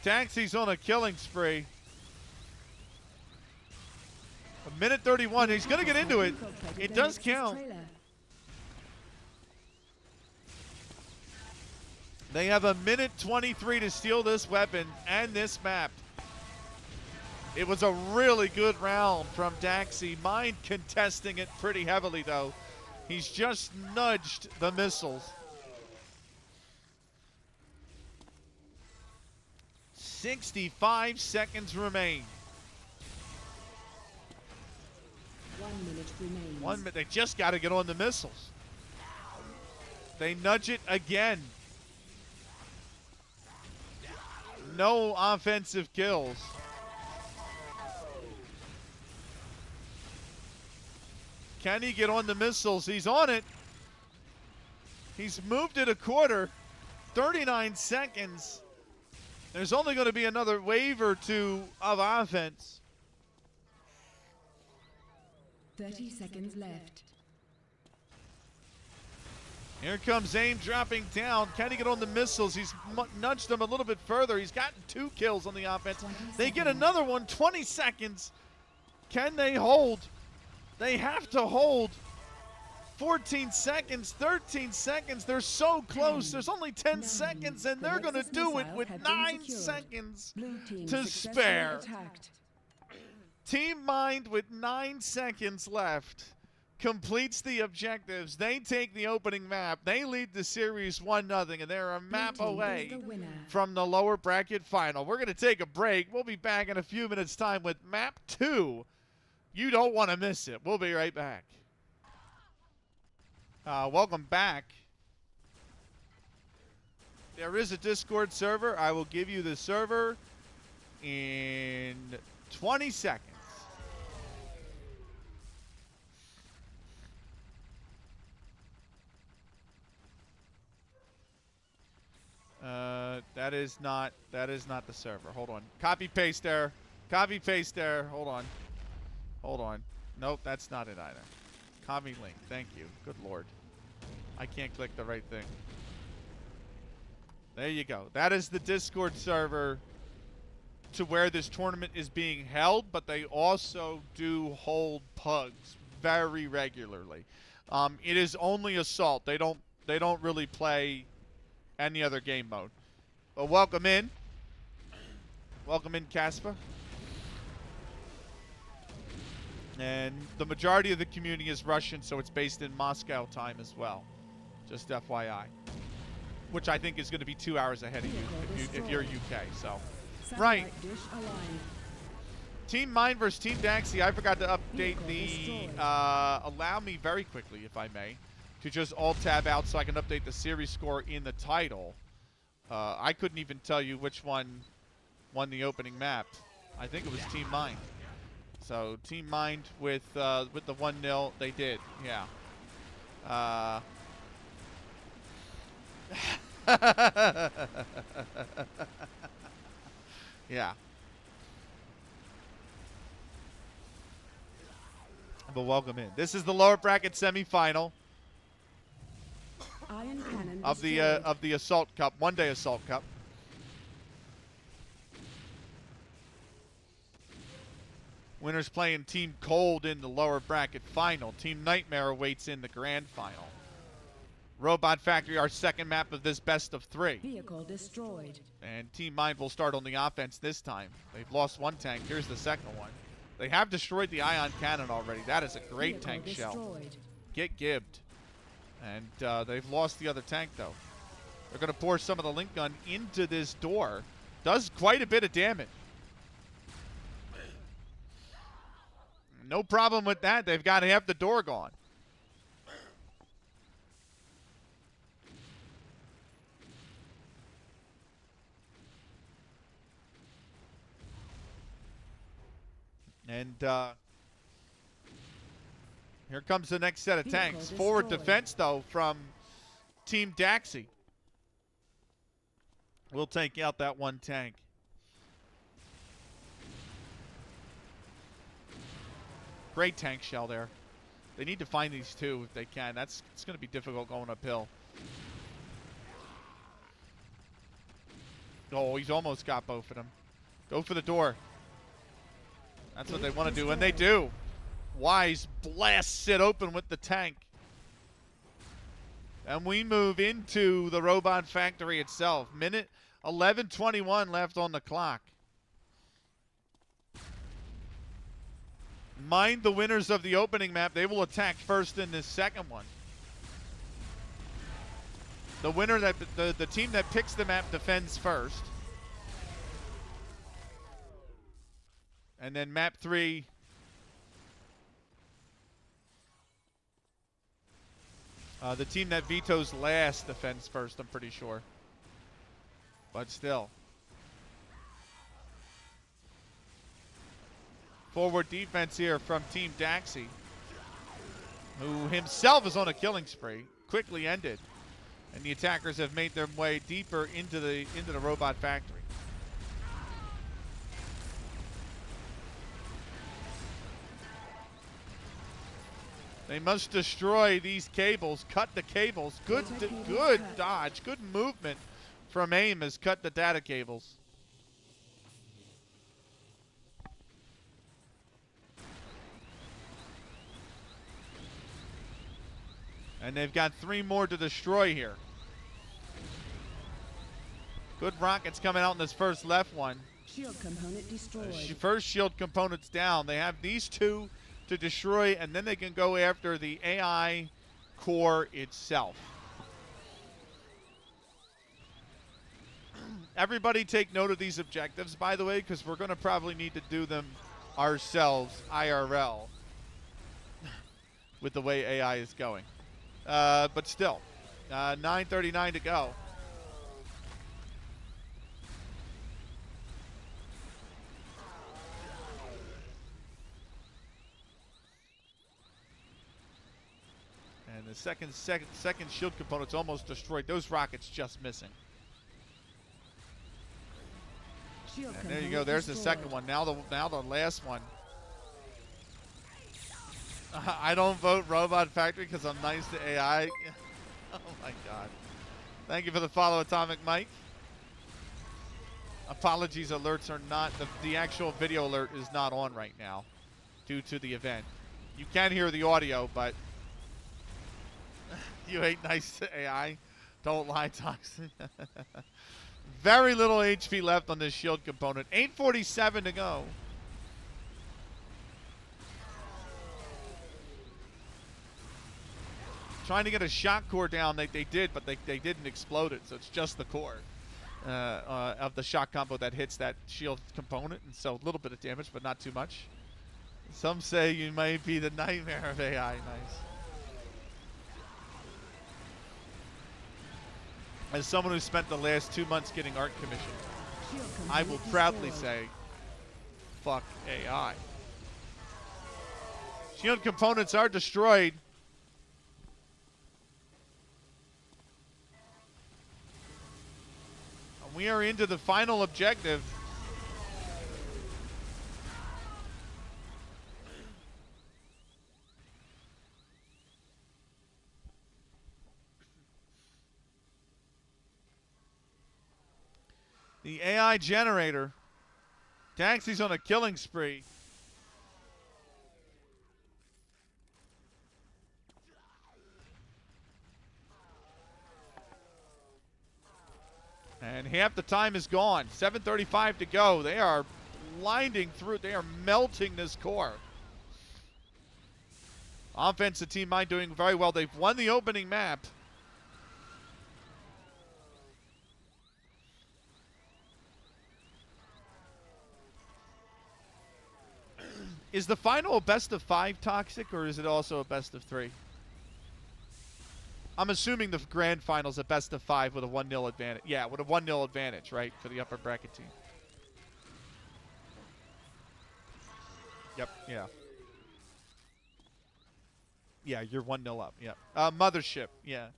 Taxi's on a killing spree. 1:31. He's going to get into it. It does count. They have 1:23 to steal this weapon and this map. It was a really good round from Daxi. Mind contesting it pretty heavily, though. He's just nudged the missiles. 65 seconds remain. 1 minute remains. 1 minute. They just got to get on the missiles. They nudge it again. No offensive kills. Can he get on the missiles? He's on it. He's moved it a quarter. 39 seconds. There's only going to be another wave or two of offense. 30 seconds left. Here comes AIM dropping down. Can he get on the missiles? He's nudged them a little bit further. He's gotten 2 kills on the offense. They get another one. 20 seconds. Can they hold? They have to hold 14 seconds, 13 seconds. They're so close. There's only 10 seconds, and they're going to do it with 9 seconds to spare. Team Mind with 9 seconds left completes the objectives. They take the opening map. They lead the series 1-0, and they're a map away from the lower bracket final. We're going to take a break. We'll be back in a few minutes' time with map 2. You don't want to miss it. We'll be right back. Welcome back. There is a Discord server. I will give you the server in 20 seconds. That is not the server. Hold on. Copy paste there. Copy paste there. Hold on. Hold on. Nope, that's not it either. Copy link. Thank you. Good Lord. I can't click the right thing. There you go. That is the Discord server to where this tournament is being held, but they also do hold pugs very regularly. It is only Assault. They don't really play any other game mode. But welcome in. Welcome in, Caspa. And the majority of the community is Russian, so it's based in Moscow time as well. Just FYI. Which I think is going to be 2 hours ahead of you if you're UK. So, right. Team Mind versus Team Daxi. I forgot to update the... allow me very quickly, if I may, to just alt-tab out so I can update the series score in the title. I couldn't even tell you which one won the opening map. I think it was Team Mind. So Team Mind with the 1-0, they did, yeah. Yeah. But welcome in. This is the lower bracket semifinal of the Assault Cup, one-day Assault Cup. Winners playing Team Cold in the lower bracket final. Team Nightmare awaits in the grand final. Robot Factory, our second map of this best of 3. Vehicle destroyed. And Team Mind will start on the offense this time. They've lost one tank. Here's the second one. They have destroyed the ion cannon already. That is a great Vehicle tank destroyed. shell. Get gibbed. And they've lost the other tank, though. They're going to pour some of the link gun into this door. Does quite a bit of damage. No problem with that. They've got half the door gone. And here comes the next set of tanks. Forward defense, though, from Team Daxi. We'll take out that one tank. Great tank shell there. They need to find these two if they can. It's going to be difficult going uphill. Oh, he's almost got both of them. Go for the door. That's what they want to do, and they do. Wise blasts it open with the tank. And we move into the Robot Factory itself. Minute 11:21 left on the clock. Mind the winners of the opening map. They will attack first in this second one. The winner, the team that picks the map defends first. And then map 3. The team that vetoes last defends first, I'm pretty sure. But still. Forward defense here from Team Daxi, who himself is on a killing spree. Quickly ended. And the attackers have made their way deeper into the Robot Factory. They must destroy these cables, cut the cables. Good dodge, good movement from AIM has cut the data cables. And they've got 3 more to destroy here. Good rockets coming out in this first left one. Shield component destroyed. First shield component's down. They have these 2 to destroy, and then they can go after the AI core itself. Everybody take note of these objectives, by the way, because we're going to probably need to do them ourselves, IRL, with the way AI is going. But still, 9:39 to go. And the second shield component's almost destroyed. Those rockets just missing. Shield And there you go. There's the second one. Now the last one. I don't vote Robot Factory because I'm nice to AI. Oh my God. Thank you for the follow, Atomic Mike. Apologies, alerts are not, the actual video alert is not on right now due to the event. You can hear the audio, but you ain't nice to AI. Don't lie, Toxic. Very little HP left on this shield component. 8:47 to go. Trying to get a shock core down. They did, but they didn't explode it, so it's just the core of the shock combo that hits that shield component, and so a little bit of damage, but not too much. Some say you might be the nightmare of AI. Nice. As someone who spent the last 2 months getting art commissioned, I will proudly say, fuck AI. Shield components are destroyed. We are into the final objective. The AI generator. Taxi's on a killing spree. And half the time is gone. 7:35 to go. They are blinding through. They are melting this core. Offensive team Mind doing very well. They've won the opening map. Is the final a best of 5 Toxic, or is it also a best of 3? I'm assuming the grand final's a best of 5 with a 1-0 advantage. Yeah, with a 1-0 advantage, right, for the upper bracket team. Yep, yeah. Yeah, you're 1-0 up, yeah. Mothership, yeah.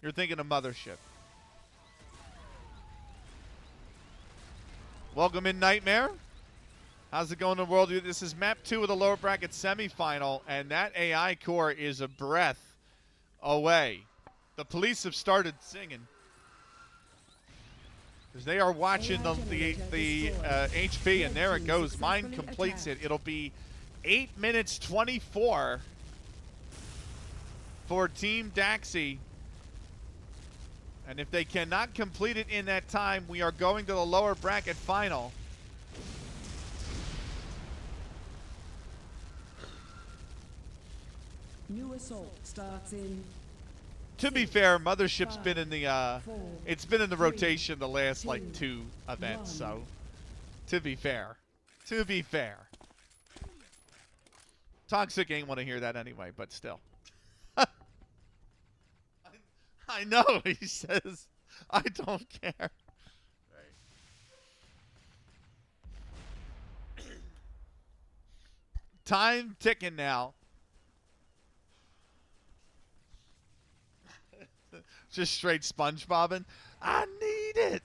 You're thinking of Mothership. Welcome in, Nightmare. How's it going in the world? This is map 2 of the lower bracket semifinal, and that AI core is a breath away. The police have started singing because they are watching the HP, and there it goes. Mine completes it. It'll be 8 minutes 24 for Team Daxi. And if they cannot complete it in that time, we are going to the lower bracket final. New assault starts in. To be fair, Mothership's been in the it's been in the rotation the last like 2 events, so to be fair. Toxic ain't want to hear that anyway, but still. I know, he says, I don't care. Right. Time ticking now. Just straight SpongeBobbing. I need it.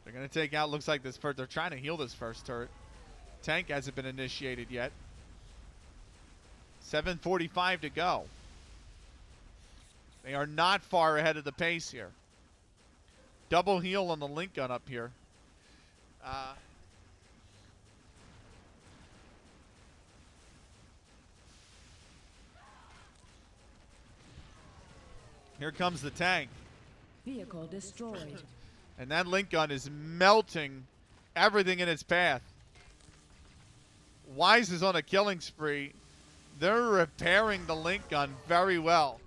They're going to take out, looks like this first. They're trying to heal this first turret. Tank hasn't been initiated yet. 7:45 to go. They are not far ahead of the pace here. Double heal on the link gun up here. Here comes the tank. Vehicle destroyed. And that link gun is melting everything in its path. Wise is on a killing spree. They're repairing the link gun very well.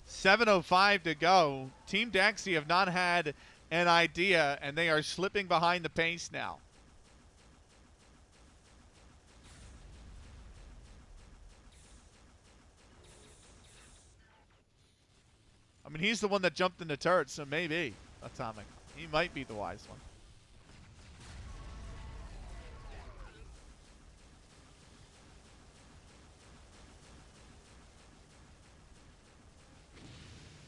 .705 to go. Team Daxi have not had an idea, and they are slipping behind the pace now. I mean, he's the one that jumped in the turret, so maybe Atomic. He might be the wise one.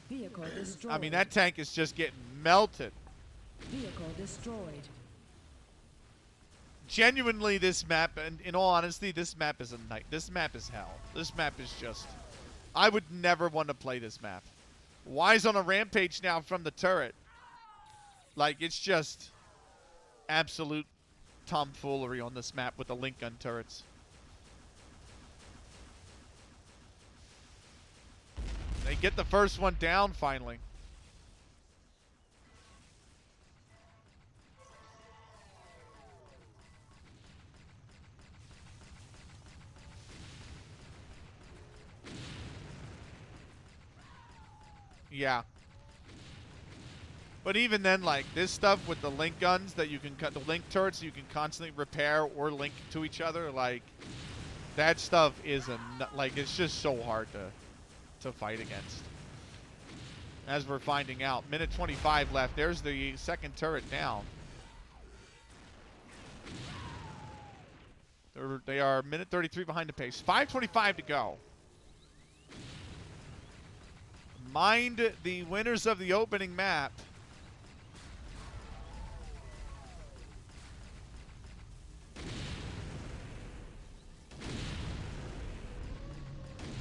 Vehicle destroyed. I mean, that tank is just getting melted. Vehicle destroyed. Genuinely, this map, and in all honesty, this map is a night. This map is hell. This map is just... I would never want to play this map. Wise on a rampage now from the turret. Like, it's just absolute tomfoolery on this map with the link gun turrets. They get the first one down finally. Yeah. But even then, like, this stuff with the link guns that you can cut, the link turrets you can constantly repair or link to each other, like, that stuff is like, it's just so hard to fight against. As we're finding out. Minute 25 left. There's the second turret down. They are minute 33 behind the pace. 5:25 to go. Mind the winners of the opening map.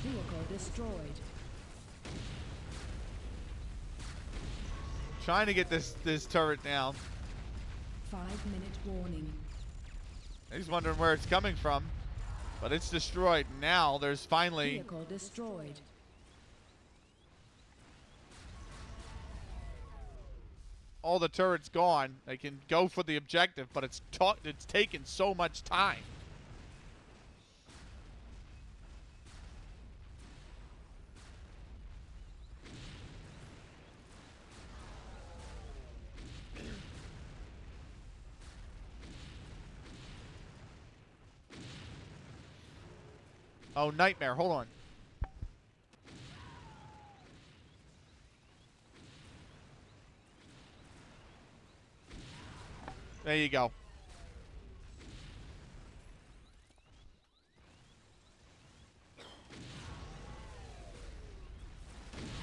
Vehicle destroyed. Trying to get this turret down. 5-minute warning. He's wondering where it's coming from, but it's destroyed. Now there's finally... Vehicle destroyed. all the turrets gone. They can go for the objective, but it's taken so much time. Oh, Nightmare. Hold on. There you go.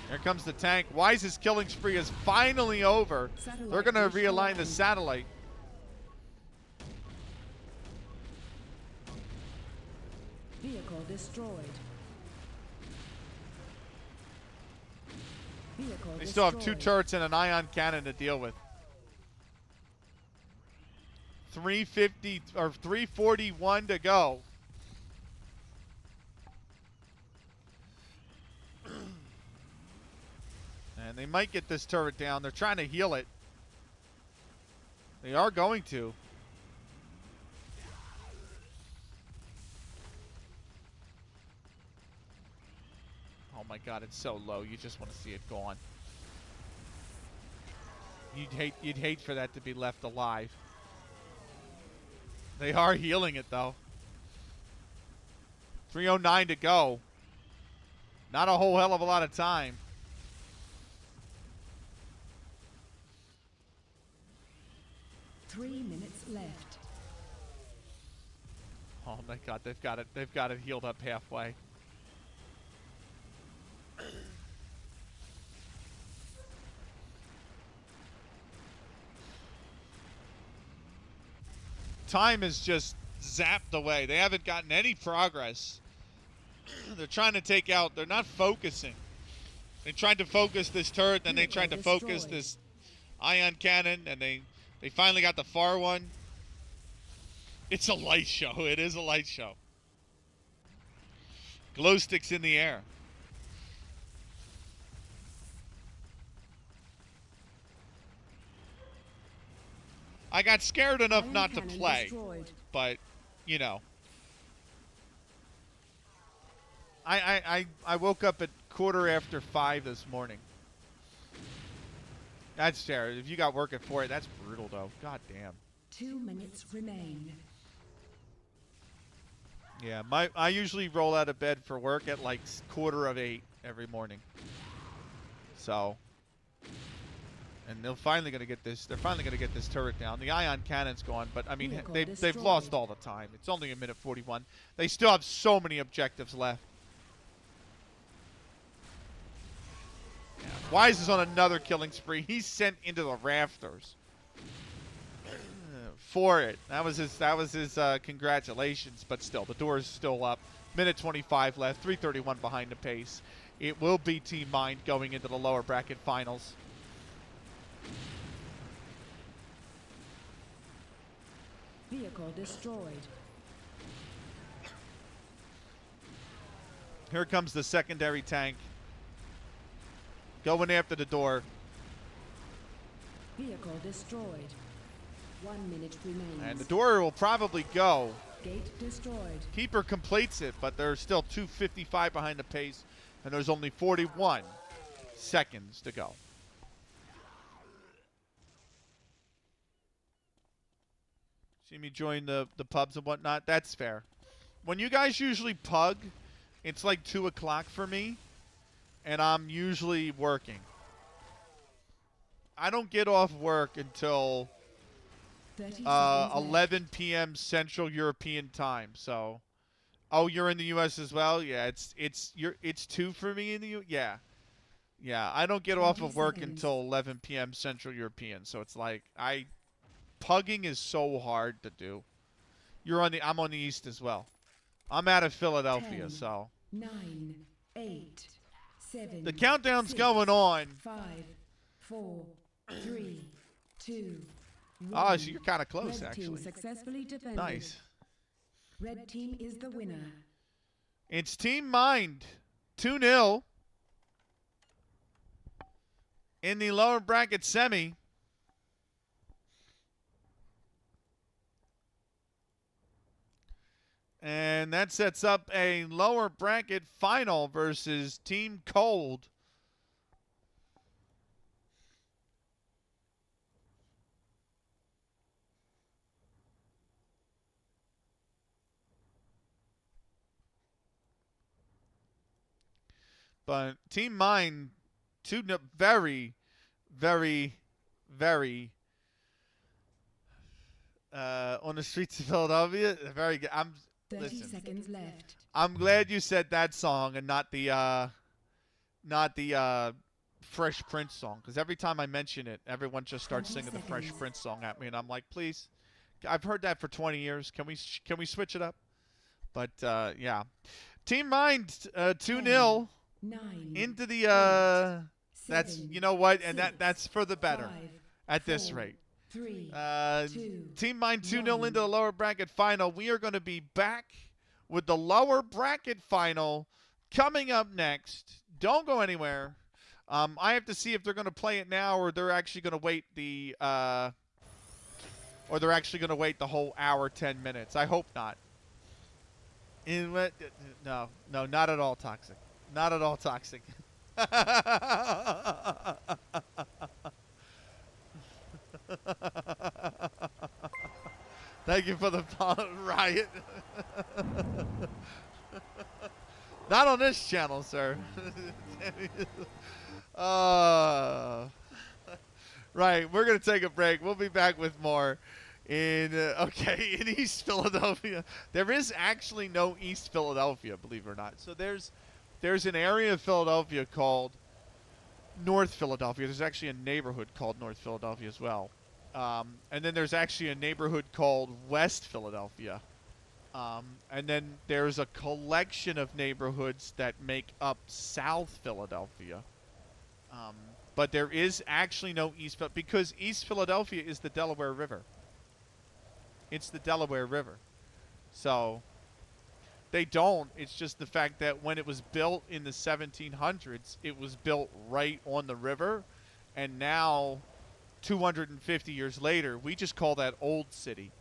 Here comes the tank. Wise's killing spree is finally over. They're going to realign the satellite. Vehicle destroyed. Vehicle They still have 2 turrets and an ion cannon to deal with. 350 or 341 to go. And they might get this turret down. They're trying to heal it. They are going to. Oh my god, it's so low. You just want to see it gone. You'd hate for that to be left alive. They are healing it, though. 3:09 to go. Not a whole hell of a lot of time. Three minutes left. Oh my god, they've got it healed up halfway. Time is just zapped away. They haven't gotten any progress. They're trying to take out, they're not focusing. They tried to focus this turret, then they tried to focus this ion cannon, and they finally got the far one. It's a light show. It is a light show. Glow sticks in the air. I got scared enough Ion not to cannon play, destroyed. but, you know. I woke up at 5:15 this morning. That's fair. If you got work at 4, that's brutal, though. God damn. 2 minutes remain. Yeah, I usually roll out of bed for work at like 7:45 every morning. So, and they're finally gonna get this. They're finally gonna get this turret down. The ion cannon's gone, but I mean they've lost all the time. It's only a minute 41. They still have so many objectives left. Yeah. Wise is on another killing spree. He's sent into the rafters for it. That was his congratulations. But still, the door is still up. Minute 25 left. 3:31 behind the pace. It will be Team Mind going into the lower bracket finals. Vehicle destroyed. Here comes the secondary tank. Going after the door. Vehicle destroyed. 1 minute remains. And the door will probably go. Gate destroyed. Keeper completes it, but there's still 2:55 behind the pace, and there's only 41 seconds to go. See me join the pubs and whatnot? That's fair. When you guys usually pug, it's like 2 o'clock for me, and I'm usually working. I don't get off work until 11 p.m. Central European time. So, oh, you're in the U.S. as well? Yeah, it's 2 for me in the U. Yeah, I don't get off of work until 11 p.m. Central European. So it's like pugging is so hard to do. I'm on the East as well. I'm out of Philadelphia, 10, so 9, 8, 7. the countdown's 6, going on. 5, 4, 3, 2. Oh, so you're kind of close, Red actually. Team successfully defended. Nice. Red team is the winner. It's Team Mind 2-0 in the lower bracket semi. And that sets up a lower bracket final versus Team Cold. But Team Mind, very, very, very on the streets of Philadelphia. Very good. 30 seconds left. I'm glad you said that song and not the Fresh Prince song, because every time I mention it, everyone just starts singing the Fresh Prince song at me, and I'm like, please, I've heard that for 20 years. Can we switch it up? But yeah, Team Mind 2-0 into the that's, you know what, and that's for the better at this rate. 3, 2, Team Mind 2-0 into the lower bracket final. We are going to be back with the lower bracket final coming up next. Don't go anywhere. I have to see if they're going to play it now, or they're actually going to wait the whole hour 10 minutes. I hope not. No, not at all toxic. Not at all toxic. Thank you for the riot. Not on this channel, sir. Right, we're going to take a break. We'll be back with more in East Philadelphia. There is actually no East Philadelphia, believe it or not. So there's an area of Philadelphia called North Philadelphia. There's actually a neighborhood called North Philadelphia as well. And then there's actually a neighborhood called West Philadelphia. And then there's a collection of neighborhoods that make up South Philadelphia. But there is actually no East Philadelphia, because East Philadelphia is the Delaware River. It's the Delaware River. So They don't. It's just the fact that when it was built in the 1700s, it was built right on the river, and now 250 years later, we just call that Old City.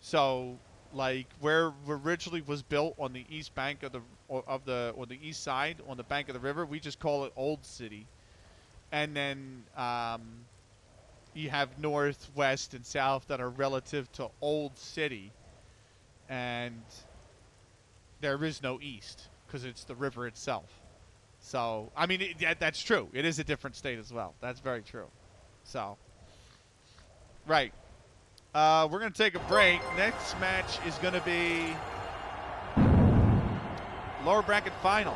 So, like where originally was built on the east bank of the on the east side on the bank of the river, we just call it Old City. And then you have north, west, and south that are relative to Old City, and there is no east because it's the river itself. So, I mean, that's true. It is a different state as well. That's very true. So, right. We're going to take a break. Next match is going to be lower bracket final.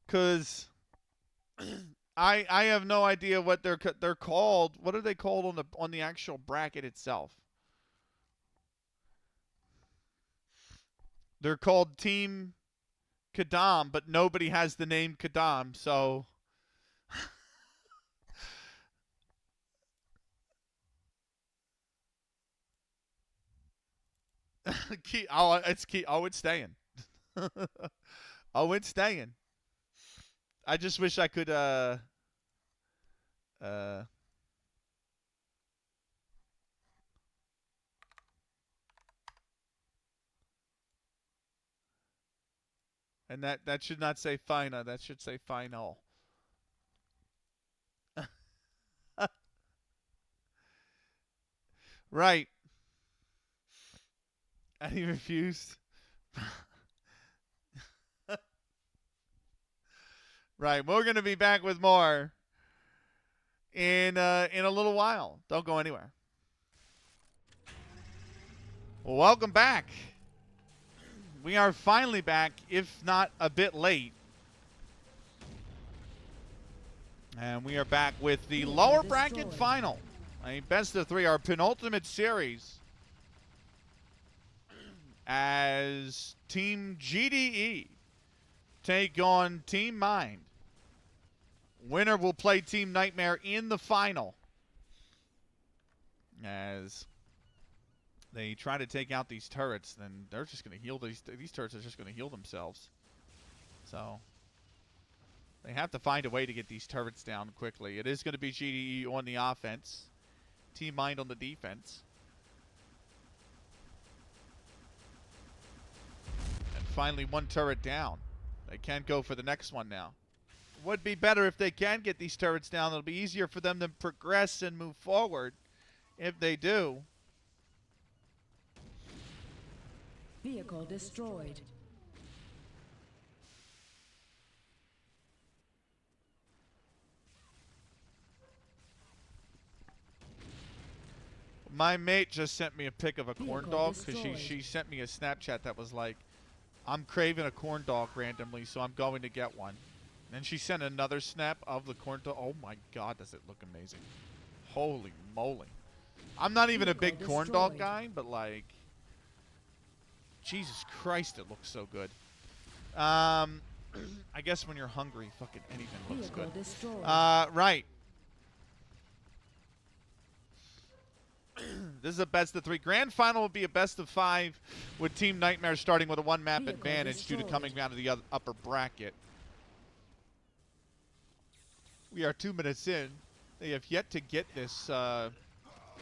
Because I have no idea what they're called. What are they called on the actual bracket itself? They're called Team Kadam, but nobody has the name Kadam, so it's staying. Oh, it's staying. I just wish I could uh and that should not say fina, that should say final. Right. And he refused. Right. We're going to be back with more in a little while. Don't go anywhere. Well, welcome back. We are finally back, if not a bit late. And we are back with the lower bracket final. A best of three, our penultimate series. As Team GDE take on Team Mind. Winner will play Team Nightmare in the final. As they try to take out these turrets, then they're just going to heal these turrets are just going to heal themselves. So they have to find a way to get these turrets down quickly. It is going to be GDE on the offense, Team Mind on the defense. And finally one turret down. They can't go for the next one now. Would be better if they can get these turrets down. It'll be easier for them to progress and move forward if they do. Vehicle destroyed. My mate just sent me a pic of a corn Vehicle dog because destroyed. she sent me a Snapchat that was like, I'm craving a corn dog randomly, so I'm going to get one. And she sent another snap of the corn dog. Oh my god, does it look amazing. Holy moly. I'm not even a big corn dog guy, but like, Jesus Christ, it looks so good. I guess when you're hungry, fucking anything looks Vehicle good. destroyed. Right. This is a best of three. Grand final will be a best of five with Team Nightmare starting with a one-map Vehicle advantage due to destroyed. coming down to the upper bracket. We are 2 minutes in. They have yet to get this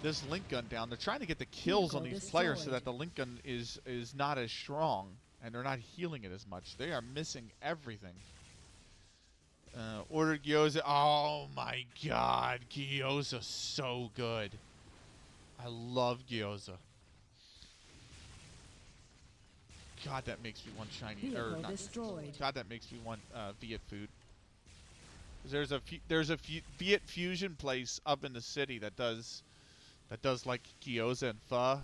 this link gun down. They're trying to get the kills Vehicle on these players so destroyed. that the link gun is not as strong, and they're not healing it as much. They are missing everything. Order Gyoza. Oh my god, Gyoza's so good. I love gyoza. God, that makes me want Chinese. Vehicle destroyed. God, that makes me want Viet food. There's a Viet fusion place up in the city that does like gyoza and pho,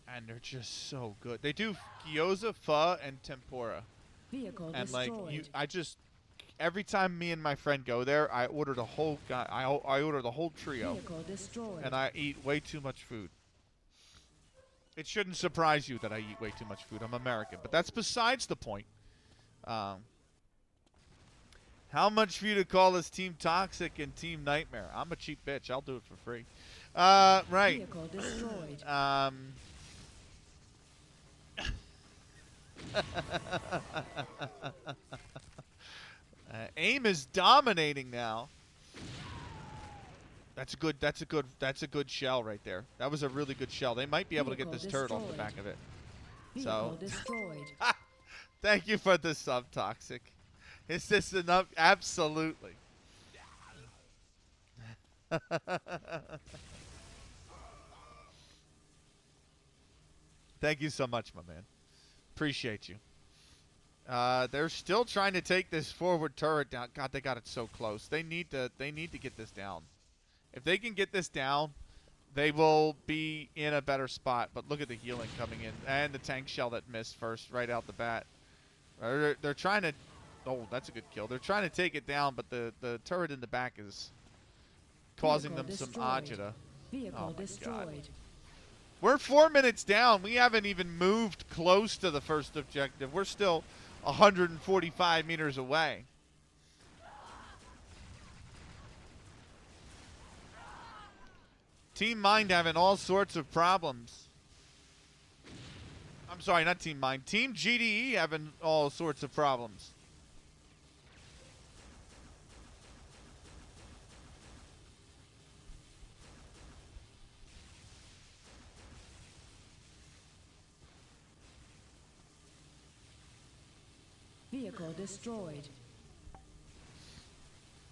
and they're just so good. They do gyoza, pho, and tempura. Vehicle And destroyed. like every time me and my friend go there, I order the whole I order the whole trio. Vehicle destroyed. And I eat way too much food. It shouldn't surprise you that I eat way too much food. I'm American, but that's besides the point. How much for you to call this Team Toxic and Team Nightmare? I'm a cheap bitch. I'll do it for free. Right. Vehicle destroyed. AIM is dominating now. That's a good shell right there. That was a really good shell. They might be able to get this turret off the back of it. Vehicle So destroyed. thank you for the sub, Toxic. Is this enough? Absolutely. Thank you so much, my man. Appreciate you. They're still trying to take this forward turret down. God, they got it so close. They need to get this down. If they can get this down, they will be in a better spot. But look at the healing coming in. And the tank shell that missed first right out the bat. They're trying to... Oh, that's a good kill. They're trying to take it down, but the turret in the back is causing them some agita. Vehicle destroyed. We're 4 minutes down. We haven't even moved close to the first objective. We're still 145 meters away. Team Mind having all sorts of problems. I'm sorry, not Team Mind. Team GDE having all sorts of problems. Vehicle destroyed.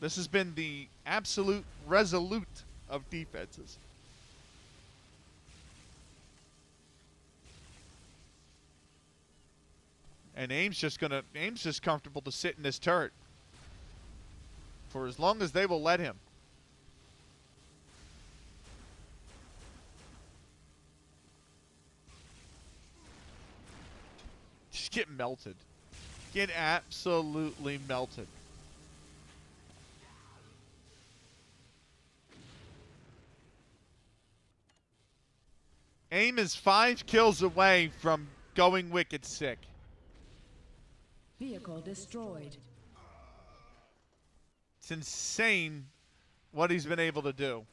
This has been the absolute resolute of defenses. And AIM's just comfortable to sit in this turret for as long as they will let him. Just get melted. Get absolutely melted. AIM is 5 kills away from going wicked sick. Vehicle destroyed. It's insane what he's been able to do.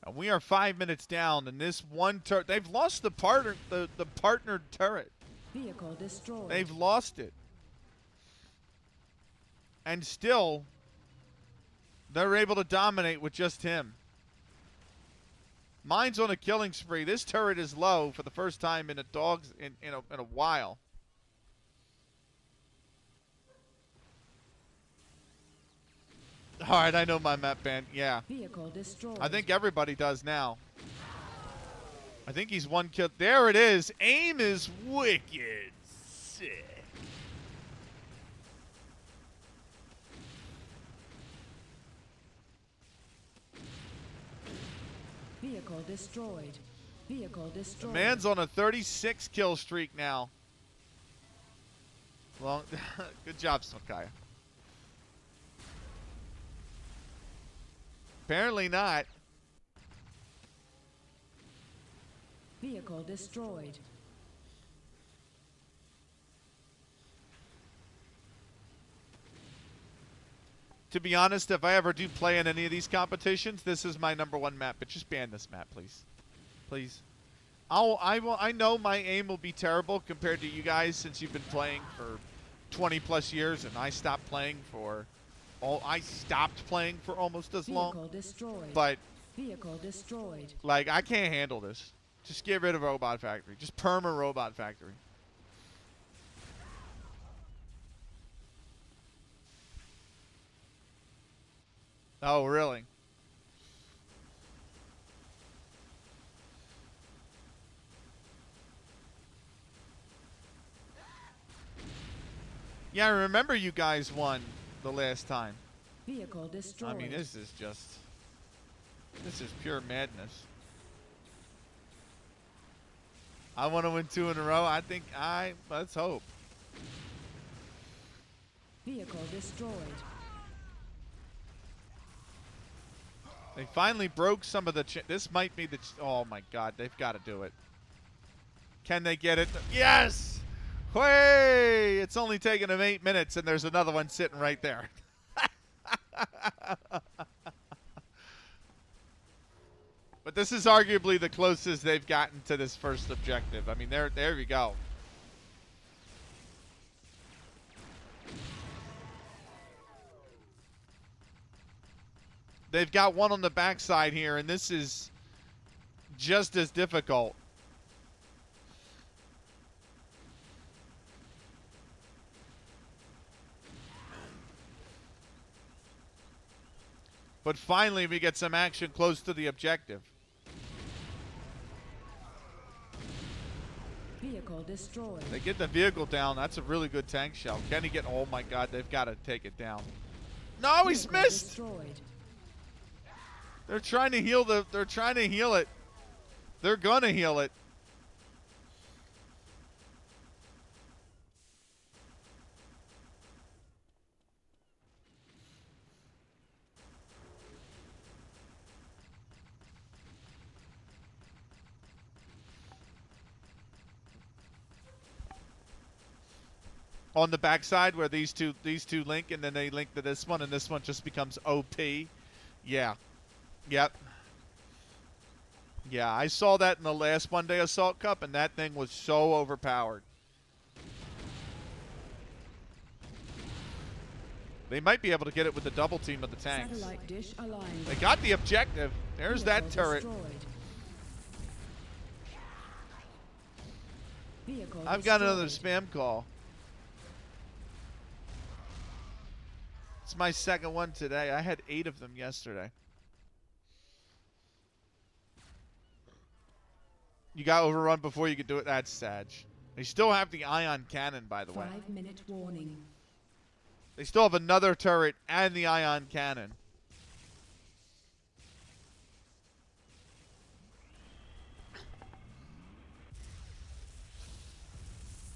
And we are 5 minutes down, and this one turret, they've lost the partnered turret. Vehicle destroyed. They've lost it. And still, they're able to dominate with just him. Mine's on a killing spree. This turret is low for the first time in a while. All right, I know my map ban. Yeah. Vehicle destroyed. I think everybody does now. I think he's one kill. There it is. AIM is wicked sick. Vehicle destroyed. Vehicle destroyed. The man's on a 36 kill streak now. Well, good job, Smokaya. Apparently not. Vehicle destroyed. To be honest, if I ever do play in any of these competitions, this is my #1 map. But just ban this map, please. Please. I know my aim will be terrible compared to you guys since you've been playing for 20 plus years, and I stopped playing for almost as long. Vehicle destroyed. But Vehicle destroyed. like, I can't handle this. Just get rid of Robot Factory. Just perma Robot Factory. Oh, really? Yeah, I remember you guys won the last time. Vehicle destroyed. I mean, this is pure madness. I want to win 2 in a row. Let's hope. Vehicle destroyed. They finally broke some of the... This might be the... Oh, my God. They've got to do it. Can they get it? Yes! Hey! It's only taken them 8 minutes, and there's another one sitting right there. But this is arguably the closest they've gotten to this first objective. I mean, there we go. They've got one on the backside here, and this is just as difficult. But finally, we get some action close to the objective. Vehicle destroyed. They get the vehicle down. That's a really good tank shell. Can he get... Oh, my God. They've got to take it down. No, he's Vehicle missed. Destroyed. They're trying to heal the... They're trying to heal it. They're going to heal it. On the backside where these two link, and then they link to this one, and this one just becomes OP. Yeah. Yep. Yeah, I saw that in the last One Day Assault Cup, and that thing was so overpowered. They might be able to get it with the double team of the tanks. Satellite dish aligned. They got the objective. There's that Vehicle turret. destroyed. Vehicle I've got another destroyed. spam call. It's my second one today. I had 8 of them yesterday. You got overrun before you could do it. That's Sag. They still have the ion cannon, by the way. 5-minute warning. They still have another turret and the ion cannon.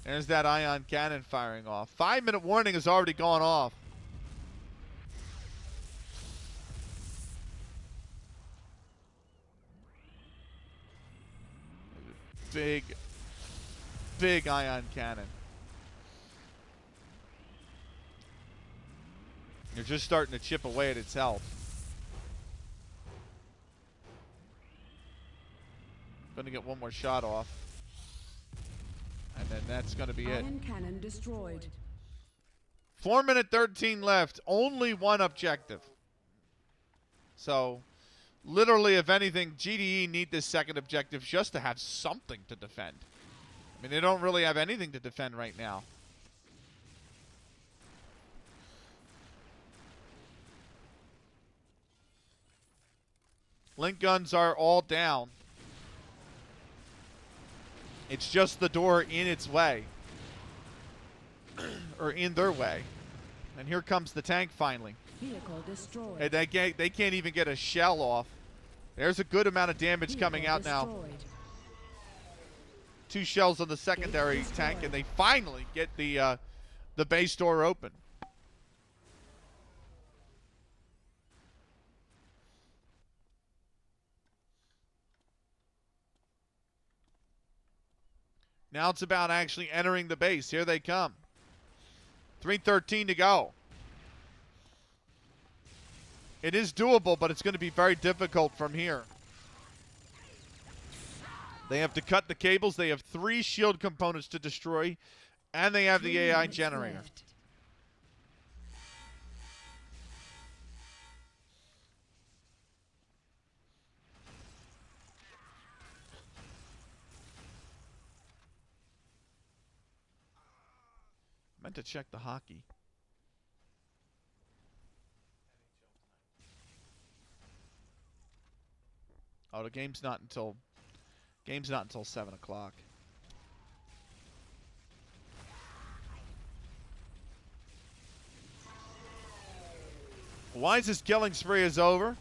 There's that ion cannon firing off. 5-minute warning has already gone off. Big ion cannon. You're just starting to chip away at its health. Going to get one more shot off. And then that's going to be it. Iron cannon destroyed. 4 minute 13 left. Only one objective. So, literally, if anything, GDE need this second objective just to have something to defend. I mean, they don't really have anything to defend right now. Link guns are all down. It's just the door in its way. Or in their way. And here comes the tank finally. Vehicle destroyed. And they can't even get a shell off. There's a good amount of damage Vehicle coming out now. destroyed. 2 shells on the secondary Gate tank, destroyed. and they finally get the base door open. Now it's about actually entering the base. Here they come. 3:13 to go. It is doable, but it's going to be very difficult from here. They have to cut the cables. They have 3 shield components to destroy, and they have the 3 AI minutes generator. left. Meant to check the hockey. Oh, the game's not until 7 o'clock. Wise's killing spree is over.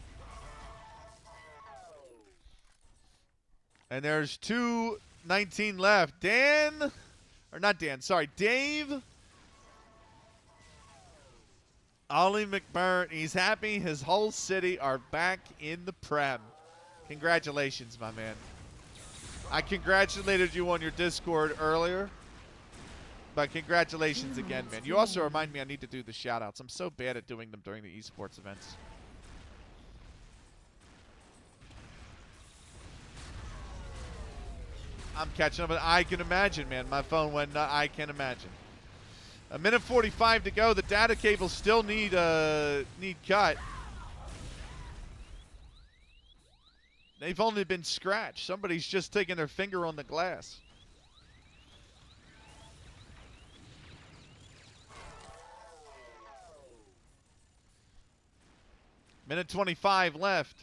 And there's 2:19 left. Dave Ollie McBurn, he's happy his whole city are back in the Prem. Congratulations, my man. I congratulated you on your Discord earlier, but congratulations again, man. You also remind me I need to do the shout-outs. I'm so bad at doing them during the esports events. I'm catching up, but I can imagine, man. My phone went nuts. I can imagine. A minute 45 to go. The data cables still need cut. They've only been scratched. Somebody's just taking their finger on the glass. Minute 25 left.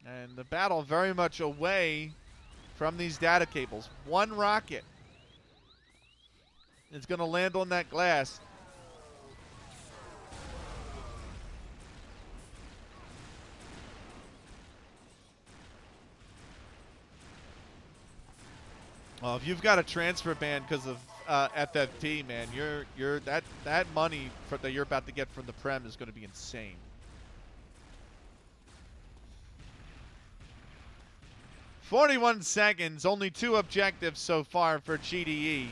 And the battle very much away from these data cables. One rocket is going to land on that glass. Well, if you've got a transfer ban because of FFP, man, you're that money that you're about to get from the Prem is going to be insane. 41 seconds, only 2 objectives so far for GDE.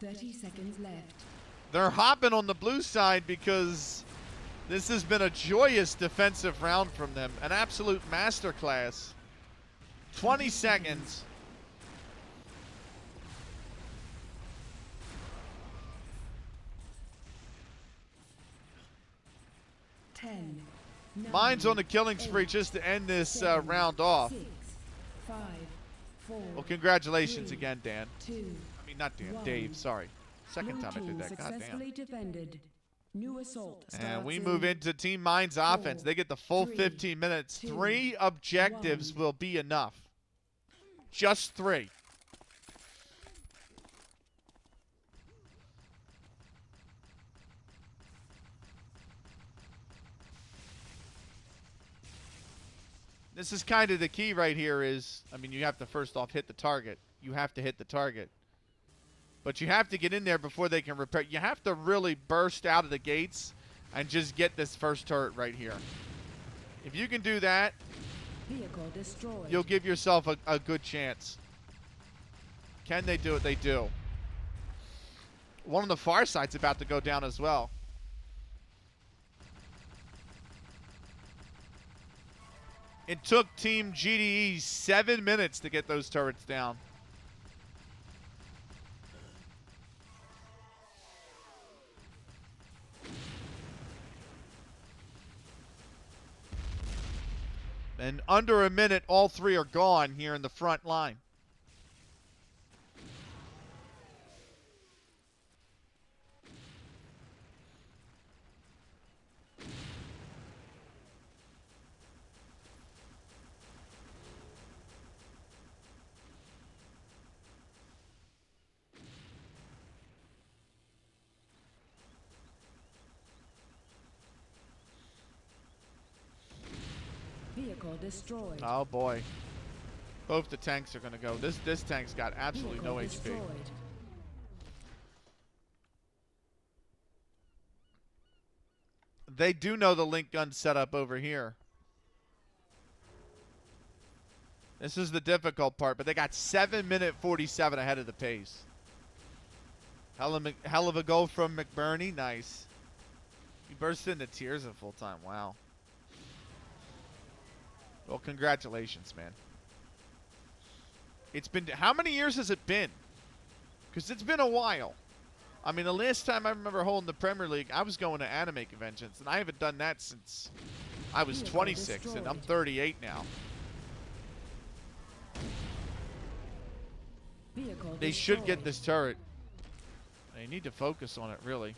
$30 left. They're hopping on the blue side because this has been a joyous defensive round from them. An absolute masterclass. 20 seconds. 10, 9, Mine's on the killing spree just to end this 7, round off. 6, 5, 4, Well, congratulations 3, again, Dan. 2, I mean, not Dan, 1. Dave, sorry. Second Blue time I team did that, successfully goddamn. defended. New assault starts And we in move into Team Mind's offense. They get the full 3, 15 minutes. 2, 3 objectives 1. will be enough. Just 3. This is kind of the key right here is, I mean, you have to first off hit the target. You have to hit the target. But you have to get in there before they can repair. You have to really burst out of the gates and just get this first turret right here. If you can do that, Vehicle destroyed. you'll give yourself a good chance. Can they do it? They do. One on the far side's about to go down as well. It took Team GDE 7 minutes to get those turrets down. And under a minute, all 3 are gone here in the front line. Vehicle destroyed. Oh boy. Both the tanks are going to go. This tank's got absolutely Vehicle no HP. destroyed. They do know the link gun setup over here. This is the difficult part, but they got 7:47 ahead of the pace. Hell of a goal from McBurney. Nice. He burst into tears at full time. Wow. Well, congratulations, man. It's been, how many years has it been? Because it's been a while. I mean, the last time I remember holding the Premier League, I was going to anime conventions, and I haven't done that since I was 26, and I'm 38 now. Vehicle They should get destroyed. this turret. They need to focus on it, really.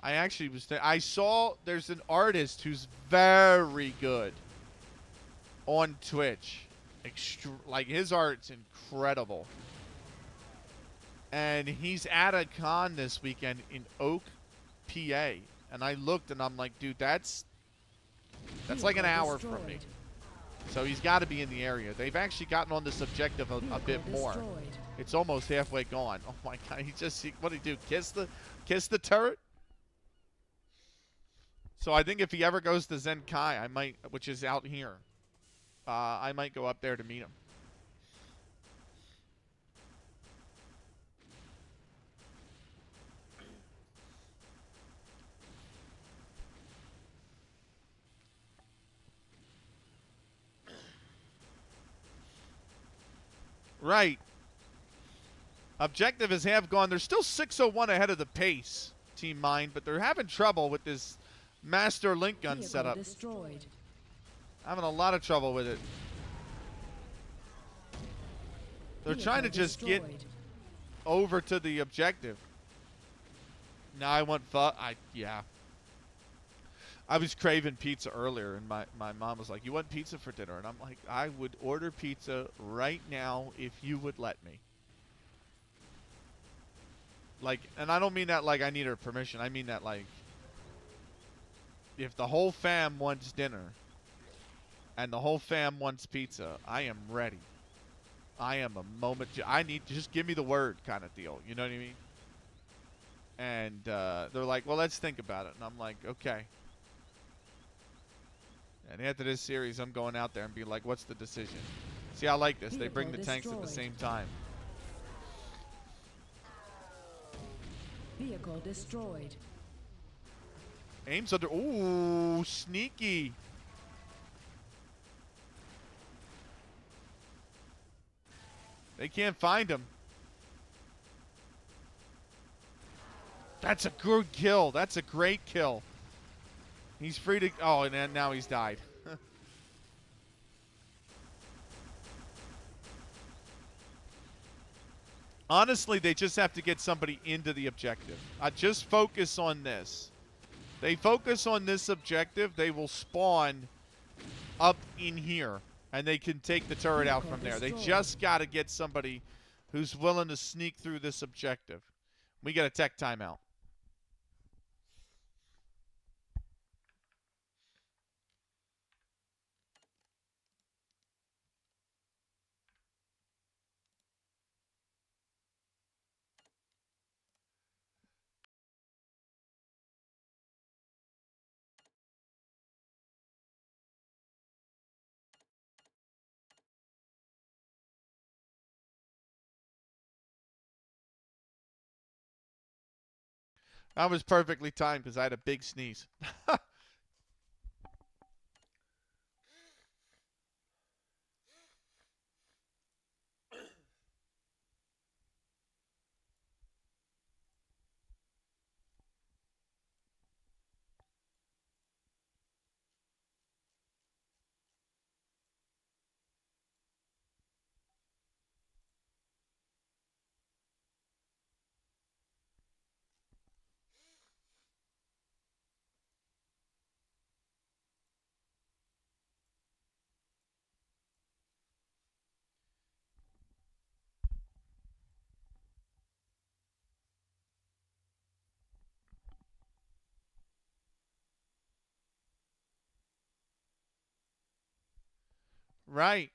I actually was. I saw there's an artist who's very good on Twitch. Like his art's incredible, and he's at a con this weekend in Oak, PA. And I looked, and I'm like, dude, that's like an hour from me. So he's got to be in the area. They've actually gotten on this objective a bit more. It's almost halfway gone. Oh my god! What did he do? Kiss the turret? So I think if he ever goes to Zenkai, I might, which is out here, I might go up there to meet him. Right. Objective is half gone. They're still 601 ahead of the pace, Team Mind, but they're having trouble with this Master Link Gun setup. Destroyed. Having a lot of trouble with it. They're trying to just get over to the objective. Now I want yeah. I was craving pizza earlier, and my mom was like, you want pizza for dinner? And I'm like, I would order pizza right now if you would let me. Like, and I don't mean that like I need her permission. I mean that like, if the whole fam wants dinner and the whole fam wants pizza, I am ready. I am a moment. I need to just give me the word kind of deal. You know what I mean? And they're like, well, let's think about it. And I'm like, okay. And after this series, I'm going out there and be like, what's the decision? See, I like this. They bring the tanks at the same time. Vehicle destroyed. Aim's under. Ooh, sneaky. They can't find him. That's a good kill. That's a great kill. He's free to... Oh, and then now he's died. Honestly, they just have to get somebody into the objective. Just focus on this. They focus on this objective, they will spawn up in here. And they can take the turret out from there. They just got to get somebody who's willing to sneak through this objective. We got a tech timeout. That was perfectly timed because I had a big sneeze. Right.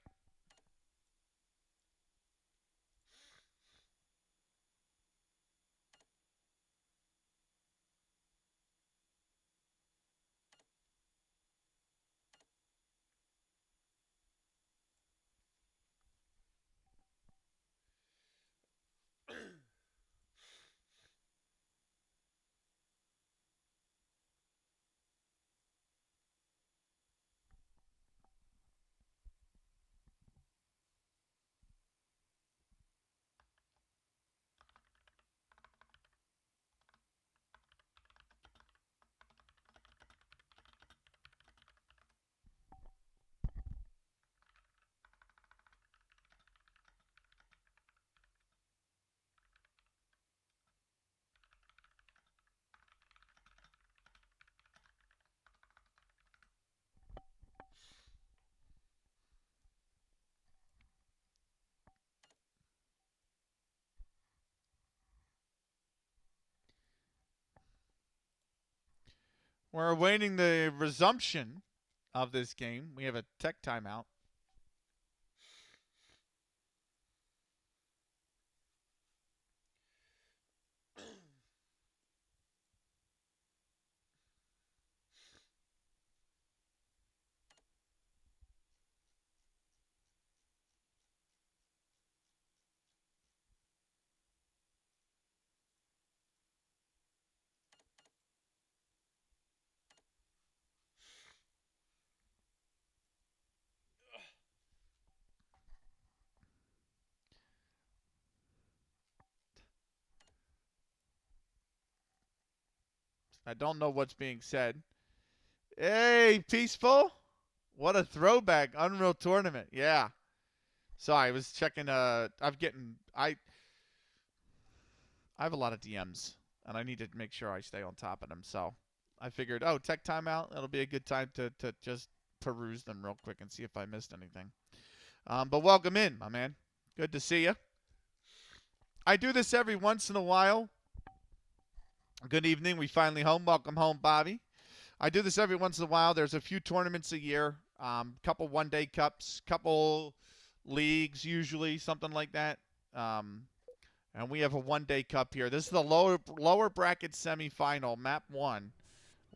We're awaiting the resumption of this game. We have a tech timeout. I don't know what's being said. Hey, Peaceful. What a throwback. Unreal Tournament. Yeah. Sorry, I was checking. I have a lot of DMs, and I need to make sure I stay on top of them. So I figured, oh, tech timeout. That'll be a good time to just peruse them real quick and see if I missed anything. But welcome in, my man. Good to see you. I do this every once in a while. Good evening. We finally home. Welcome home, Bobby. I do this every once in a while. There's a few tournaments a year, couple one-day cups, couple leagues usually, something like that. And we have a one-day cup here. This is the lower bracket semifinal, map 1.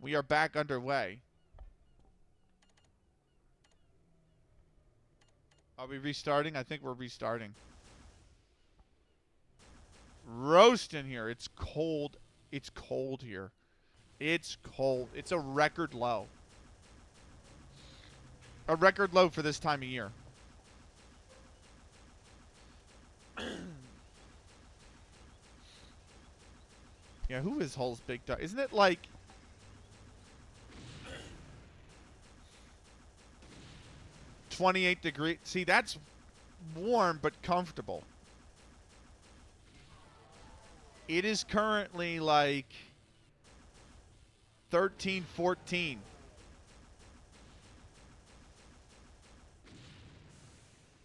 We are back underway. Are we restarting? I think we're restarting. Roasting here. It's cold. It's cold here. It's cold. It's a record low. A record low for this time of year. Yeah, who is Hull's big dog? Isn't it like 28 degrees? See, that's warm but comfortable. It is currently like 13, 14.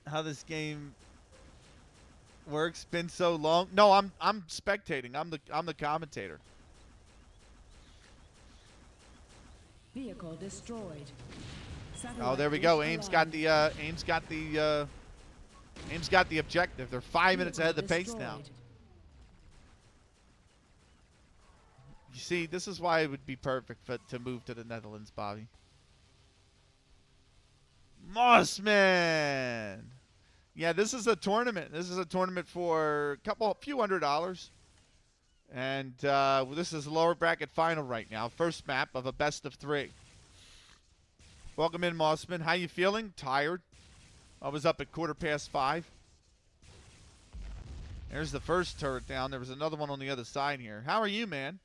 How this game works, been so long. No, I'm spectating. I'm the commentator. Vehicle destroyed. Oh, there we go. Aim's got the objective. They're 5 minutes ahead of the pace now. You see, this is why it would be perfect to move to the Netherlands, Bobby. Mossman. Yeah, this is a tournament. This is a tournament for a few $100. And this is the lower bracket final right now. First map of a best of 3. Welcome in, Mossman. How you feeling? Tired? I was up at 5:15. There's the first turret down. There was another one on the other side here. How are you, man?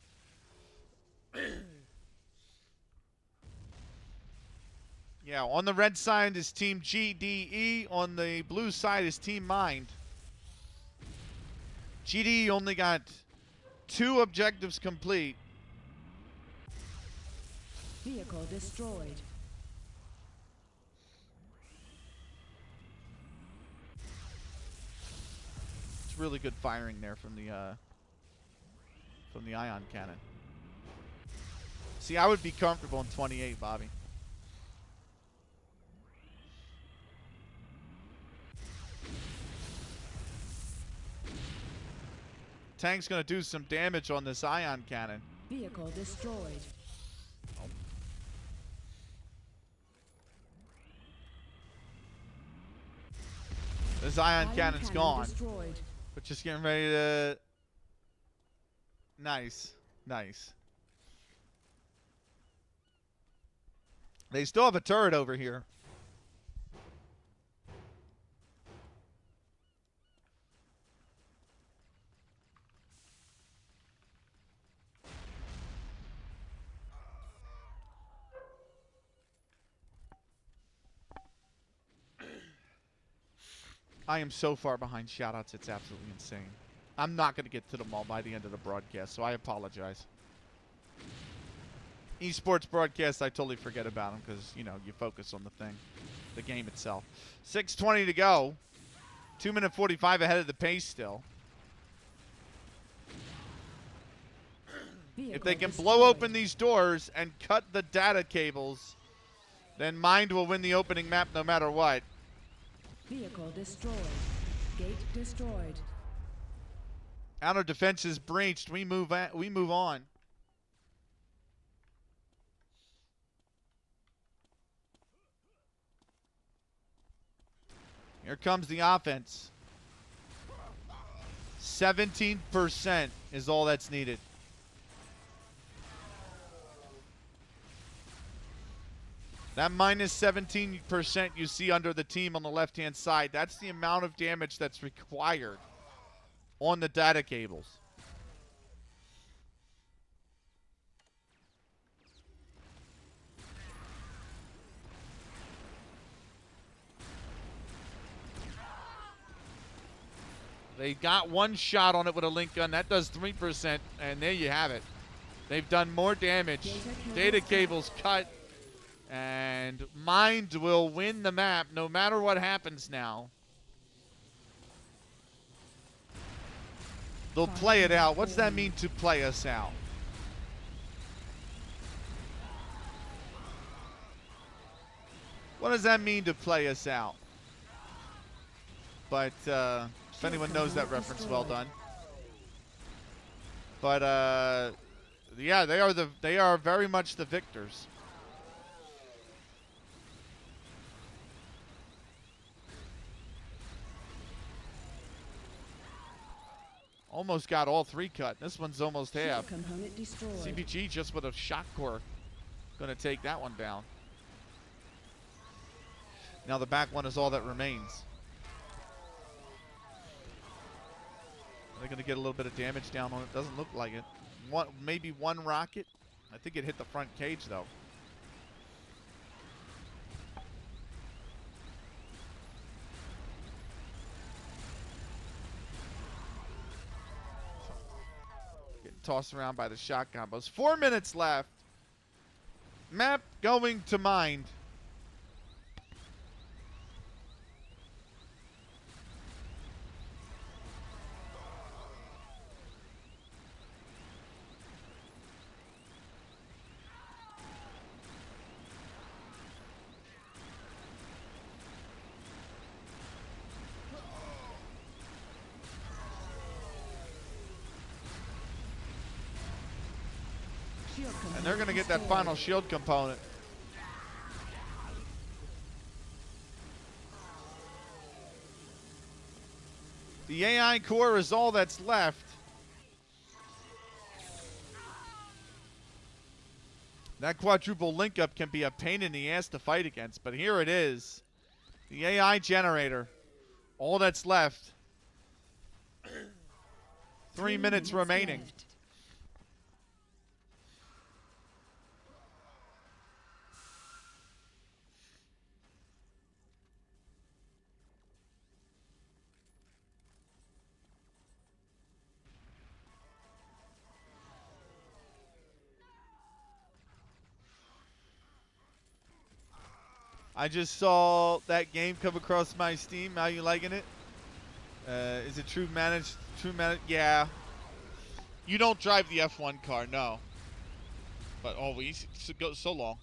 Yeah, on the red side is Team GDE. On the blue side is Team Mind. GDE only got 2 objectives complete. Vehicle destroyed. It's really good firing there from the ion cannon. See, I would be comfortable in 28, Bobby. Tank's going to do some damage on this ion cannon. Vehicle destroyed. Oh. This ion cannon's gone. Destroyed. But just getting ready to... Nice. Nice. They still have a turret over here. I am so far behind shoutouts, it's absolutely insane. I'm not going to get to them all by the end of the broadcast, so I apologize. Esports broadcasts, I totally forget about them because, you know, you focus on the thing, the game itself. 6:20 to go. 2 minute 45 ahead of the pace still. If they can blow open these doors and cut the data cables, then Mind will win the opening map no matter what. Vehicle destroyed. Gate destroyed. Outer defense is breached. We move on. Here comes the offense. 17% is all that's needed. That minus 17% you see under the team on the left-hand side, that's the amount of damage that's required on the data cables. They got one shot on it with a link gun. That does 3%, and there you have it. They've done more damage. Data cables cut. And Mind will win the map no matter what happens now. They'll play it out. What's that mean to play us out? What does that mean to play us out? But if anyone knows that reference, well done. But yeah, they are very much the victors. Almost got all three cut. This one's almost half. CBG just with a shock core. Gonna take that one down. Now the back one is all that remains. They're gonna get a little bit of damage down on it. Doesn't look like it. Maybe one rocket. I think it hit the front cage though. Tossed around by the shot combos. 4 minutes left. Map going to Mind. And they're going to get that final shield component. The AI core is all that's left. That quadruple link up can be a pain in the ass to fight against, but here it is. The AI generator. All that's left. 3 minutes remaining. I just saw that game come across my Steam. How you liking it? Is it true managed? Yeah. You don't drive the F1 car, no. But always go so long.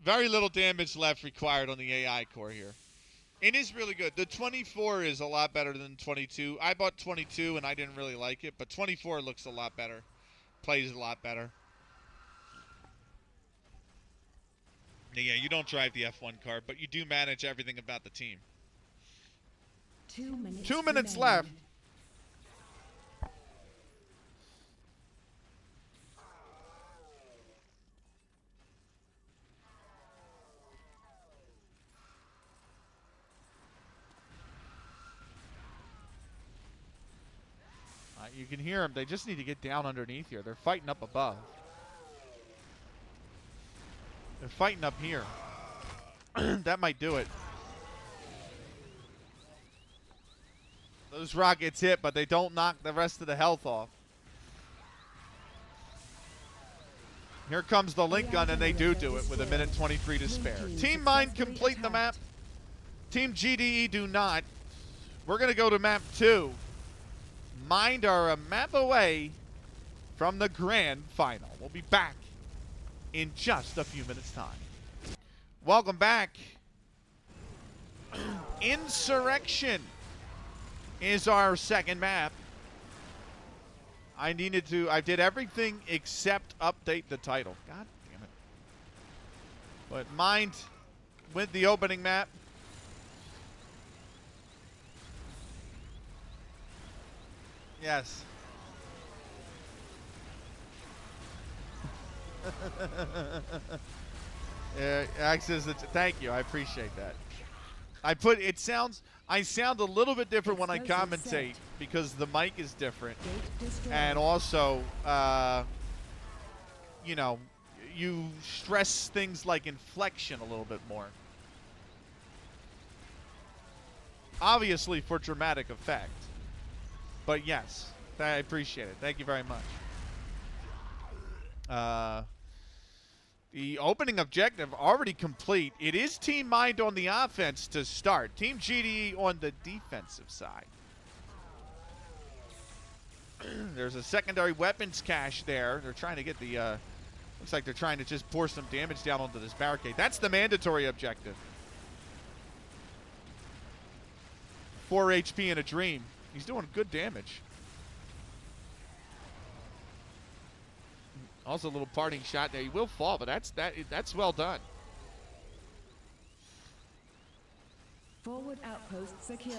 Very little damage left required on the AI core here. It is really good. The 24 is a lot better than 22. I bought 22 and I didn't really like it, but 24 looks a lot better. Plays a lot better. Yeah, you don't drive the F1 car, but you do manage everything about the team. 2 minutes. 2 minutes left. You can hear them. They just need to get down underneath here. They're fighting up above. They're fighting up here. That might do it. Those rockets hit, but they don't knock the rest of the health off. Here comes the link gun, and they do it with 1:23 to spare. Team Mind complete the map. Team GDE do not. We're going to go to map 2. Mind are a map away from the grand final. We'll be back in just a few minutes' time. Welcome back. Insurrection is our second map. I did everything except update the title. God damn it. But Mind with the opening map. Yes. Access. Thank you. I appreciate that. I sound a little bit different when I commentate because the mic is different, and also, you know, you stress things like inflection a little bit more. Obviously for dramatic effect, but yes, I appreciate it. Thank you very much. The opening objective already complete. It is Team Mind on the offense to start. Team GDE on the defensive side. There's a secondary weapons cache there. They're trying to get the, looks like they're trying to just pour some damage down onto this barricade. That's the mandatory objective. 4 HP in a dream. He's doing good damage. Also a little parting shot there. He will fall, but that's well done. Forward outpost secured.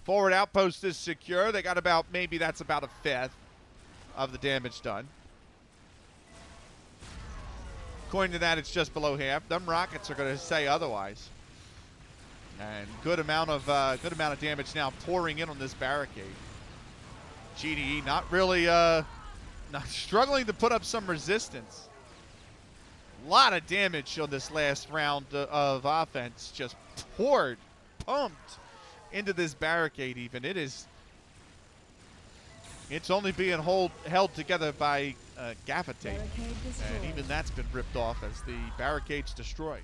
Forward outpost is secure. They got about, maybe that's about a fifth of the damage done. According to that, it's just below half. Them rockets are going to say otherwise. And good amount of damage now pouring in on this barricade. GDE not really not struggling to put up some resistance. A lot of damage on this last round of offense. Just pumped into this barricade even. It's only being held together by gaffer tape. And even that's been ripped off as the barricade's destroyed.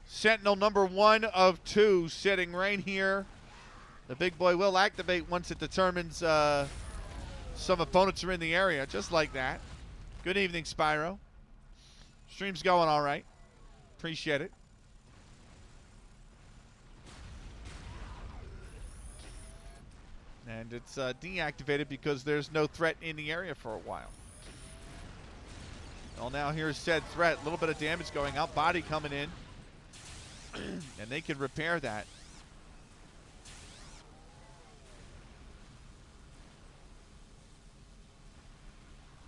Sentinel number 1 of 2 sitting right here. The big boy will activate once it determines some opponents are in the area, just like that. Good evening, Spyro. Stream's going all right. Appreciate it. And it's deactivated because there's no threat in the area for a while. Well, now here's said threat. A little bit of damage going out. Body coming in. And they can repair that.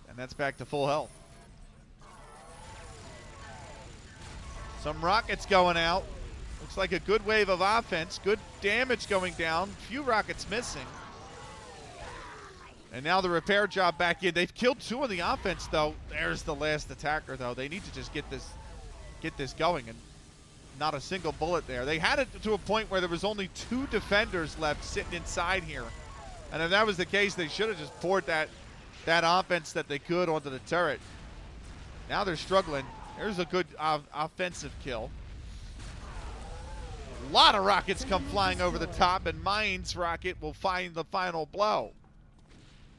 And that's back to full health. Some rockets going out. Looks like a good wave of offense. Good damage going down. Few rockets missing. And now the repair job back in. They've killed 2 on the offense, though. There's the last attacker, though. They need to just get this going. And not a single bullet there. They had it to a point where there was only 2 defenders left sitting inside here. And if that was the case, they should have just poured that offense that they could onto the turret. Now they're struggling. There's a good offensive kill. A lot of rockets come flying over the top, and Mind's rocket will find the final blow.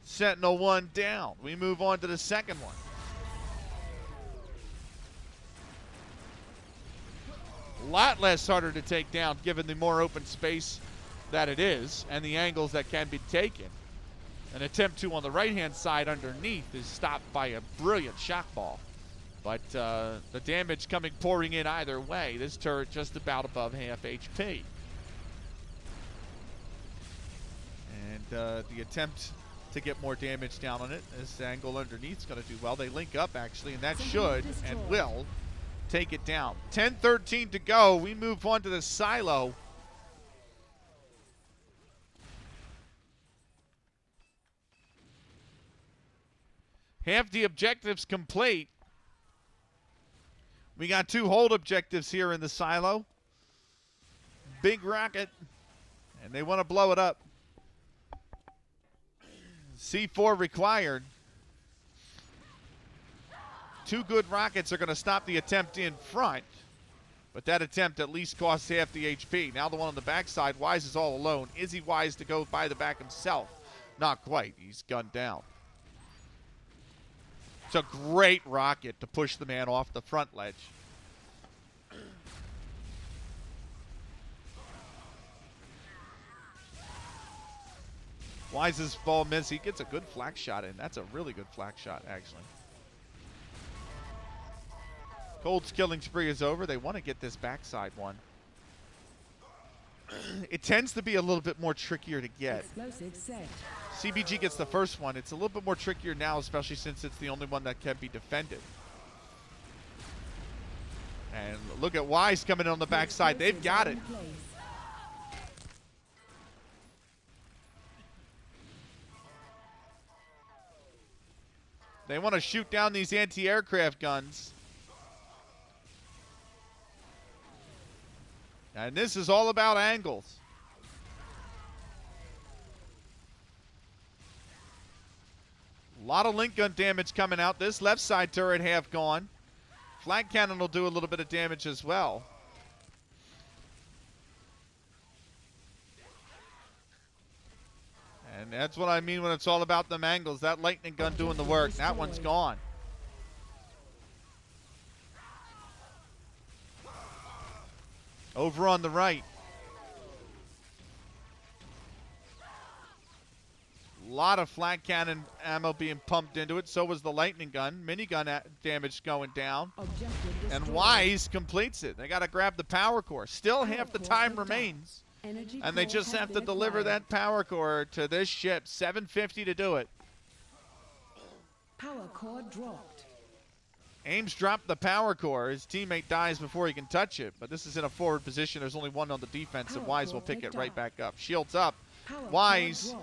Sentinel 1 down. We move on to the second one. A lot less harder to take down given the more open space that it is and the angles that can be taken. An attempt to on the right-hand side underneath is stopped by a brilliant shock ball. But the damage pouring in either way. This turret just about above half HP. And the attempt to get more damage down on it. This angle underneath is going to do well. They link up, actually, and that should and will take it down. 10-13 to go. We move on to the silo. Half the objectives complete. We got 2 hold objectives here in the silo. Big rocket, and they want to blow it up. C4 required. 2 good rockets are going to stop the attempt in front. But that attempt at least costs half the HP. Now the one on the backside, Wise is all alone. Is he wise to go by the back himself? Not quite. He's gunned down. It's a great rocket to push the man off the front ledge. Wise's ball miss. He gets a good flak shot in. That's a really good flak shot, actually. Cold's killing spree is over. They want to get this backside one. It tends to be a little bit more trickier to get. Explosive set. CBG gets the first one. It's a little bit more trickier now, especially since it's the only one that can be defended. And look at Wise coming in on the backside. They've got it. They want to shoot down these anti-aircraft guns. And this is all about angles. A lot of link gun damage coming out. This left side turret half gone. Flag cannon will do a little bit of damage as well. And that's what I mean when it's all about them angles. That lightning gun doing the work. That one's gone. Over on the right. A lot of flag cannon ammo being pumped into it. So was the lightning gun. Minigun damage going down. And Wise completes it. They got to grab the power core. Still half the time remains. And they just have to deliver that power core to this ship. 750 to do it. Power core dropped. Ames dropped the power core. His teammate dies before he can touch it. But this is in a forward position. There's only one on the defense, and Wise will pick it right back up. Shields up. Wise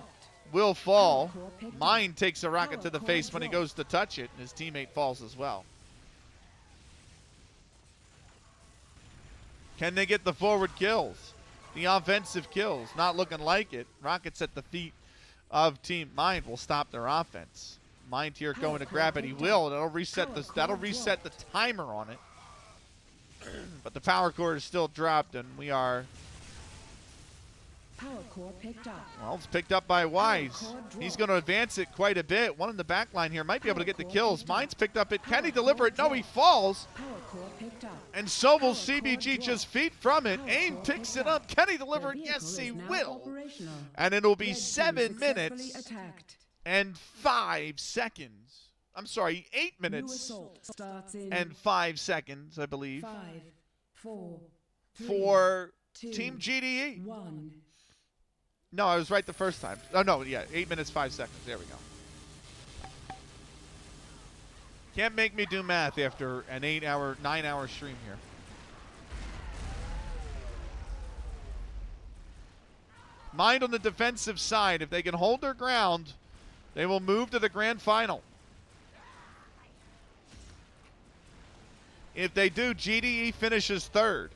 will fall. Mine takes a rocket to the face when he goes to touch it, and his teammate falls as well. Can they get the forward kills? The offensive kills? Not looking like it. Rockets at the feet of Team Mind will stop their offense. Mind here going to grab it. He will. That'll reset the timer on it. But the power core is still dropped, and we are. Power core picked up. Well, it's picked up by Wise. He's going to advance it quite a bit. One in the back line here might be able to get the kills. Mine's picked up it. Can he deliver it? No, he falls. Power core picked up. And so will CBG just feet from it. Aim picks it up. Can he deliver it? Yes, he will. And it'll be 7 minutes and 5 seconds. I'm sorry, 8 minutes and 5 seconds, I believe. 5, 4, 3, for 2, Team GDE. 1. No, I was right the first time. Oh, no, yeah, 8 minutes, 5 seconds. There we go. Can't make me do math after an 9-hour stream here. Mind on the defensive side. If they can hold their ground, they will move to the grand final. If they do, GDE finishes third.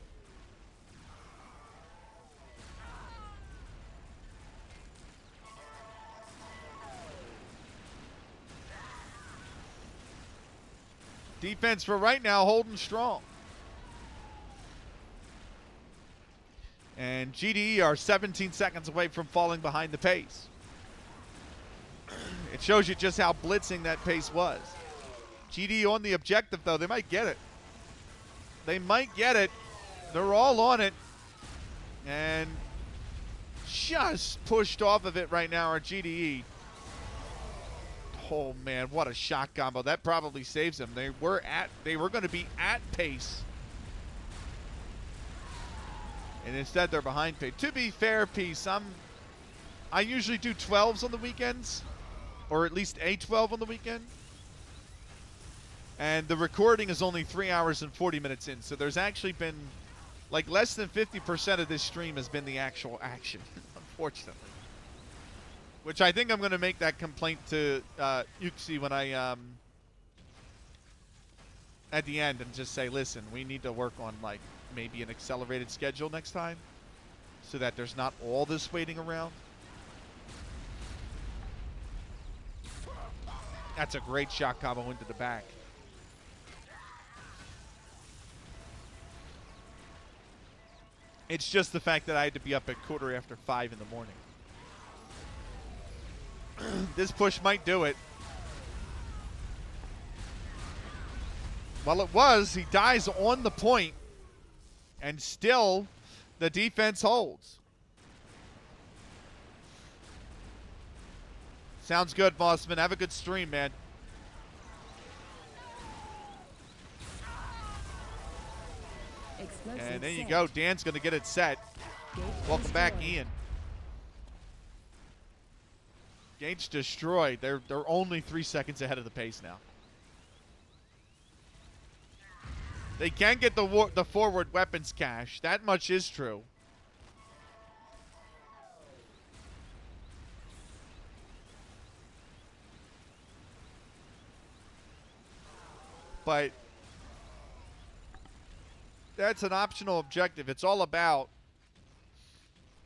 Defense for right now holding strong. And GDE are 17 seconds away from falling behind the pace. It shows you just how blitzing that pace was. GDE on the objective, though. They might get it. They might get it. They're all on it. And just pushed off of it right now are GDE. Oh, man, what a shot combo. That probably saves them. They were going to be at pace. And instead, they're behind pace. To be fair, Peace, I usually do 12s on the weekends, or at least a 12 on the weekend. And the recording is only 3 hours and 40 minutes in. So there's actually been, like, less than 50% of this stream has been the actual action, unfortunately. Which I think I'm going to make that complaint to Yuxi when I, at the end, and just say, listen, we need to work on, like, maybe an accelerated schedule next time so that there's not all this waiting around. That's a great shot combo into the back. It's just the fact that I had to be up at 5:15 in the morning. This push might do it. Well, it was. He dies on the point, and still the defense holds. Sounds good, Mossman. Have a good stream, man. And there you go. Dan's going to get it set. Welcome back, Ian. Gauge destroyed. They're only 3 seconds ahead of the pace now. They can get the forward weapons cache. That much is true. But that's an optional objective. It's all about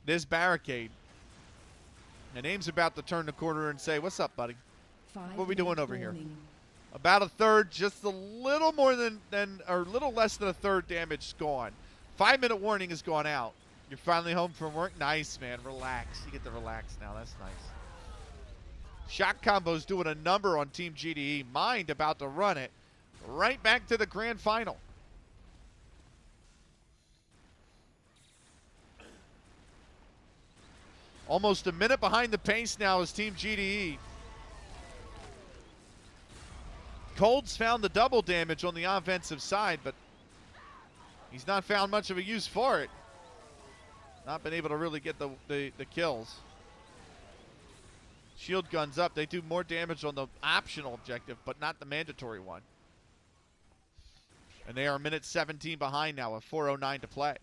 this barricade. And Aim's about to turn the corner and say, "What's up, buddy? What are we doing over here?" About a third, just a little more than or a little less than a third damage gone. 5-minute warning has gone out. You're finally home from work. Nice, man. Relax. You get to relax now. That's nice. Shot combo's doing a number on Team GDE. Mind about to run it right back to the grand final. Almost a minute behind the pace now is Team GDE. Cold's found the double damage on the offensive side, but he's not found much of a use for it. Not been able to really get the kills. Shield guns up. They do more damage on the optional objective, but not the mandatory one. And they are a minute 17 behind now with 4:09 to play.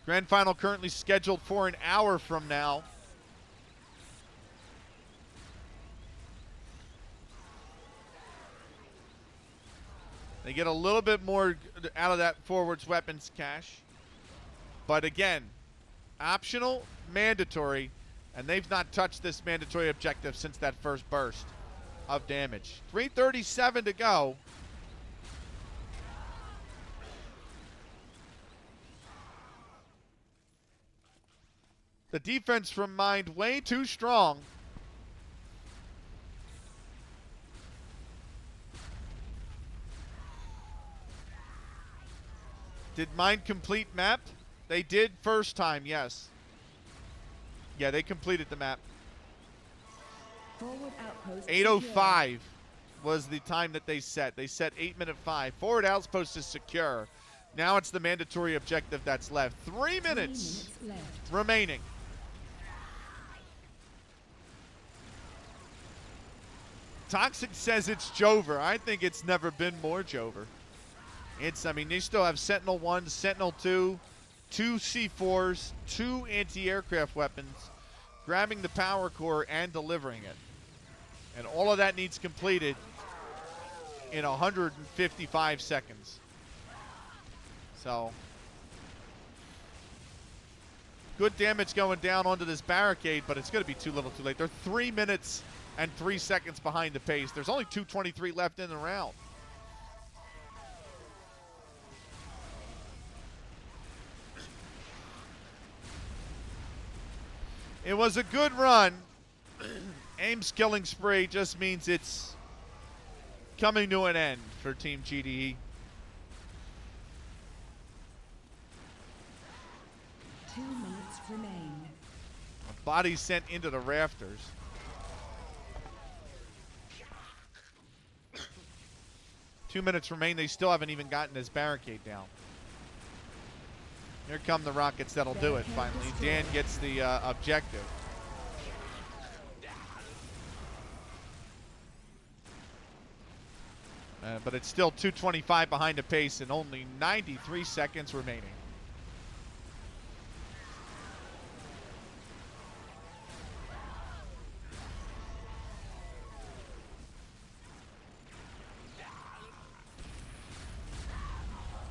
Grand final currently scheduled for an hour from now. They get a little bit more out of that forwards weapons cache. But again, optional, mandatory, and they've not touched this mandatory objective since that first burst of damage. 3:37 to go. The defense from Mind way too strong. Did Mind complete map? They did first time, yes. Yeah, they completed the map. 8:05 was the time that they set. They set 8:05. Forward outpost is secure. Now it's the mandatory objective that's left. 3 minutes remaining. Toxic says it's Jover. I think it's never been more Jover. I mean, they still have Sentinel 1, Sentinel 2, 2 C4s, 2 anti-aircraft weapons, grabbing the power core and delivering it. And all of that needs completed in 155 seconds. So, good damage going down onto this barricade, but it's going to be too little too late. They're 3 minutes and 3 seconds behind the pace. There's only 2:23 left in the round. It was a good run. Aim's killing spree just means it's coming to an end for Team GDE. 2 minutes remain. Body sent into the rafters. Two minutes remain. They still haven't even gotten this barricade down. Here come the rockets that'll do it finally. Dan gets the objective. But it's still 2:25 behind the pace and only 93 seconds remaining.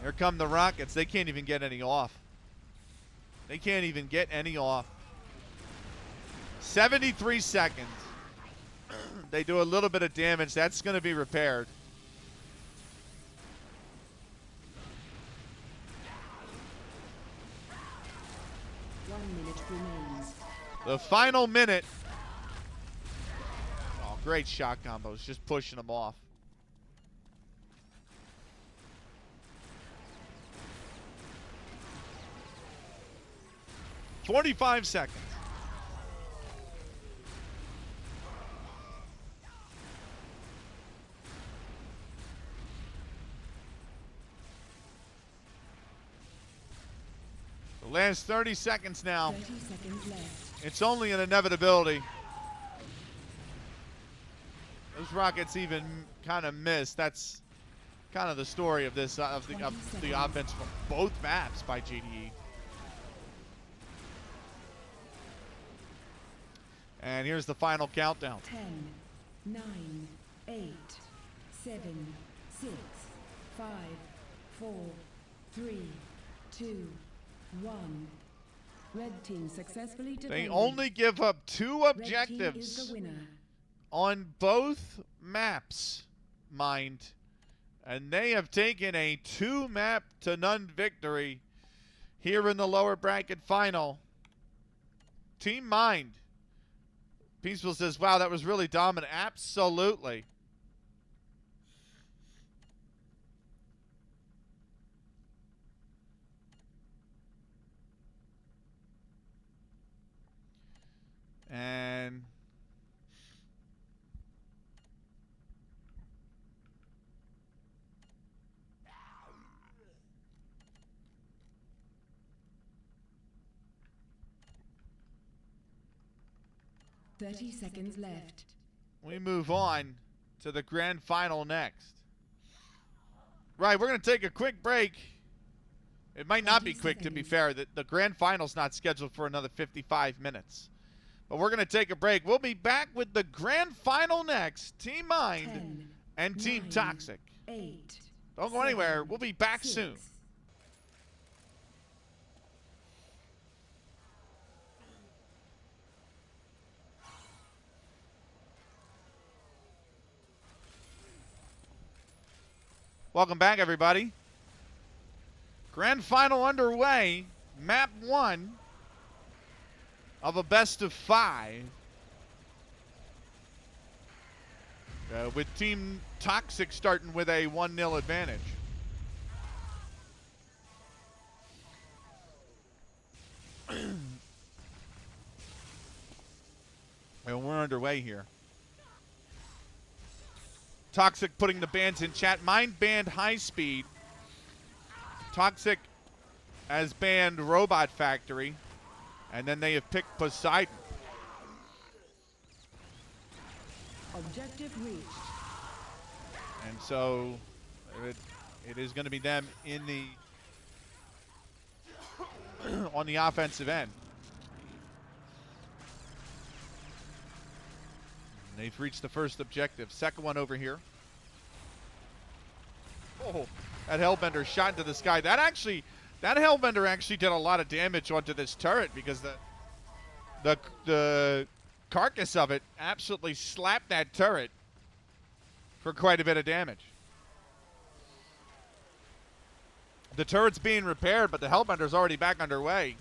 Here come the rockets. They can't even get any off. They can't even get any off. 73 seconds. They do a little bit of damage. That's going to be repaired. Remains. The final minute. Oh, great shot combos. Just pushing them off. "45 seconds. The last 30 seconds now. 30 seconds left. It's only an inevitability. Those rockets even kind of missed. That's kind of the story of this of the offense from both maps by GDE. And here's the final countdown. 10, 9, 8, 7, 6, 5, 4, 3, 2, 1. Red team successfully defended. They only give up 2 Red team is objectives the winner. on both maps, mind. And they have taken a 2-map to none victory here in the lower bracket final. Team Mind. Peaceful says, wow, that was really dominant. Absolutely. And 30 seconds left. we move on to the grand final next. Right, we're going to take a quick break. It might not be quick, to be fair. The grand final's not scheduled for another 55 minutes. But we're going to take a break. We'll be back with the grand final next. Team Mind 10, and Team 9, Toxic. 8. Don't go anywhere. We'll be back 6. soon. Welcome back, everybody. Grand final underway. Map 1 of a best of 5. With Team Toxic starting with a 1-0 advantage. And we're underway here. Toxic putting the bans in chat. Mind banned High Speed. Toxic has banned Robot Factory. And then they have picked Poseidon. Objective reached. And so it is going to be them in the on the offensive end. They've reached the first objective. Second one over here. Oh, that Hellbender shot into the sky. That Hellbender actually did a lot of damage onto this turret because the carcass of it absolutely slapped that turret for quite a bit of damage. The turret's being repaired, but the Hellbender's already back underway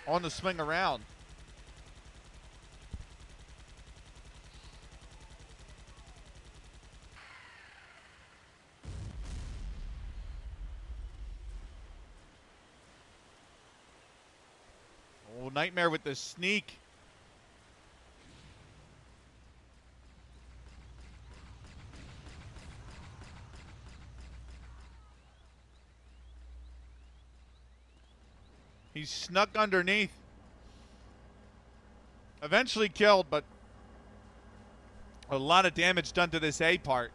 on the swing around. Oh, Nightmare with the sneak. He's snuck underneath. Eventually killed, but a lot of damage done to this A part.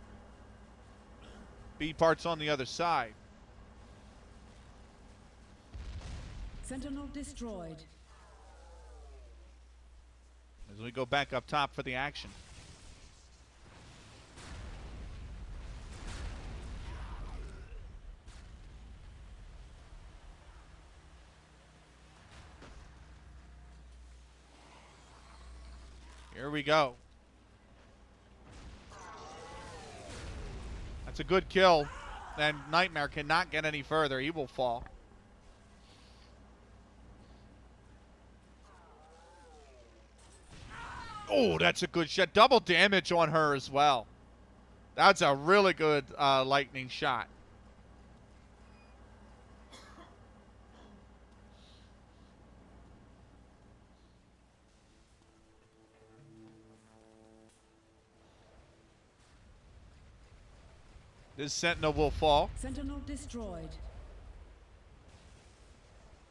B part's on the other side. Sentinel destroyed. As we go back up top for the action. Here we go. It's a good kill, and Nightmare cannot get any further. He will fall. Oh, that's a good shot. Double damage on her as well. That's a really good lightning shot. This Sentinel will fall. Sentinel destroyed.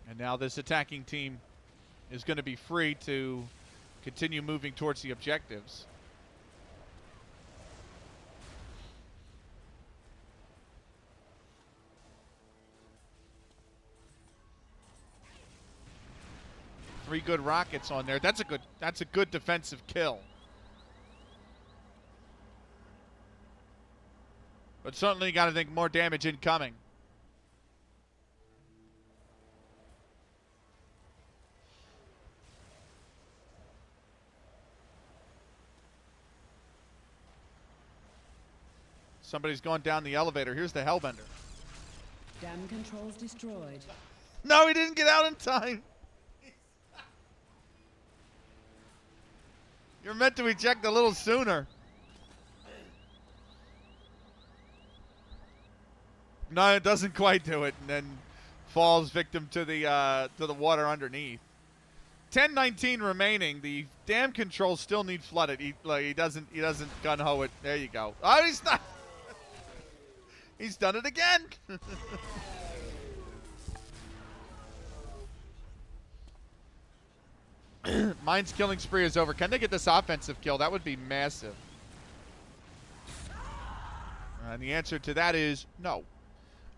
And now this attacking team is going to be free to continue moving towards the objectives. Three good rockets on there. That's a good defensive kill. But certainly got to think more damage incoming. Somebody's going down the elevator. Here's the Hellbender. Dam controls destroyed. No, he didn't get out in time. You're meant to eject a little sooner. No, it doesn't quite do it, and then falls victim to the water underneath. 10:19 remaining. The dam controls still need flooded. He doesn't gun ho it. There you go. Oh, he's not. He's done it again. Mine's killing spree is over. Can they get this offensive kill? That would be massive. And the answer to that is no.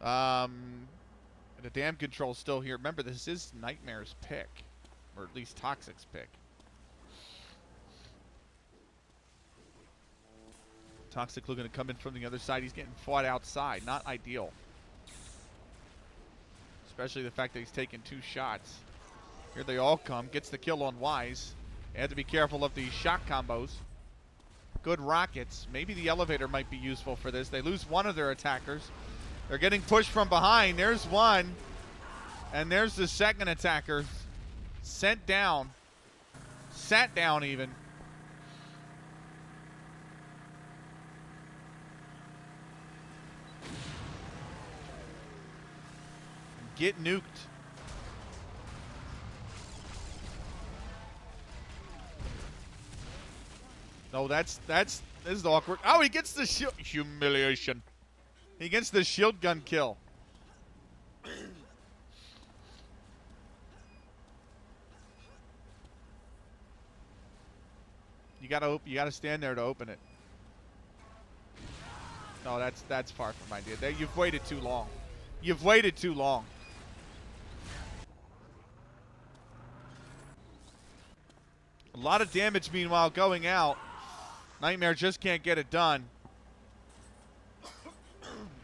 The dam control's still here. Remember, this is Nightmare's pick, or at least Toxic's pick. Toxic looking to come in from the other side. He's getting fought outside. Not ideal. Especially the fact that he's taken 2 shots. Here they all come. Gets the kill on Wise. They have to be careful of these shot combos. Good rockets. Maybe the elevator might be useful for this. They lose one of their attackers. They're getting pushed from behind. There's one. And there's the second attacker. Sent down. Sat down even. Get nuked. No, this is awkward. Oh, he gets the shield. Humiliation. He gets the shield gun kill. You gotta stand there to open it. No, that's far from idea. You've waited too long. You've waited too long. A lot of damage, meanwhile, going out. Nightmare just can't get it done.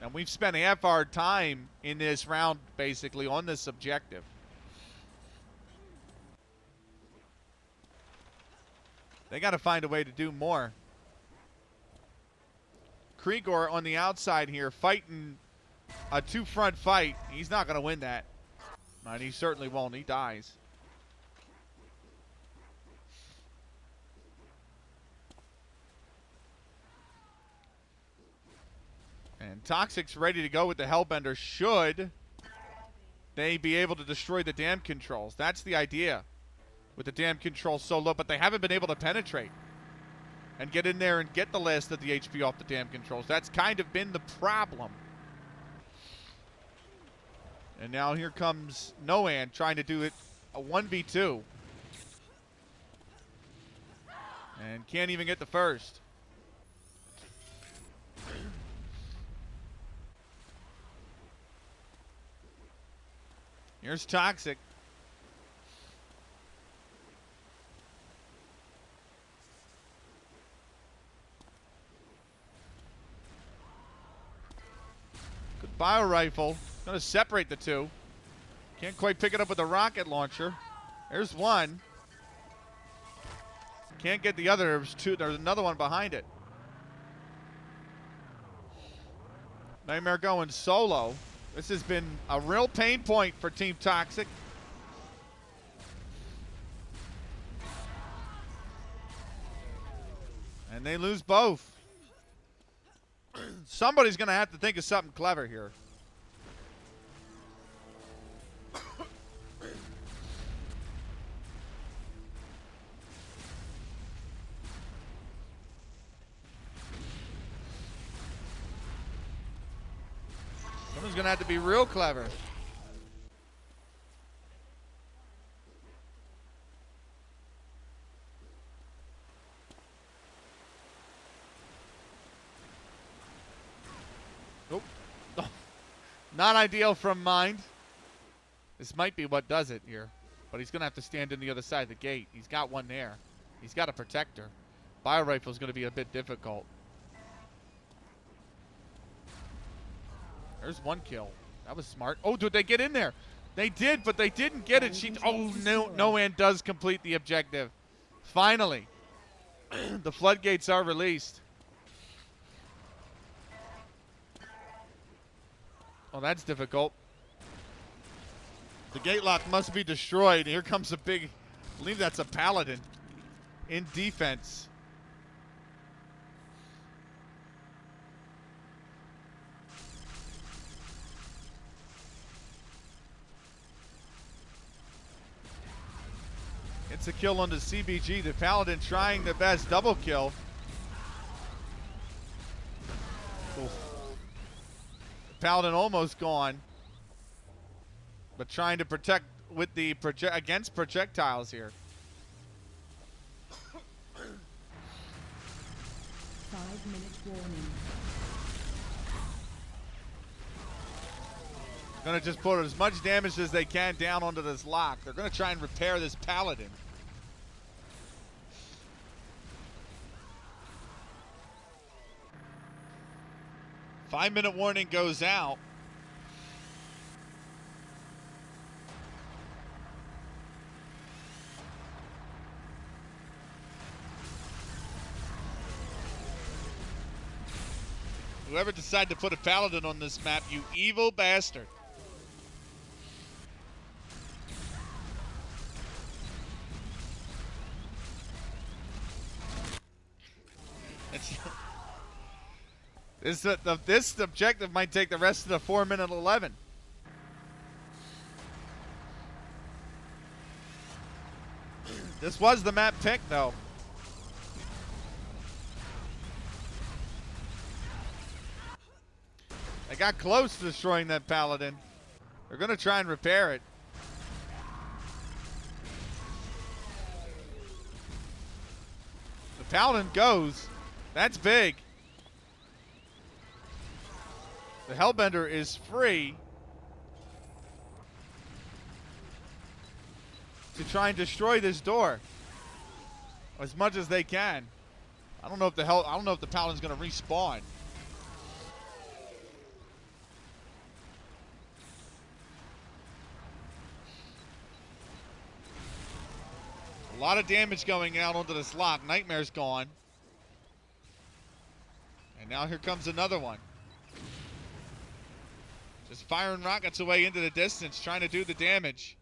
And we've spent half our time in this round, basically, on this objective. They got to find a way to do more. Krigor on the outside here, fighting a 2-front fight. He's not going to win that. And he certainly won't. He dies. And Toxic's ready to go with the Hellbender. Should they be able to destroy the dam controls? That's the idea with the dam controls so low, but they haven't been able to penetrate and get in there and get the last of the HP off the dam controls. That's kind of been the problem. And now here comes Noan trying to do it a 1v2. And can't even get the first. Here's Toxic. Good bio rifle. Gonna separate the two. Can't quite pick it up with the rocket launcher. There's one. Can't get the other. There's two. There's another one behind it. Nightmare going solo. This has been a real pain point for Team Toxic. And they lose both. Somebody's going to have to think of something clever here. Someone's going to have to be real clever. Nope. Not ideal from Mind. This might be what does it here. But he's going to have to stand in the other side of the gate. He's got one there. He's got a protector. Bio rifle is going to be a bit difficult. There's one kill. That was smart. Oh, did they get in there? They did, but they didn't get it. Oh, no. No-An does complete the objective. Finally. The floodgates are released. Oh, that's difficult. The gate lock must be destroyed. Here comes a big, I believe that's a paladin in defense. It's a kill on the CBG. The paladin trying the best double kill. Oof. The paladin almost gone. But trying to protect with the against projectiles here. 5-minute warning. Gonna just put as much damage as they can down onto this lock. They're gonna try and repair this paladin. Five-minute warning goes out. Whoever decided to put a paladin on this map, you evil bastard. This objective might take the rest of the 4-minute 11. This was the map pick, though. They got close to destroying that paladin. They're going to try and repair it. The paladin goes. That's big. The Hellbender is free to try and destroy this door as much as they can. I don't know if the paladin's going to respawn. A lot of damage going out onto this lock. Nightmare's gone. And now here comes another one. Just firing rockets away into the distance, trying to do the damage.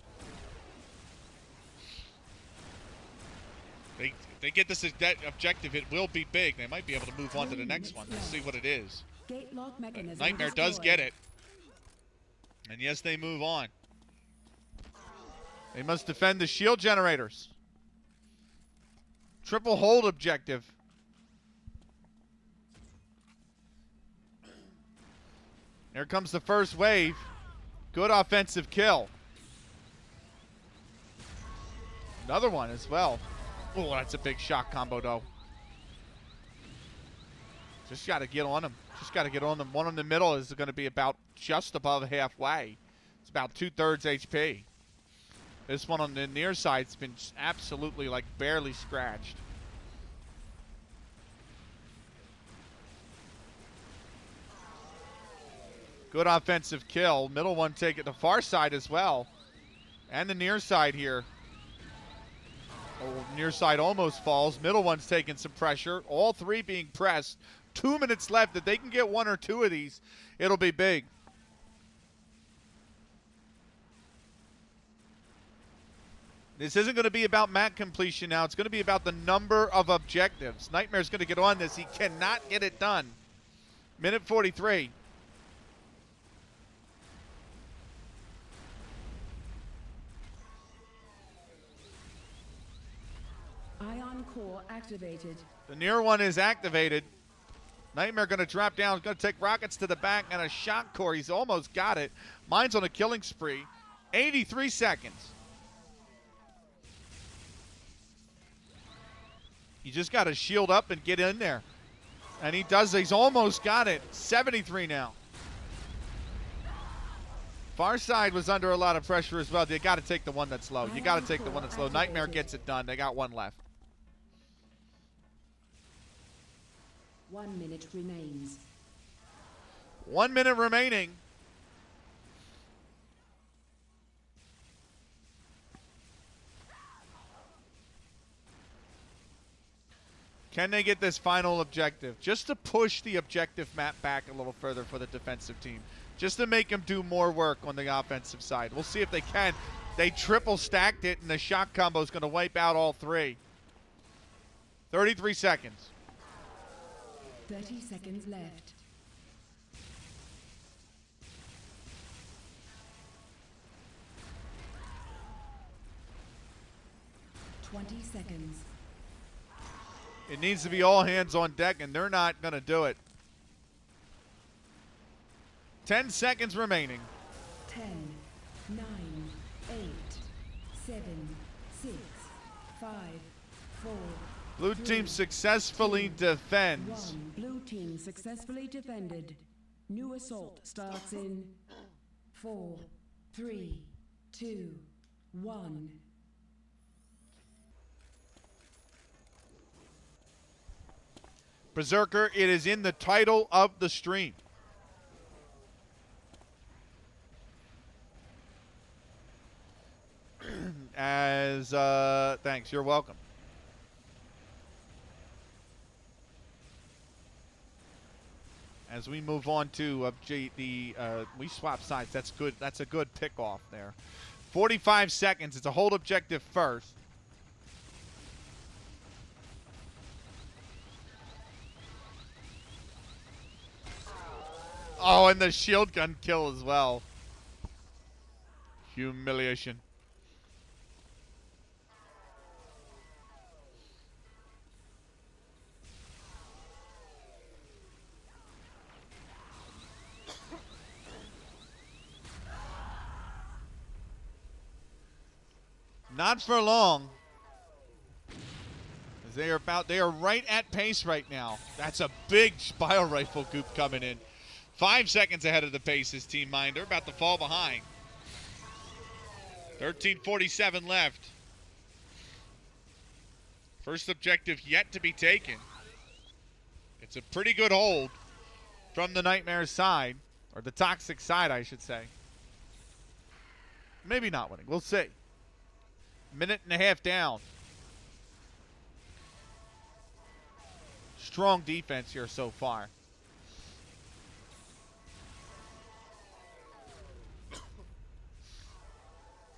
If they get this objective, it will be big. They might be able to move on to the next one. We'll see what it is. Nightmare does get it. And yes, they move on. They must defend the shield generators. Triple hold objective. Here comes the first wave. Good offensive kill. Another one as well. Oh, that's a big shock combo, though. Just got to get on them. Just got to get on them. One in the middle is going to be about just above halfway. It's about 2/3 HP. This one on the near side's been absolutely, like, barely scratched. Good offensive kill. Middle one take it the far side as well. And the near side here. Oh, near side almost falls. Middle one's taking some pressure. All three being pressed. 2 minutes left. If they can get 1 or 2 of these, it'll be big. This isn't going to be about map completion now. It's going to be about the number of objectives. Nightmare's going to get on this. He cannot get it done. Minute 43. Ion core activated. The near one is activated. Nightmare going to drop down. Going to take rockets to the back and a shock core. He's almost got it. Mine's on a killing spree. 83 seconds. You just got to shield up and get in there. And he does. He's almost got it. 73 now. Far side was under a lot of pressure as well. You got to take the one that's low. You got to take the one that's low. Nightmare gets it done. They got one left. 1 minute remains. 1 minute remaining. Can they get this final objective? Just to push the objective map back a little further for the defensive team. Just to make them do more work on the offensive side. We'll see if they can. They triple stacked it, and the shock combo is going to wipe out all 3. 33 seconds. 30 seconds left. $20 seconds. It needs to be all hands on deck, and they're not going to do it. 10 seconds remaining. 10, 9, 8, 7, 6, 5, 4. Blue team successfully defends. 1. Blue team successfully defended. New assault starts in 4, 3, 2, 1. Berserker, it is in the title of the stream. Thanks, you're welcome. As we move on to we swap sides. That's good. That's a good pick off there. 45 seconds. It's a hold objective first. Oh, and the shield gun kill as well. Humiliation. Not for long. They are right at pace right now. That's a big bio rifle goop coming in. 5 seconds ahead of the pace is Team Mind. They're about to fall behind. 13:47 left. First objective yet to be taken. It's a pretty good hold from the Nightmare side, or the Toxic side, I should say. Maybe not winning. We'll see. Minute and a half down. Strong defense here so far.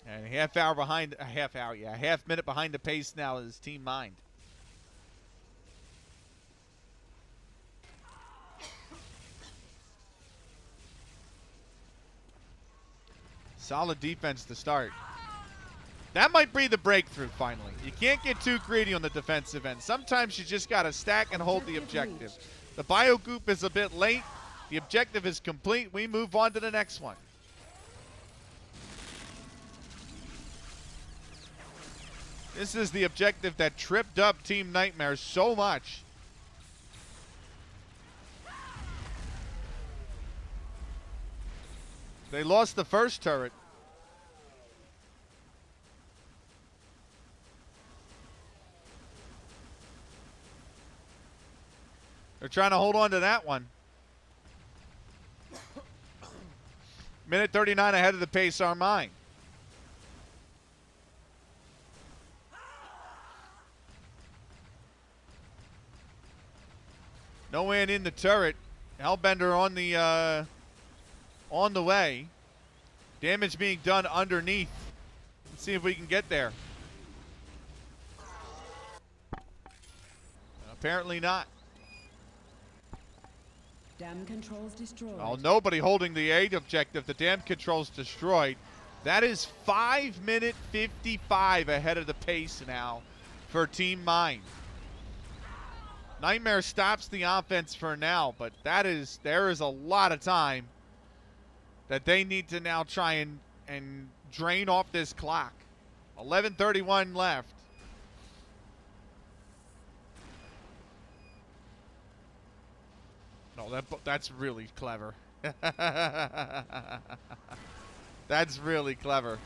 And a half minute behind the pace now is Team Mind. Solid defense to start. That might be the breakthrough finally. You can't get too greedy on the defensive end. Sometimes you just got to stack and hold the objective. The bio goop is a bit late. The objective is complete. We move on to the next one. This is the objective that tripped up Team Nightmare so much. They lost the first turret. They're trying to hold on to that one. Minute 39 ahead of the pace are mine. No man in the turret. Hellbender on the way. Damage being done underneath. Let's see if we can get there. Apparently not. Dam controls destroyed. Oh, nobody holding the aid objective. The dam controls destroyed. That is 5 minute 55 ahead of the pace now for Team Mine. Nightmare stops the offense for now, but there is a lot of time that they need to now try and drain off this clock. 11:31 left. No, that's really clever. That's really clever.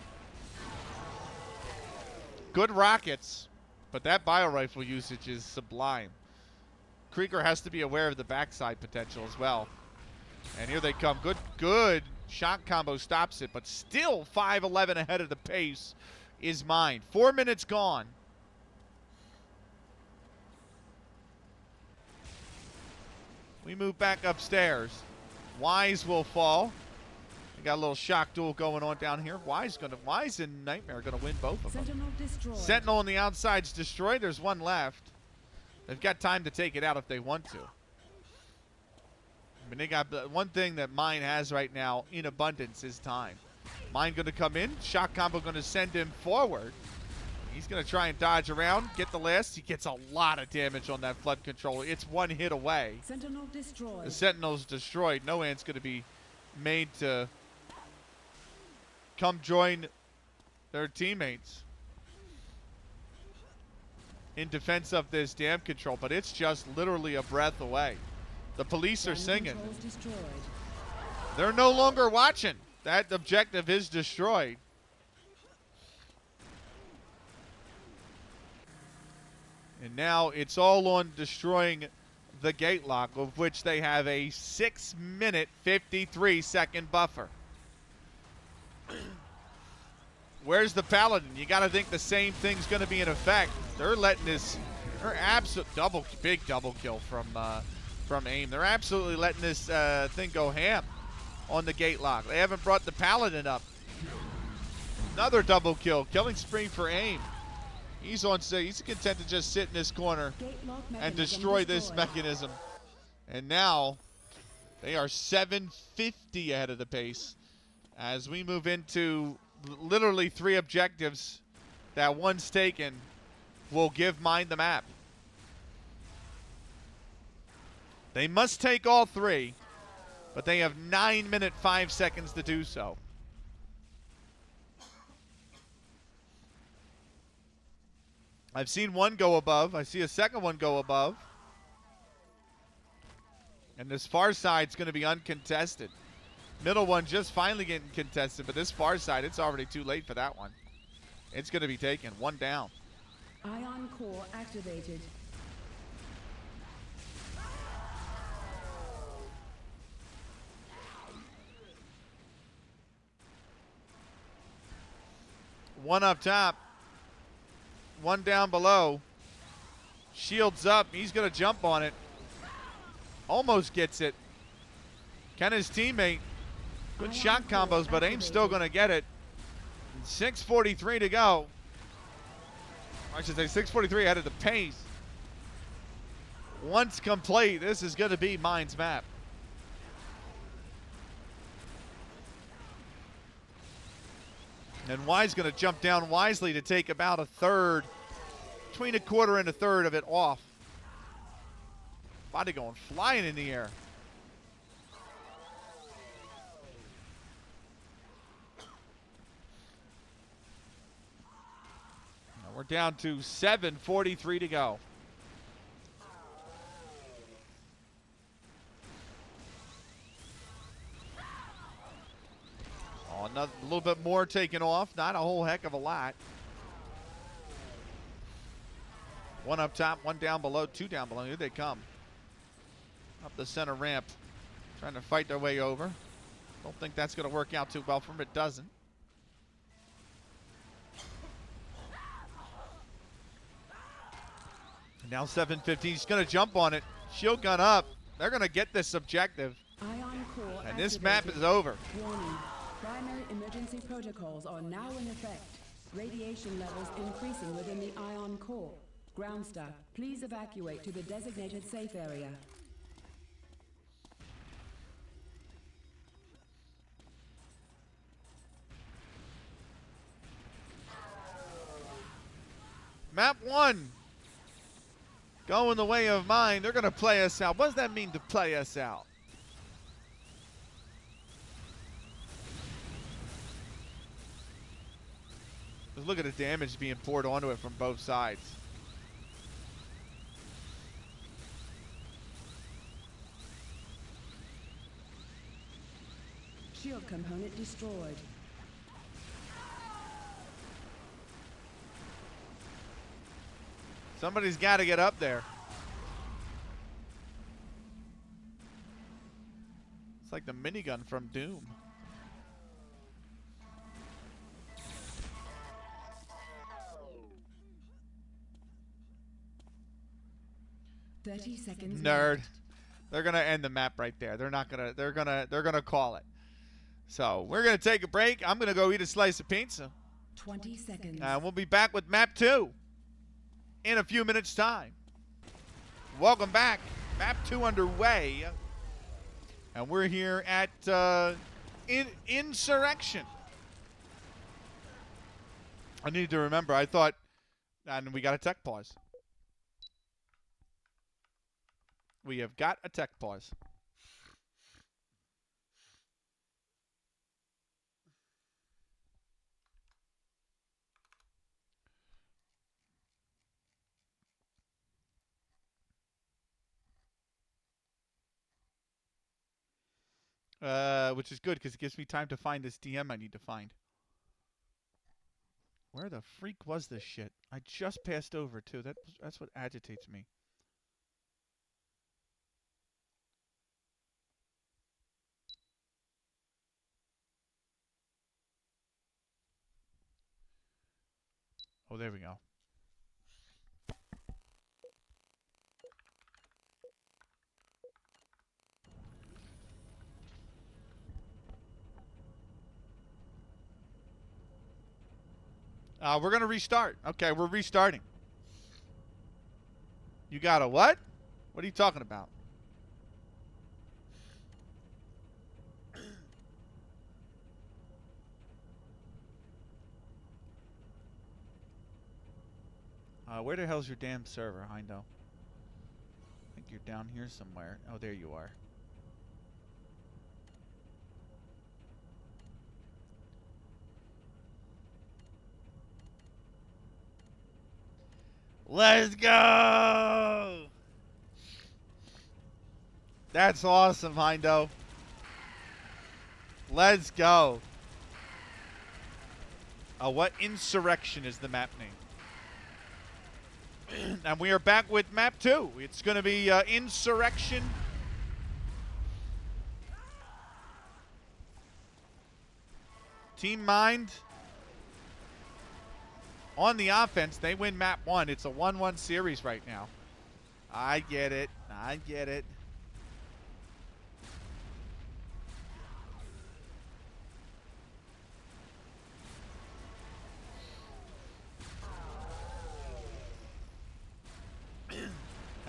Good rockets, but that biorifle usage is sublime. Krieger has to be aware of the backside potential as well. And here they come. Good shot combo stops it, but still 5:11 ahead of the pace is Mine. 4 minutes gone. We move back upstairs. Wise will fall. We got a little shock duel going on down here. Wise and Nightmare gonna win both of them. Sentinel destroyed. Sentinel on the outside's destroyed. There's one left. They've got time to take it out if they want to. I mean, they got one thing that Mine has right now in abundance is time. Mine gonna come in. Shock combo gonna send him forward. He's gonna try and dodge around, get the last. He gets a lot of damage on that flood controller. It's one hit away. Sentinel destroyed. The Sentinel's destroyed. No Ant's gonna be made to come join their teammates in defense of this dam control, but it's just literally a breath away. The police are singing. They're no longer watching. That objective is destroyed. And now it's all on destroying the gate lock, of which they have a 6 minute 53 second buffer. Where's the Paladin? You got to think the same thing's going to be in effect. They're letting this, big double kill from AIM. They're absolutely letting this thing go ham on the gate lock. They haven't brought the Paladin up. Another double kill, killing spree for AIM. He's content to just sit in this corner and destroy this mechanism. And now they are 750 ahead of the pace as we move into literally 3 objectives that once taken will give Mine the map. They must take all 3, but they have 9 minutes 5 seconds to do so. I've seen one go above. I see a second one go above. And this far side's going to be uncontested. Middle one just finally getting contested, but this far side, it's already too late for that one. It's going to be taken. One down. Ion core activated. One up top. One down below. Shields up. He's going to jump on it. Almost gets it. Can his teammate? Good shot combos, but AIM's still going to get it. 6:43 to go. I should say 6:43 ahead of the pace. Once complete, this is going to be Mine's map. And Wise going to jump down wisely to take about a third, between a quarter and a third of it off. Body going flying in the air. Now we're down to 7:43 to go. Oh, another, a little bit more taken off. Not a whole heck of a lot. One up top, one down below, 2 down below. Here they come. Up the center ramp. Trying to fight their way over. Don't think that's going to work out too well for them. It doesn't. Now 7:15. He's going to jump on it. Shield gun up. They're going to get this objective. Ion core And this activated. map is over. Warning. Primary emergency protocols are now in effect. Radiation levels increasing within the ion core. Ground staff, please evacuate to the designated safe area. Map 1. Going the way of mine. They're going to play us out. What does that mean to play us out? Just look at the damage being poured onto it from both sides. Shield component destroyed. Somebody's got to get up there. It's like the minigun from Doom. Seconds. Nerd. Left. They're gonna end the map right there. They're not gonna. They're gonna call it. So we're gonna take a break. I'm gonna go eat a slice of pizza. 20 seconds. And we'll be back with map 2 in a few minutes' time. Welcome back. Map 2 underway. And we're here at Insurrection. I need to remember. I thought, and we got a tech pause. We have got a tech pause. Which is good because it gives me time to find this DM I need to find. Where the freak was this shit? I just passed over too. That's what agitates me. Oh, there we go. We're going to restart. Okay, we're restarting. You got a what? What are you talking about? Where the hell's your damn server, Heindo? I think you're down here somewhere. Oh, there you are. Let's go! That's awesome, Heindo. Let's go. What Insurrection is the map name? And we are back with map 2. It's going to be Insurrection. Team Mind on the offense. They win map 1. It's a 1-1 series right now. I get it. I get it.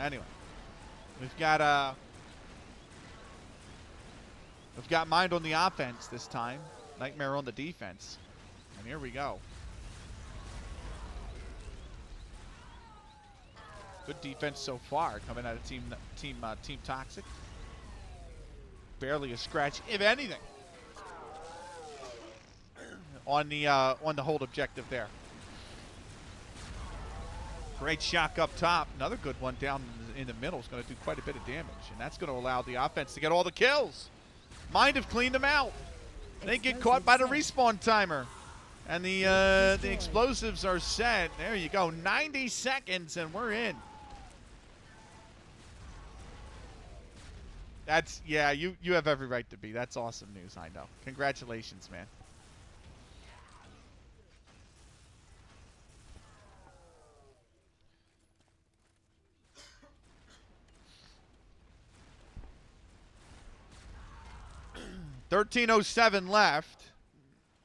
Anyway, we've got Mind on the offense this time, Nightmare on the defense, and here we go. Good defense so far, coming out of Team Toxic. Barely a scratch, if anything, on the hold objective there. Great shock up top. Another good one down in the middle is going to do quite a bit of damage. And that's going to allow the offense to get all the kills. Mind have cleaned them out. They get caught by the respawn timer. And the explosives are set. There you go. 90 seconds and we're in. That's, yeah, you have every right to be. That's awesome news, I know. Congratulations, man. 13:07 left.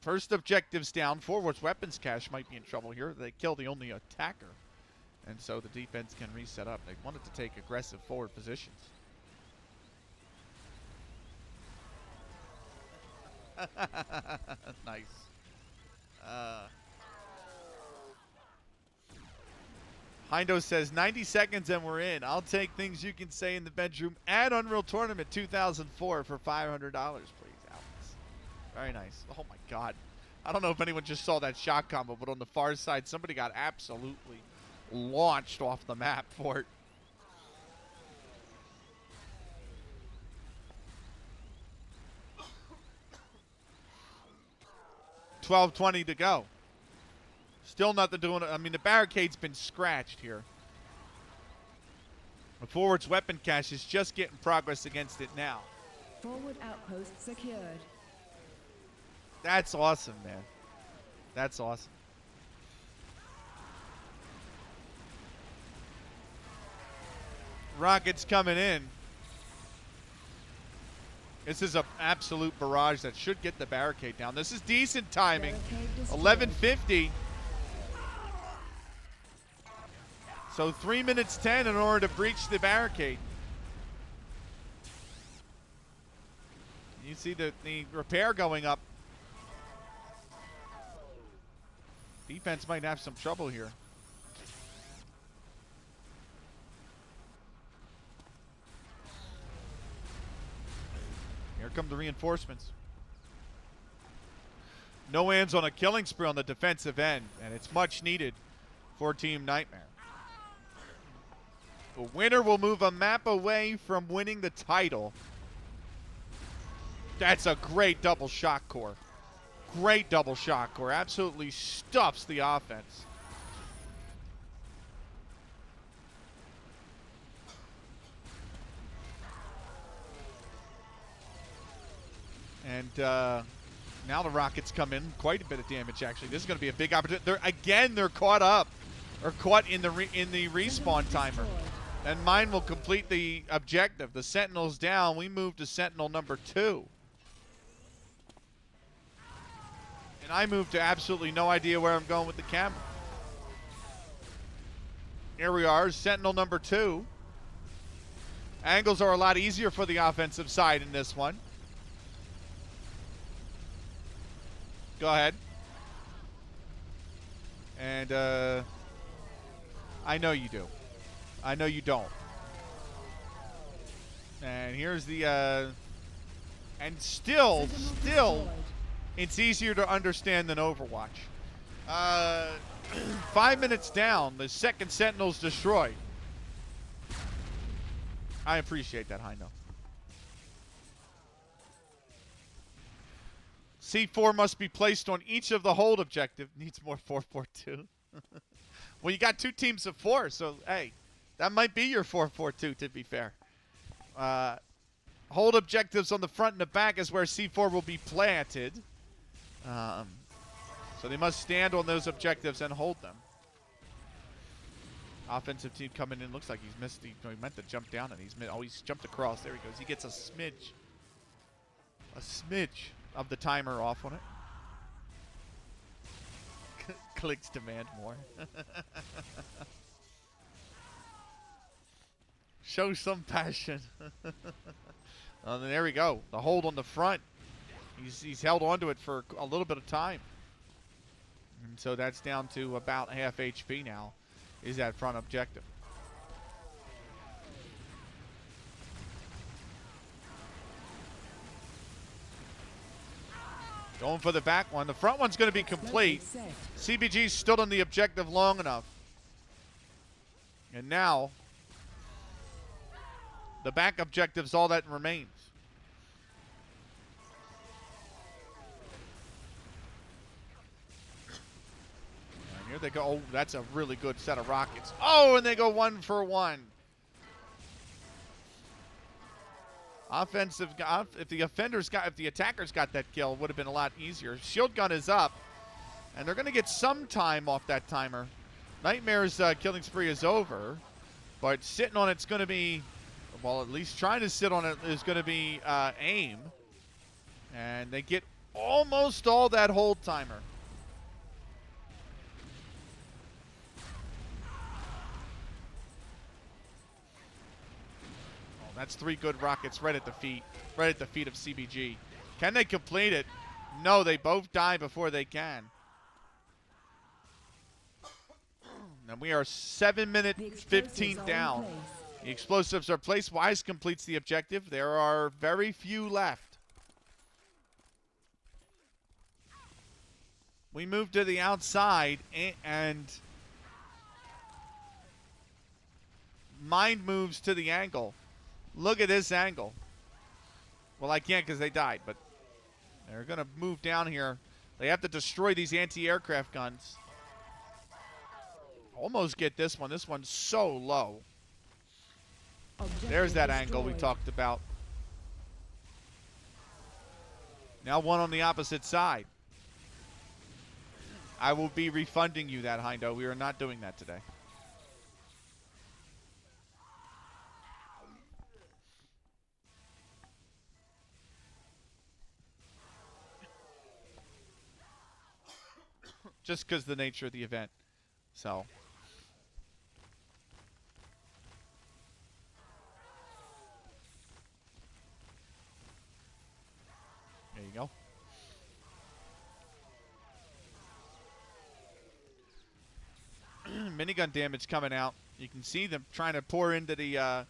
First objective's down. Forward's weapons cache might be in trouble here. They kill the only attacker. And so the defense can reset up. They wanted to take aggressive forward positions. Nice. Heindo says 90 seconds and we're in. I'll take things you can say in the bedroom at Unreal Tournament 2004 for $500, please, Alex. Very nice. Oh my God. I don't know if anyone just saw that shot combo, but on the far side, somebody got absolutely launched off the map for it. $12:20 to go. Still nothing doing. I mean, the barricade's been scratched here. The forward's weapon cache is just getting progress against it now. Forward outpost secured. That's awesome, man. That's awesome. Rockets coming in. This is an absolute barrage that should get the barricade down. This is decent timing. 11:50. So 3 minutes 10 in order to breach the barricade. You see the repair going up. Defense might have some trouble here. Here come the reinforcements. No hands on a killing spree on the defensive end, and it's much needed for Team Nightmare. The winner will move a map away from winning the title. That's a great double shot core. Great double shot core. Absolutely stuffs the offense. And now the Rockets come in. Quite a bit of damage, actually. This is going to be a big opportunity. They're caught up. Or caught in the respawn timer. And mine will complete the objective. The Sentinel's down. We move to Sentinel number 2. And I move to absolutely no idea where I'm going with the camera. Here we are, Sentinel number 2. Angles are a lot easier for the offensive side in this one. Go ahead. And I know you do. I know you don't. And here's the and still it's easier to understand than Overwatch. 5 minutes down, the second Sentinel's destroyed. I appreciate that, Heindo. C4 must be placed on each of the hold objective. Needs more 442. Well, you got 2 teams of 4, so hey, that might be your 442 to be fair. Hold objectives on the front and the back is where C4 will be planted. So they must stand on those objectives and hold them. Offensive team coming in. Looks like he's missed. He meant to jump down and he's jumped across. There he goes. He gets a smidge of the timer off on it. Clicks demand more. Show some passion. And there we go. The hold on the front. He's held onto it for a little bit of time. And so that's down to about half HP now, is that front objective. Going for the back one. The front one's going to be complete. CBG stood on the objective long enough. And now, the back objective's all that remains. And here they go. Oh, that's a really good set of rockets. Oh, and they go 1 for 1. Offensive, if the attackers got that kill, it would have been a lot easier. Shield gun is up, and they're going to get some time off that timer. Nightmare's killing spree is over, but sitting on it's going to be, well, at least trying to sit on it is going to be AIM. And they get almost all that hold timer. Oh, that's 3 good rockets right at the feet of CBG. Can they complete it? No, they both die before they can. And we are 7 minute 15 down. The explosives are placed. Wise completes the objective. There are very few left. We move to the outside, and Mind moves to the angle. Look at this angle. Well, I can't because they died, but they're going to move down here. They have to destroy these anti-aircraft guns. Almost get this one. This one's so low. There's that angle we talked about. Now one on the opposite side. I will be refunding you that, Heindo. We are not doing that today. Just because the nature of the event. So. There you go. Minigun damage coming out. You can see them trying to pour into the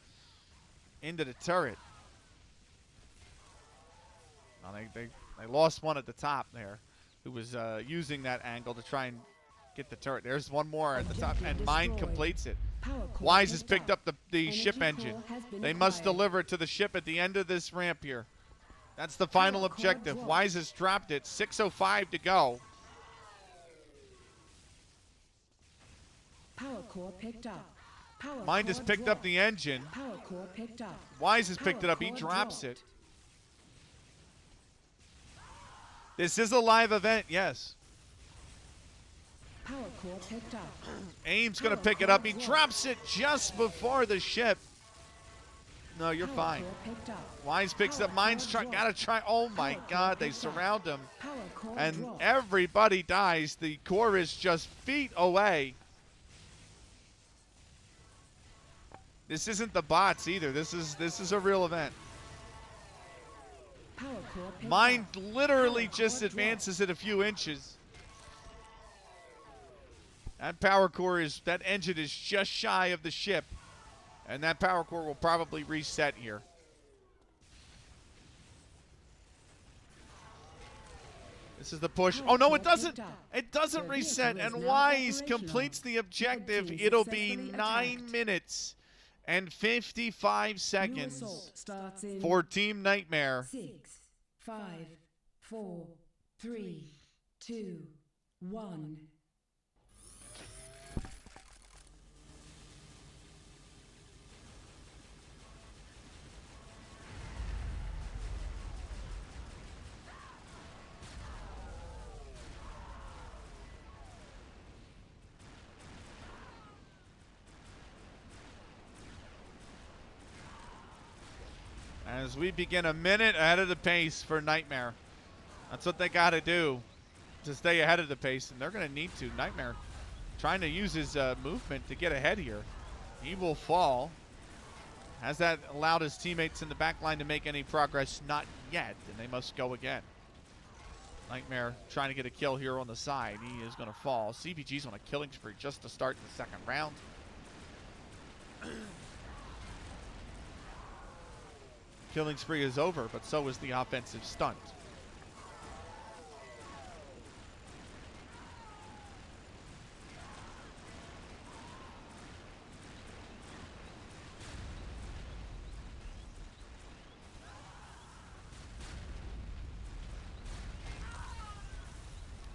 turret. Well, they lost one at the top there, who was using that angle to try and get the turret. There's one more at the top, and Mine completes it. Wise has picked up the ship engine. They must deliver it to the ship at the end of this ramp here. That's the final objective. Wise has dropped it. 6:05 to go. Power core picked up. Mind has picked up the engine. Power core picked up. Wise has picked it up. He drops it. This is a live event, yes. Power core picked up. Aim's going to pick it up. He drops it just before the ship. No, you're fine. Wise picks up. Mine's gotta try. Oh my God, they surround him. And everybody dies. The core is just feet away. This isn't the bots either. This is a real event. Mine literally just advances it a few inches. That power core that engine is just shy of the ship. And that power core will probably reset here. This is the push. Oh, no, it doesn't. It doesn't reset. And Wise completes the objective. It'll be 9 minutes and 55 seconds for Team Nightmare. 6, 5, 4, 3, 2, 1. As we begin a minute ahead of the pace for Nightmare. That's what they got to do to stay ahead of the pace, and they're going to need to. Nightmare trying to use his movement to get ahead here. He will fall. Has that allowed his teammates in the back line to make any progress? Not yet, and they must go again. Nightmare trying to get a kill here on the side. He is going to fall. CBG's on a killing spree just to start the second round. Killing spree is over, but so is the offensive stunt.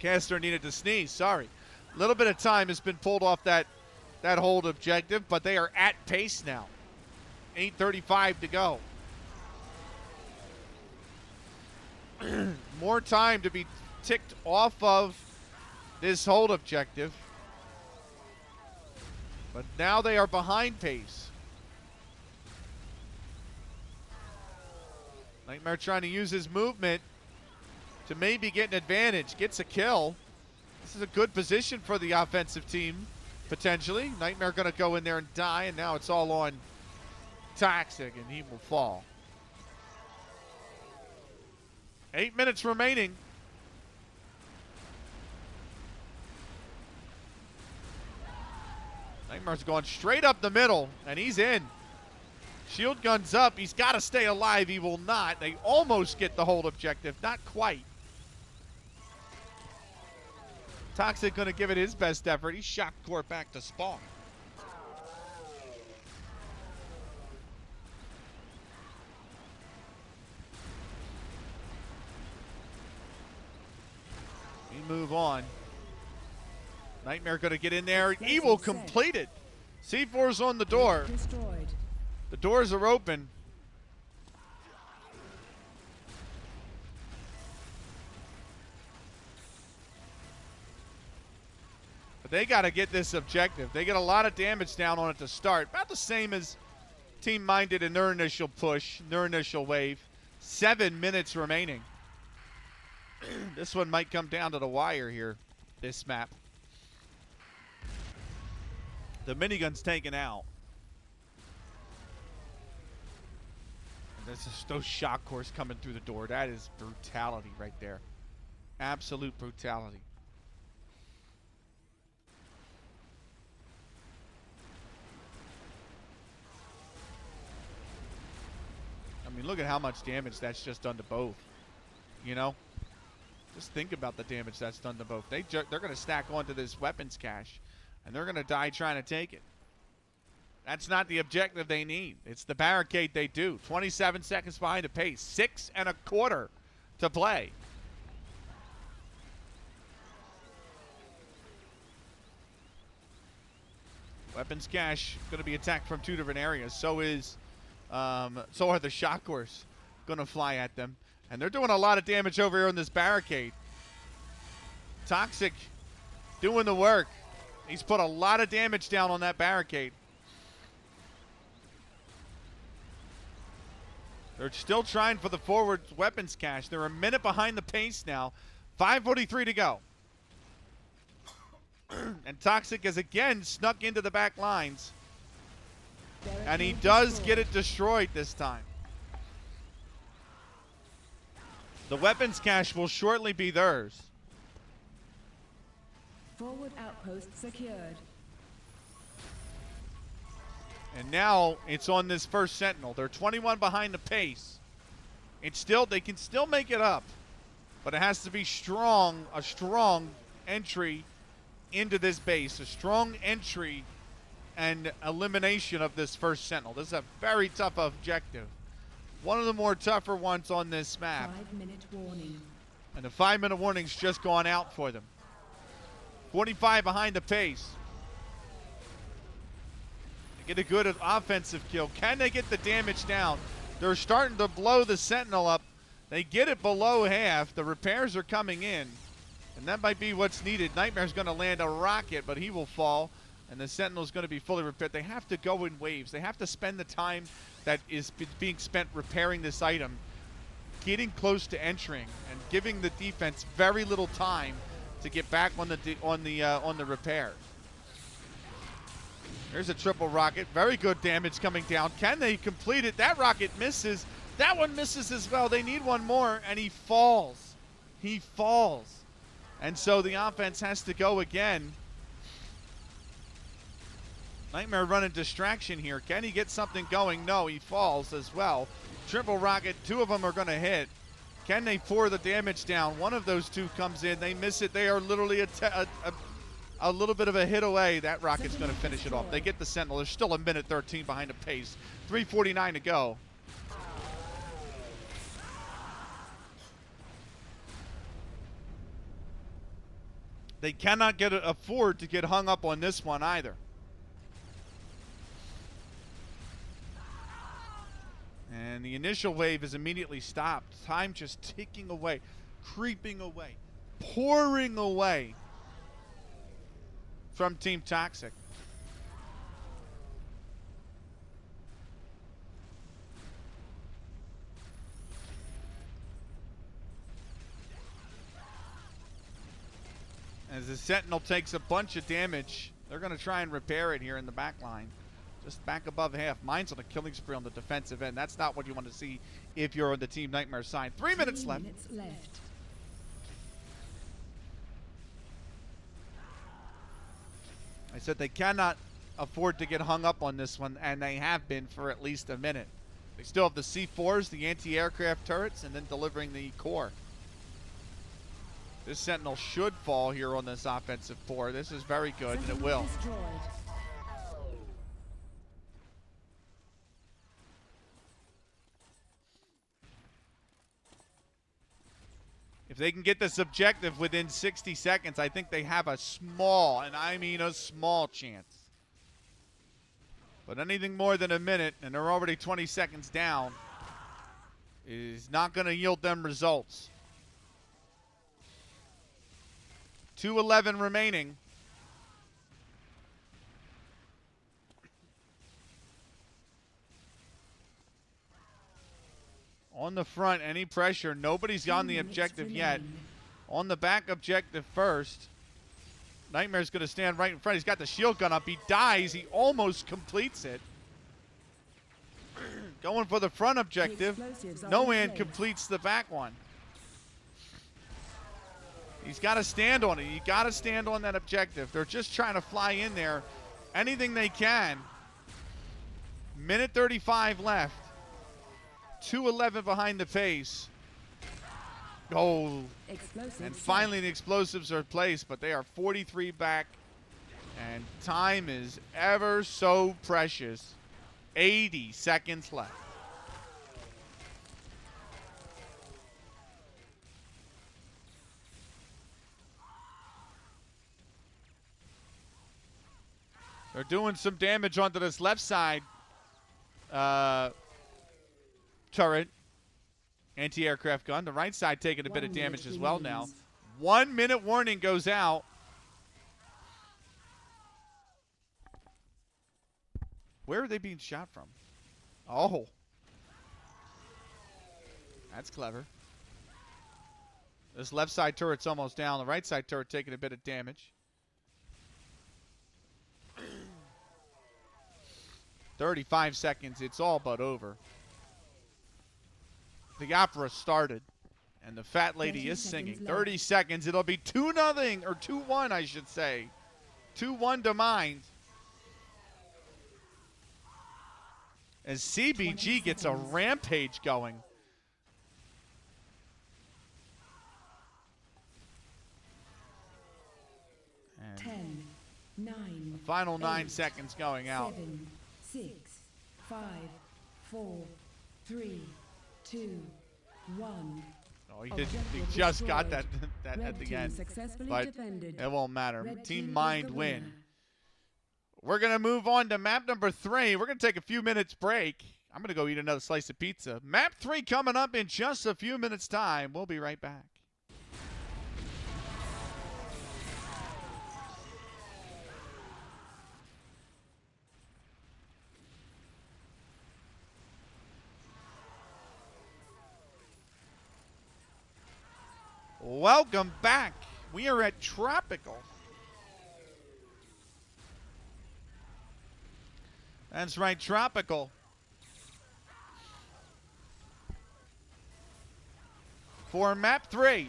Caster needed to sneeze, sorry. A little bit of time has been pulled off that hold objective, but they are at pace now. 8:35 to go. More time to be ticked off of this hold objective. But now they are behind pace. Nightmare trying to use his movement to maybe get an advantage. Gets a kill. This is a good position for the offensive team, potentially. Nightmare going to go in there and die, and now it's all on Toxic, and he will fall. 8 minutes remaining. Nightmare's going straight up the middle, and he's in. Shield gun's up. He's got to stay alive. He will not. They almost get the hold objective. Not quite. Toxic going to give it his best effort. He shocked Core back to spawn. We move on. Nightmare going to get in there. He will complete it. C4's on the door. Destroyed. The doors are open. But they got to get this objective. They get a lot of damage down on it to start. About the same as Team Minded in their initial push, their initial wave. 7 minutes remaining. This one might come down to the wire here, this map. The minigun's taken out. And there's just those shock cores coming through the door. That is brutality right there. Absolute brutality. I mean, look at how much damage that's just done to both. You know? Just think about the damage that's done to both. They're going to stack onto this weapons cache, and they're going to die trying to take it. That's not the objective they need. It's the barricade they do. 27 seconds behind the pace. 6 1/4 to play. Weapons cache going to be attacked from 2 different areas. So are the shock cores going to fly at them. And they're doing a lot of damage over here on this barricade. Toxic doing the work. He's put a lot of damage down on that barricade. They're still trying for the forward weapons cache. They're a minute behind the pace now. 5:43 to go. And Toxic has again snuck into the back lines. And he does get it destroyed this time. The weapons cache will shortly be theirs. Forward outpost secured. And now it's on this first sentinel. They're 21 behind the pace. They can still make it up, but it has to be a strong entry into this base, a strong entry and elimination of this first sentinel. This is a very tough objective. One of the more tougher ones on this map. 5-minute warning. And the 5-minute warning's just gone out for them. 45 behind the pace. They get a good offensive kill. Can they get the damage down? They're starting to blow the sentinel up. They get it below half. The repairs are coming in. And that might be what's needed. Nightmare's going to land a rocket, but he will fall. And the sentinel's going to be fully repaired. They have to go in waves. They have to spend the time that is being spent repairing this item, getting close to entering, and giving the defense very little time to get back on the repairs. There's a triple rocket. Very good damage coming down. Can they complete it? That rocket misses. That one misses as well. They need one more, and he falls. He falls. And so the offense has to go again. Nightmare running distraction here. Can he get something going? No, he falls as well. Triple rocket, 2 of them are going to hit. Can they pour the damage down? One of those 2 comes in. They miss it. They are literally a little bit of a hit away. That rocket's going to finish it off. They get the sentinel. There's still a minute 13 behind the pace. 3:49 to go. They cannot afford to get hung up on this one either. And the initial wave is immediately stopped. Time just ticking away, creeping away, pouring away from Team Toxic. As the Sentinel takes a bunch of damage, they're going to try and repair it here in the back line. Just back above half. Mine's on a killing spree on the defensive end. That's not what you want to see if you're on the Team Nightmare side. 3 minutes left. I said they cannot afford to get hung up on this one, and they have been for at least a minute. They still have the C4s, the anti-aircraft turrets, and then delivering the core. This Sentinel should fall here on this offensive four. This is very good, and it will. If they can get this objective within 60 seconds, I think they have a small, and I mean a small chance. But anything more than a minute, and they're already 20 seconds down, is not going to yield them results. 2:11 remaining. On the front, any pressure. Nobody's on the objective yet. On the back objective first. Nightmare's going to stand right in front. He's got the shield gun up. He dies. He almost completes it. Going for the front objective. No man completes the back one. He's got to stand on it. You got to stand on that objective. They're just trying to fly in there anything they can. Minute 35 left. 2:11 behind the pace. Oh, and finally the explosives are placed, but they are 43 back, and time is ever so precious. 80 seconds left. They're doing some damage onto this left side turret. Anti-aircraft gun. The right side taking a bit of damage as well now. 1 minute warning goes out. Where are they being shot from? Oh. That's clever. This left side turret's almost down. The right side turret taking a bit of damage. 35 seconds. It's all but over. The opera started, and the fat lady is singing. 30 seconds. It'll be 2-0, or 2-1, I should say. 2-1 to Mind. As CBG gets a rampage going. And 10, 9, the final 9 8, seconds going out. 7, 6, 5, 4, 3, 2, 1. Oh, he just got that at the end. But it won't matter. Team Mind win. We're going to move on to map number 3. We're going to take a few minutes break. I'm going to go eat another slice of pizza. Map 3 coming up in just a few minutes' time. We'll be right back. Welcome back. We are at Tropical. That's right, Tropical. For map 3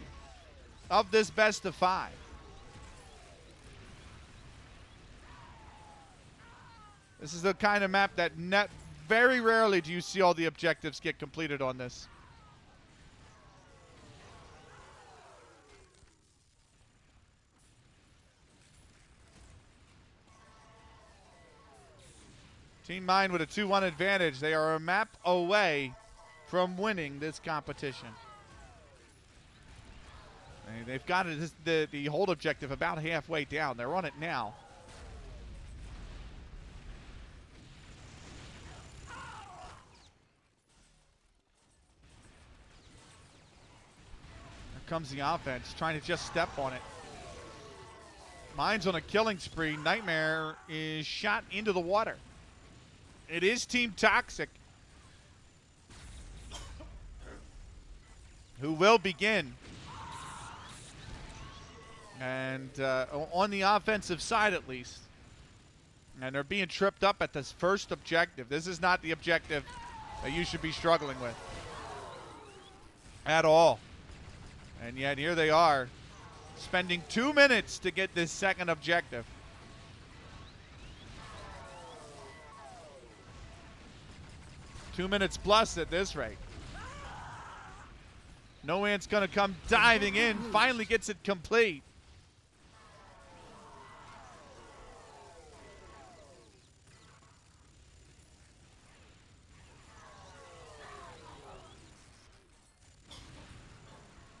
of this best of 5. This is the kind of map that very rarely do you see all the objectives get completed on this. Team Mind with a 2-1 advantage. They are a map away from winning this competition. And they've got the hold objective about halfway down. They're on it now. Here comes the offense, trying to just step on it. Mind's on a killing spree. Nightmare is shot into the water. It is Team Toxic who will begin. And on the offensive side, at least. And they're being tripped up at this first objective. This is not the objective that you should be struggling with at all. And yet here they are, spending 2 minutes to get this second objective. Two minutes plus at this rate. No Ant's gonna come diving in, finally gets it complete.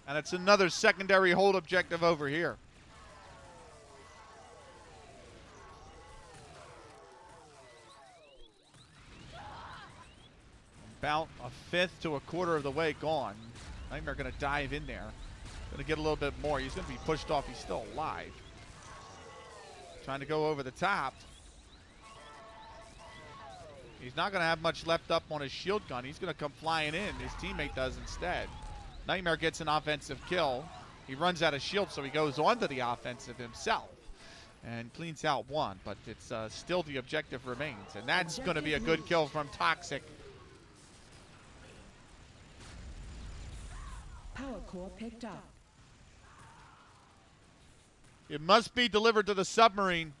And it's another secondary hold objective over here. About a fifth to a quarter of the way gone. Nightmare gonna dive in there. Gonna get a little bit more. He's gonna be pushed off. He's still alive. Trying to go over the top. He's not gonna have much left up on his shield gun. He's gonna come flying in. His teammate does instead. Nightmare gets an offensive kill. He runs out of shield, so he goes on to the offensive himself and cleans out one, but it's still the objective remains, and that's going to be a good kill from Toxic. Power core picked up. It must be delivered to the submarine.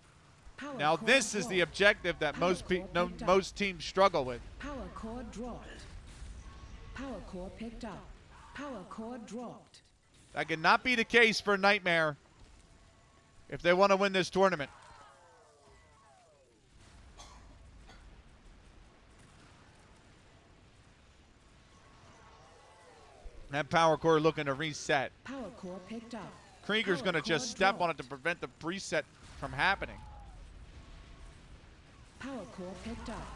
Power Now core this is the dropped. objective that Power most core picked up. most teams struggle with. Power core dropped. Power core picked up. Power core dropped. That cannot be the case for Nightmare if they want to win this tournament. That power core looking to reset. Power core picked up. Krieger's Power going to core just step on dropped. it to prevent the reset from happening. Power core picked up.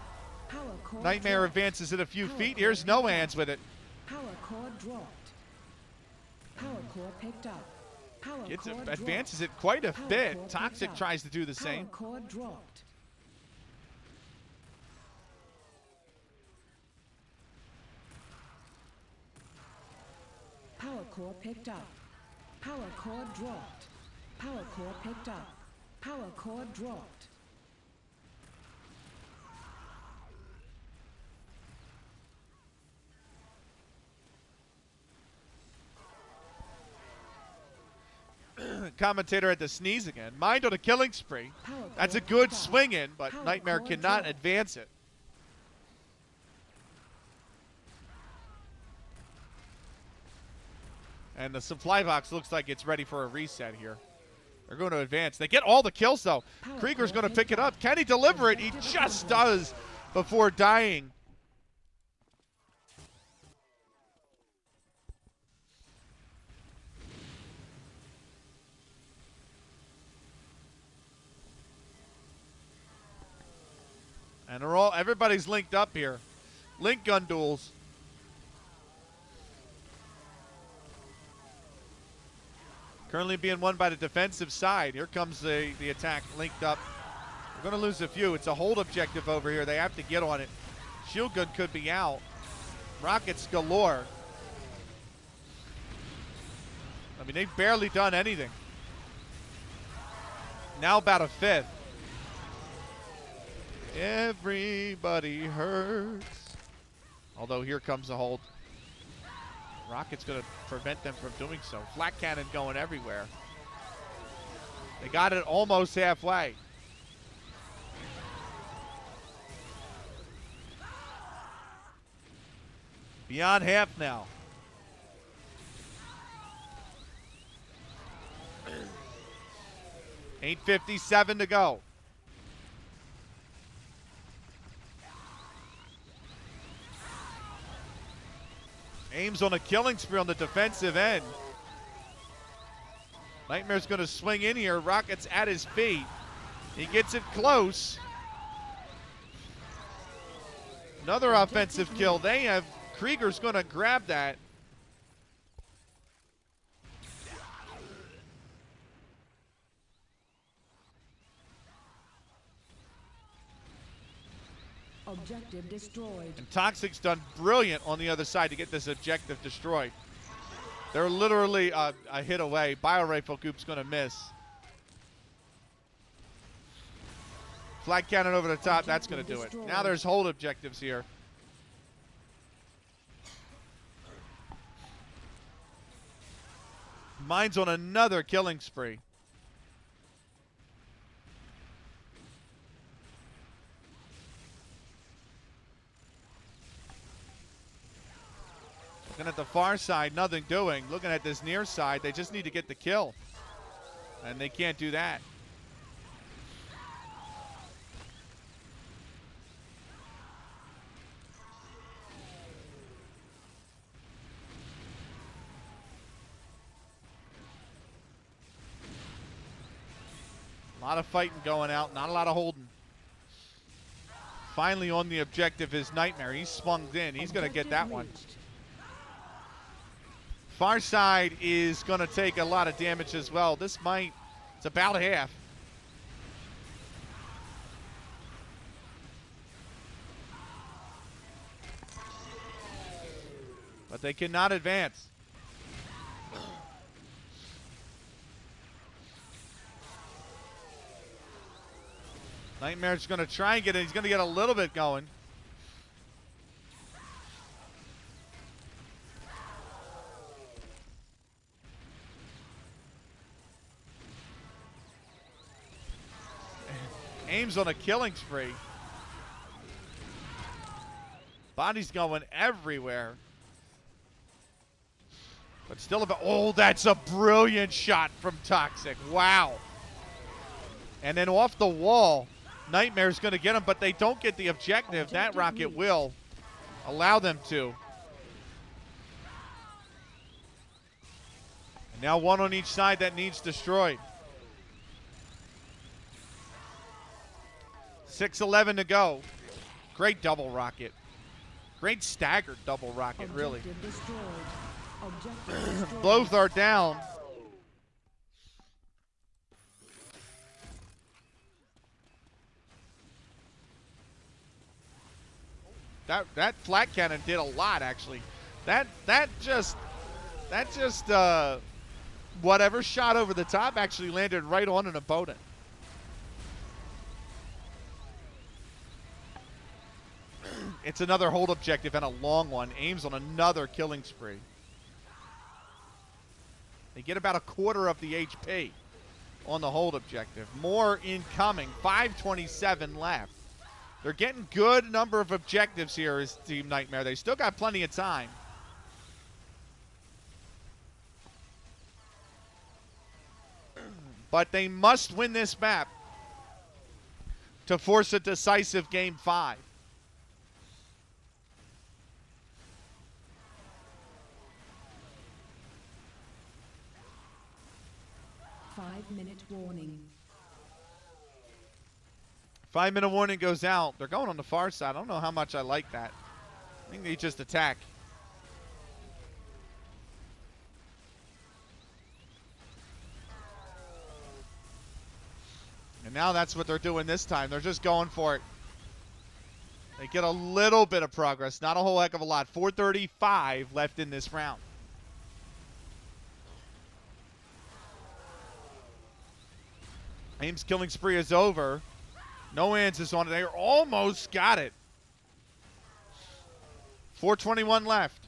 Power core Nightmare dropped. advances it a few Power feet. core Here's No picked Hands up. with it. Power core dropped. Power core picked up. Power Gets core it, advances it quite a Power bit. core picked Toxic up. tries to do the Power same. core dropped. Power core picked up. Power core dropped. Power core picked up. Power core dropped. Commentator had to sneeze again. Mind on a killing spree. Power That's a core good picked up. swing in, but Power Nightmare core cannot dropped. advance it. And the supply box looks like it's ready for a reset here. They're going to advance. They get all the kills, though. Power Krieger's core going to picked pick it up. up. Can he deliver it? He Objective just accomplished. does before dying. And everybody's linked up here. Link gun duels. Currently being won by the defensive side. Here comes the attack linked up. We're going to lose a few. It's a hold objective over here. They have to get on it. Shield gun could be out. Rockets galore. I mean, they've barely done anything. Now about a fifth. Everybody hurts. Although here comes the hold. Rocket's going to prevent them from doing so. Flat cannon going everywhere. They got it almost halfway. Beyond half now. $8:57 to go. Aims on a killing spree on the defensive end. Nightmare's going to swing in here. Rocket's at his feet. He gets it close. Another offensive kill. They have Krieger's going to grab that. Objective destroyed. And Toxic's done brilliant on the other side to get this objective destroyed. They're literally a hit away. Bio Rifle Goop's going to miss. Flag cannon over the top. That's going to do it. Now there's hold objectives here. Mine's on another killing spree. Looking at the far side, nothing doing. Looking at this near side, they just need to get the kill. And they can't do that. A lot of fighting going out, not a lot of holding. Finally on the objective is Nightmare. He's swung in. He's going to get that one. Far side is going to take a lot of damage as well. This might, it's about half. But they cannot advance. Nightmare's going to try and get it. He's going to get a little bit going. Aims on a killing spree. Body's going everywhere. But still about, oh, that's a brilliant shot from Toxic. Wow. And then off the wall, Nightmare's going to get him, but they don't get the objective. That rocket will allow them to. And now one on each side that needs destroyed. 6:11 to go. Great double rocket. Great staggered double rocket, really. Both are down. That flat cannon did a lot, actually. That just whatever shot over the top actually landed right on an opponent. It's another hold objective and a long one. Aims on another killing spree. They get about a quarter of the HP on the hold objective. More incoming. 5:27 left. They're getting good number of objectives here as Team Nightmare. They still got plenty of time. But they must win this map to force a decisive game 5. Five-minute warning. 5-minute warning goes out. They're going on the far side. I don't know how much I like that. I think they just attack. And now that's what they're doing this time. They're just going for it. They get a little bit of progress. Not a whole heck of a lot. 4:35 left in this round. Aim's killing spree is over. No answers on it. They almost got it. 4:21 left.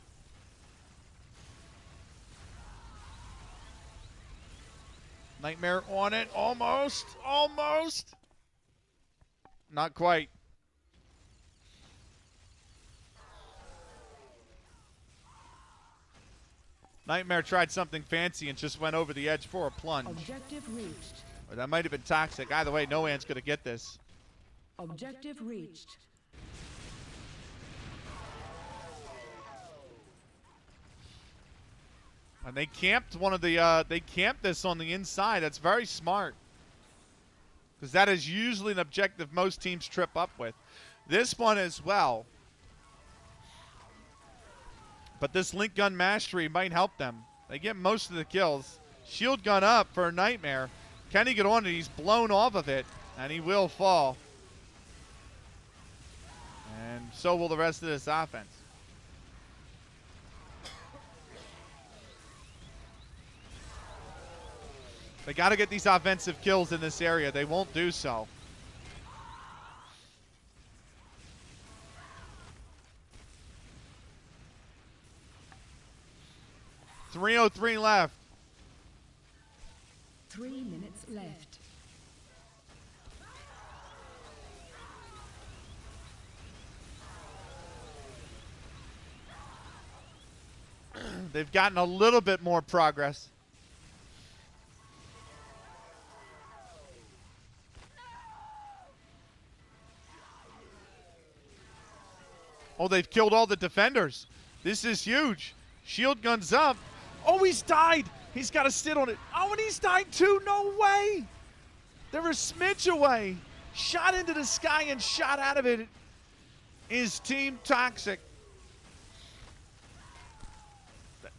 Nightmare on it. Almost. Almost. Not quite. Nightmare tried something fancy and just went over the edge for a plunge. Objective reached. Or that might have been Toxic. Either way, no one's going to get this. Objective reached. And they camped one of the, they camped this on the inside. That's very smart. Because that is usually an objective most teams trip up with. This one as well. But this link gun mastery might help them. They get most of the kills. Shield gun up for Nightmare. Can he get on it? He's blown off of it. And he will fall. And so will the rest of this offense. They got to get these offensive kills in this area. They won't do so. .303 left. 3 minutes left. They've gotten a little bit more progress. Oh, they've killed all the defenders. This is huge. Shield guns up. Oh, he's died. He's got to sit on it. Oh, and he's died too. No way. They're a smidge away. Shot into the sky and shot out of it is Team Toxic.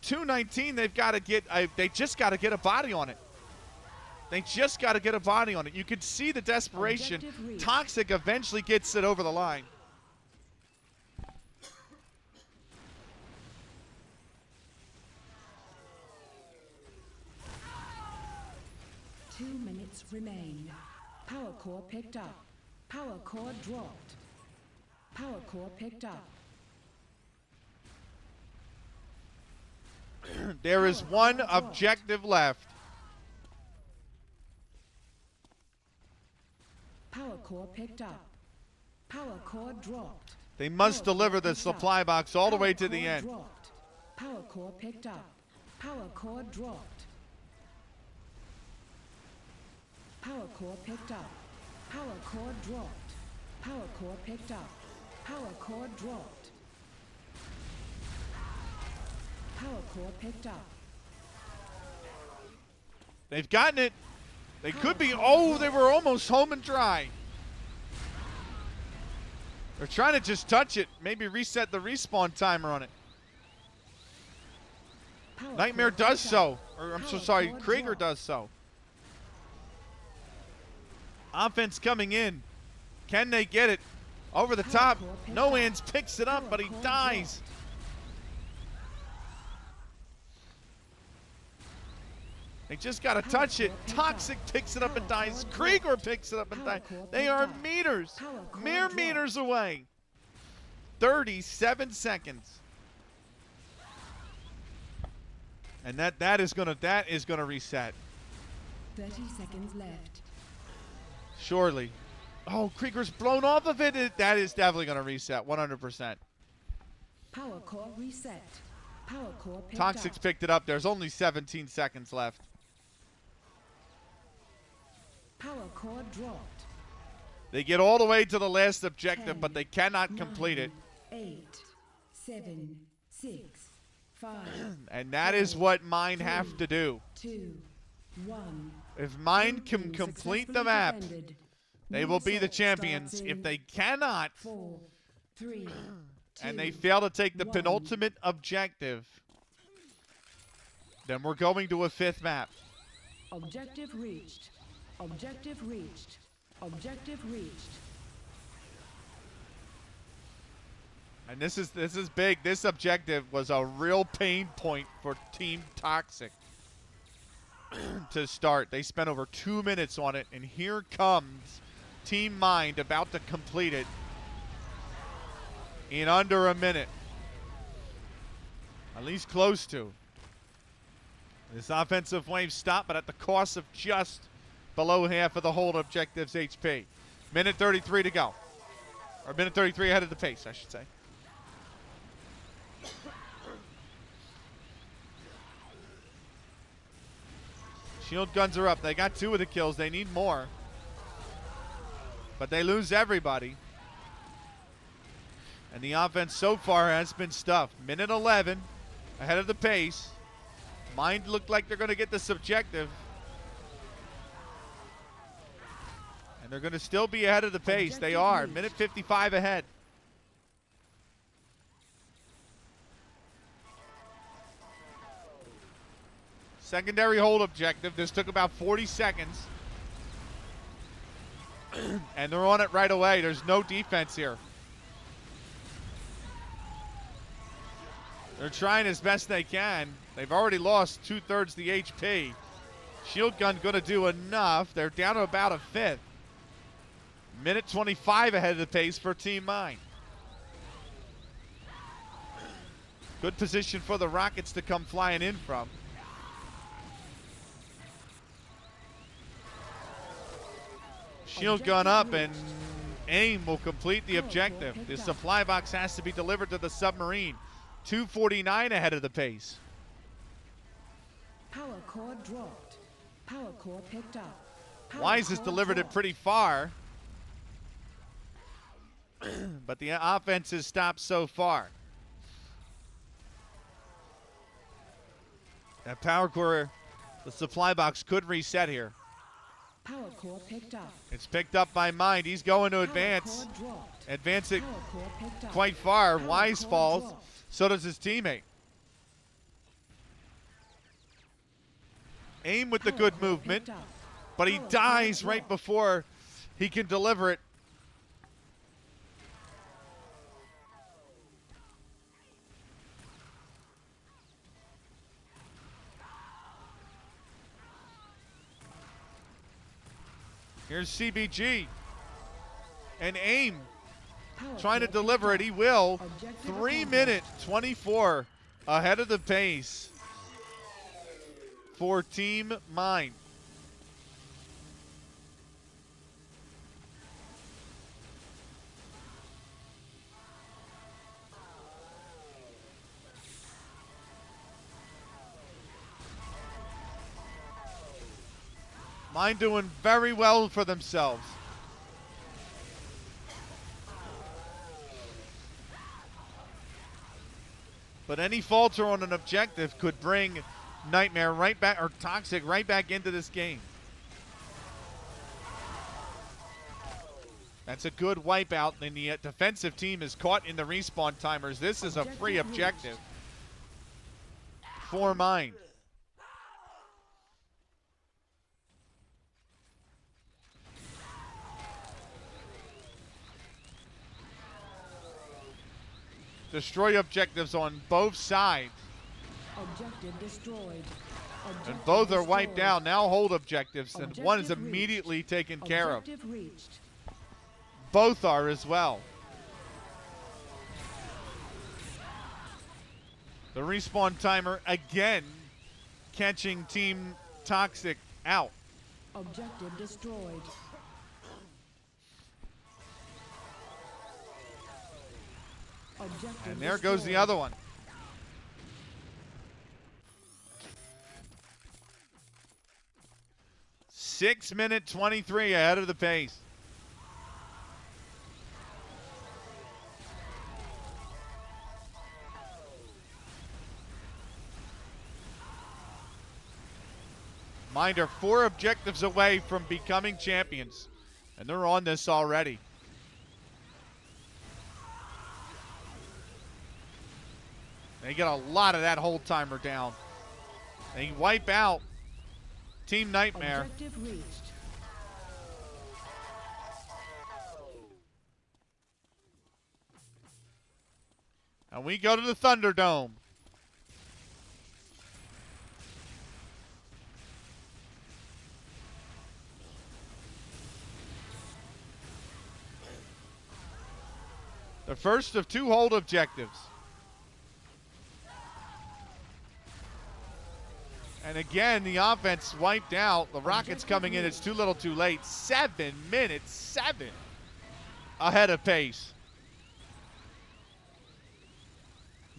219, they've got to get, they just got to get a body on it. They just got to get a body on it. You can see the desperation. Toxic eventually gets it over the line. Minutes remain. Power core picked up. Power core dropped. Power core picked up. There is one objective left. Power core picked up. Power core dropped. They must deliver the supply box all the way to the end. Power core picked up. Power core dropped. Power core picked up. Power core dropped. Power core picked up. Power core dropped. Power core picked up. They've gotten it. They could be, oh, they were almost home and dry. They're trying to just touch it. Maybe reset the respawn timer on it. Nightmare does so. Or I'm so sorry, Krieger does so. Offense coming in. Can they get it? Over the top. No Hands picks it up, but he dies. They just got to touch it. Toxic picks it up and dies. Krieger picks it up and dies. They are meters, mere meters away. 37 seconds. And that is gonna reset. 30 seconds left. Surely. Oh, Krieger's blown off of it. That is definitely going to reset, 100%. Power core reset. Power core picked Toxic's up. picked it up. There's only 17 seconds left. Power core dropped. They get all the way to the last objective, 10, but they cannot complete it. 8, 7, 6, 5. And that is what Mine have to do. 2, 1. If Mine can complete the map, they will be the champions. If they cannot, 4, 3, 2, and they fail to take the penultimate objective, then we're going to a 5th map. Objective reached. Objective reached. Objective reached. And this is big. This objective was a real pain point for Team Toxic to start. They spent over 2 minutes on it, and here comes Team Mind about to complete it in under a minute. At least close to. This offensive wave stopped, but at the cost of just below half of the hold objective's HP. Minute 33 to go. Or minute 33 ahead of the pace, I should say. Shield guns are up. They got 2 of the kills. They need more. But they lose everybody. And the offense so far has been stuffed. Minute 11 ahead of the pace. Mind looked like they're going to get this objective. And they're going to still be ahead of the pace. They are. Minute 55 ahead. Secondary hold objective. This took about 40 seconds. And they're on it right away. There's no defense here. They're trying as best they can. They've already lost 2/3 the HP. Shield gun going to do enough. They're down to about a fifth. Minute 25 ahead of the pace for Team Mine. Good position for the Rockets to come flying in from. Shield gun up, and AIM will complete the objective. The supply box has to be delivered to the submarine. 2:49 ahead of the pace. Power core dropped. Power core picked up. Wise has delivered it pretty far. But the offense has stopped so far. That power core, the supply box could reset here. Power core picked up. It's picked up by Mind. He's going to advance. Advance it quite far. Wise falls. So does his teammate. AIM with the good movement, but he dies right before he can deliver it. Here's CBG. And AIM trying to deliver it. He will. 3:24 ahead of the pace for Team Mine. Mine doing very well for themselves. But any falter on an objective could bring Nightmare right back, or Toxic right back into this game. That's a good wipeout, and the defensive team is caught in the respawn timers. This is a free objective for Mine. Destroy objectives on both sides. Objective destroyed. And both are wiped out. Now hold objectives, and one is immediately taken care of. Objective reached. Both are as well. The respawn timer again catching Team Toxic out. Objective destroyed. Objective And there goes the other one. (6:23) ahead of the pace. Mind are 4 objectives away from becoming champions, and they're on this already. They get a lot of that hold timer down. They wipe out Team Nightmare. Objective reached. And we go to the Thunderdome. The first of 2 hold objectives. And again, the offense wiped out. The Rockets coming in. It's too little too late. 7 minutes, 7 ahead of pace.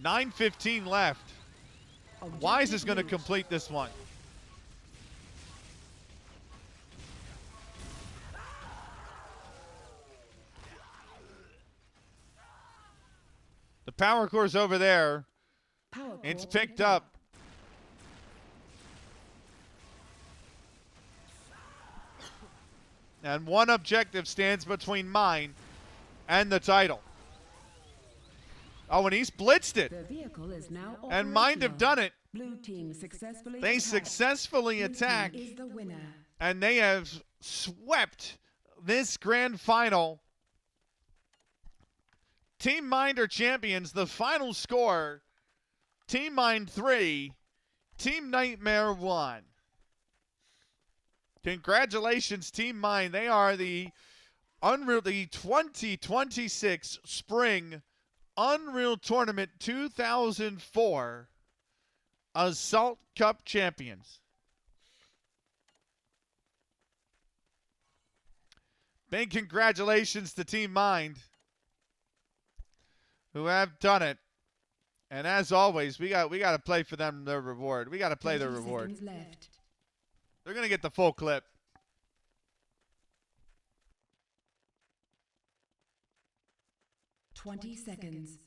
9:15 left. Wise is going to complete this one. The power core's over there. It's picked up. And one objective stands between Mine and the title. Oh, and he's blitzed it. The vehicle is now And Mind have done it. Blue team successfully They attacked. successfully Blue team attack, is the winner. and they have swept this grand final. Team Mind are champions. The final score, Team Mind 3, Team Nightmare 1. Congratulations, Team Mind. They are the 2026 Spring Unreal Tournament 2004 Assault Cup champions. Big congratulations to Team Mind, who have done it. And as always, we got to play for them their reward. We got to play their reward. Left. They're going to get the full clip. $20 seconds.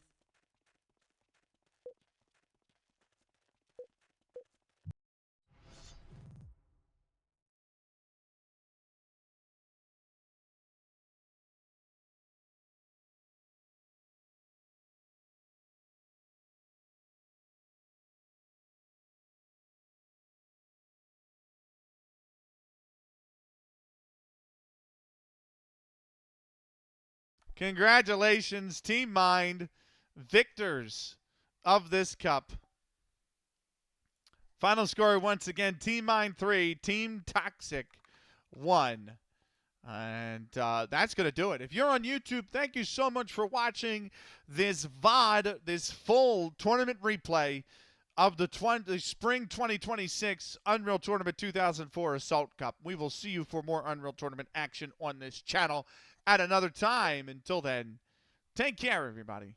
Congratulations, Team Mind, victors of this cup. Final score once again, Team Mind 3, Team Toxic 1. And that's going to do it. If you're on YouTube, thank you so much for watching this VOD, this full tournament replay of the Spring 2026 Unreal Tournament 2004 Assault Cup. We will see you for more Unreal Tournament action on this channel at another time. Until then, take care, everybody.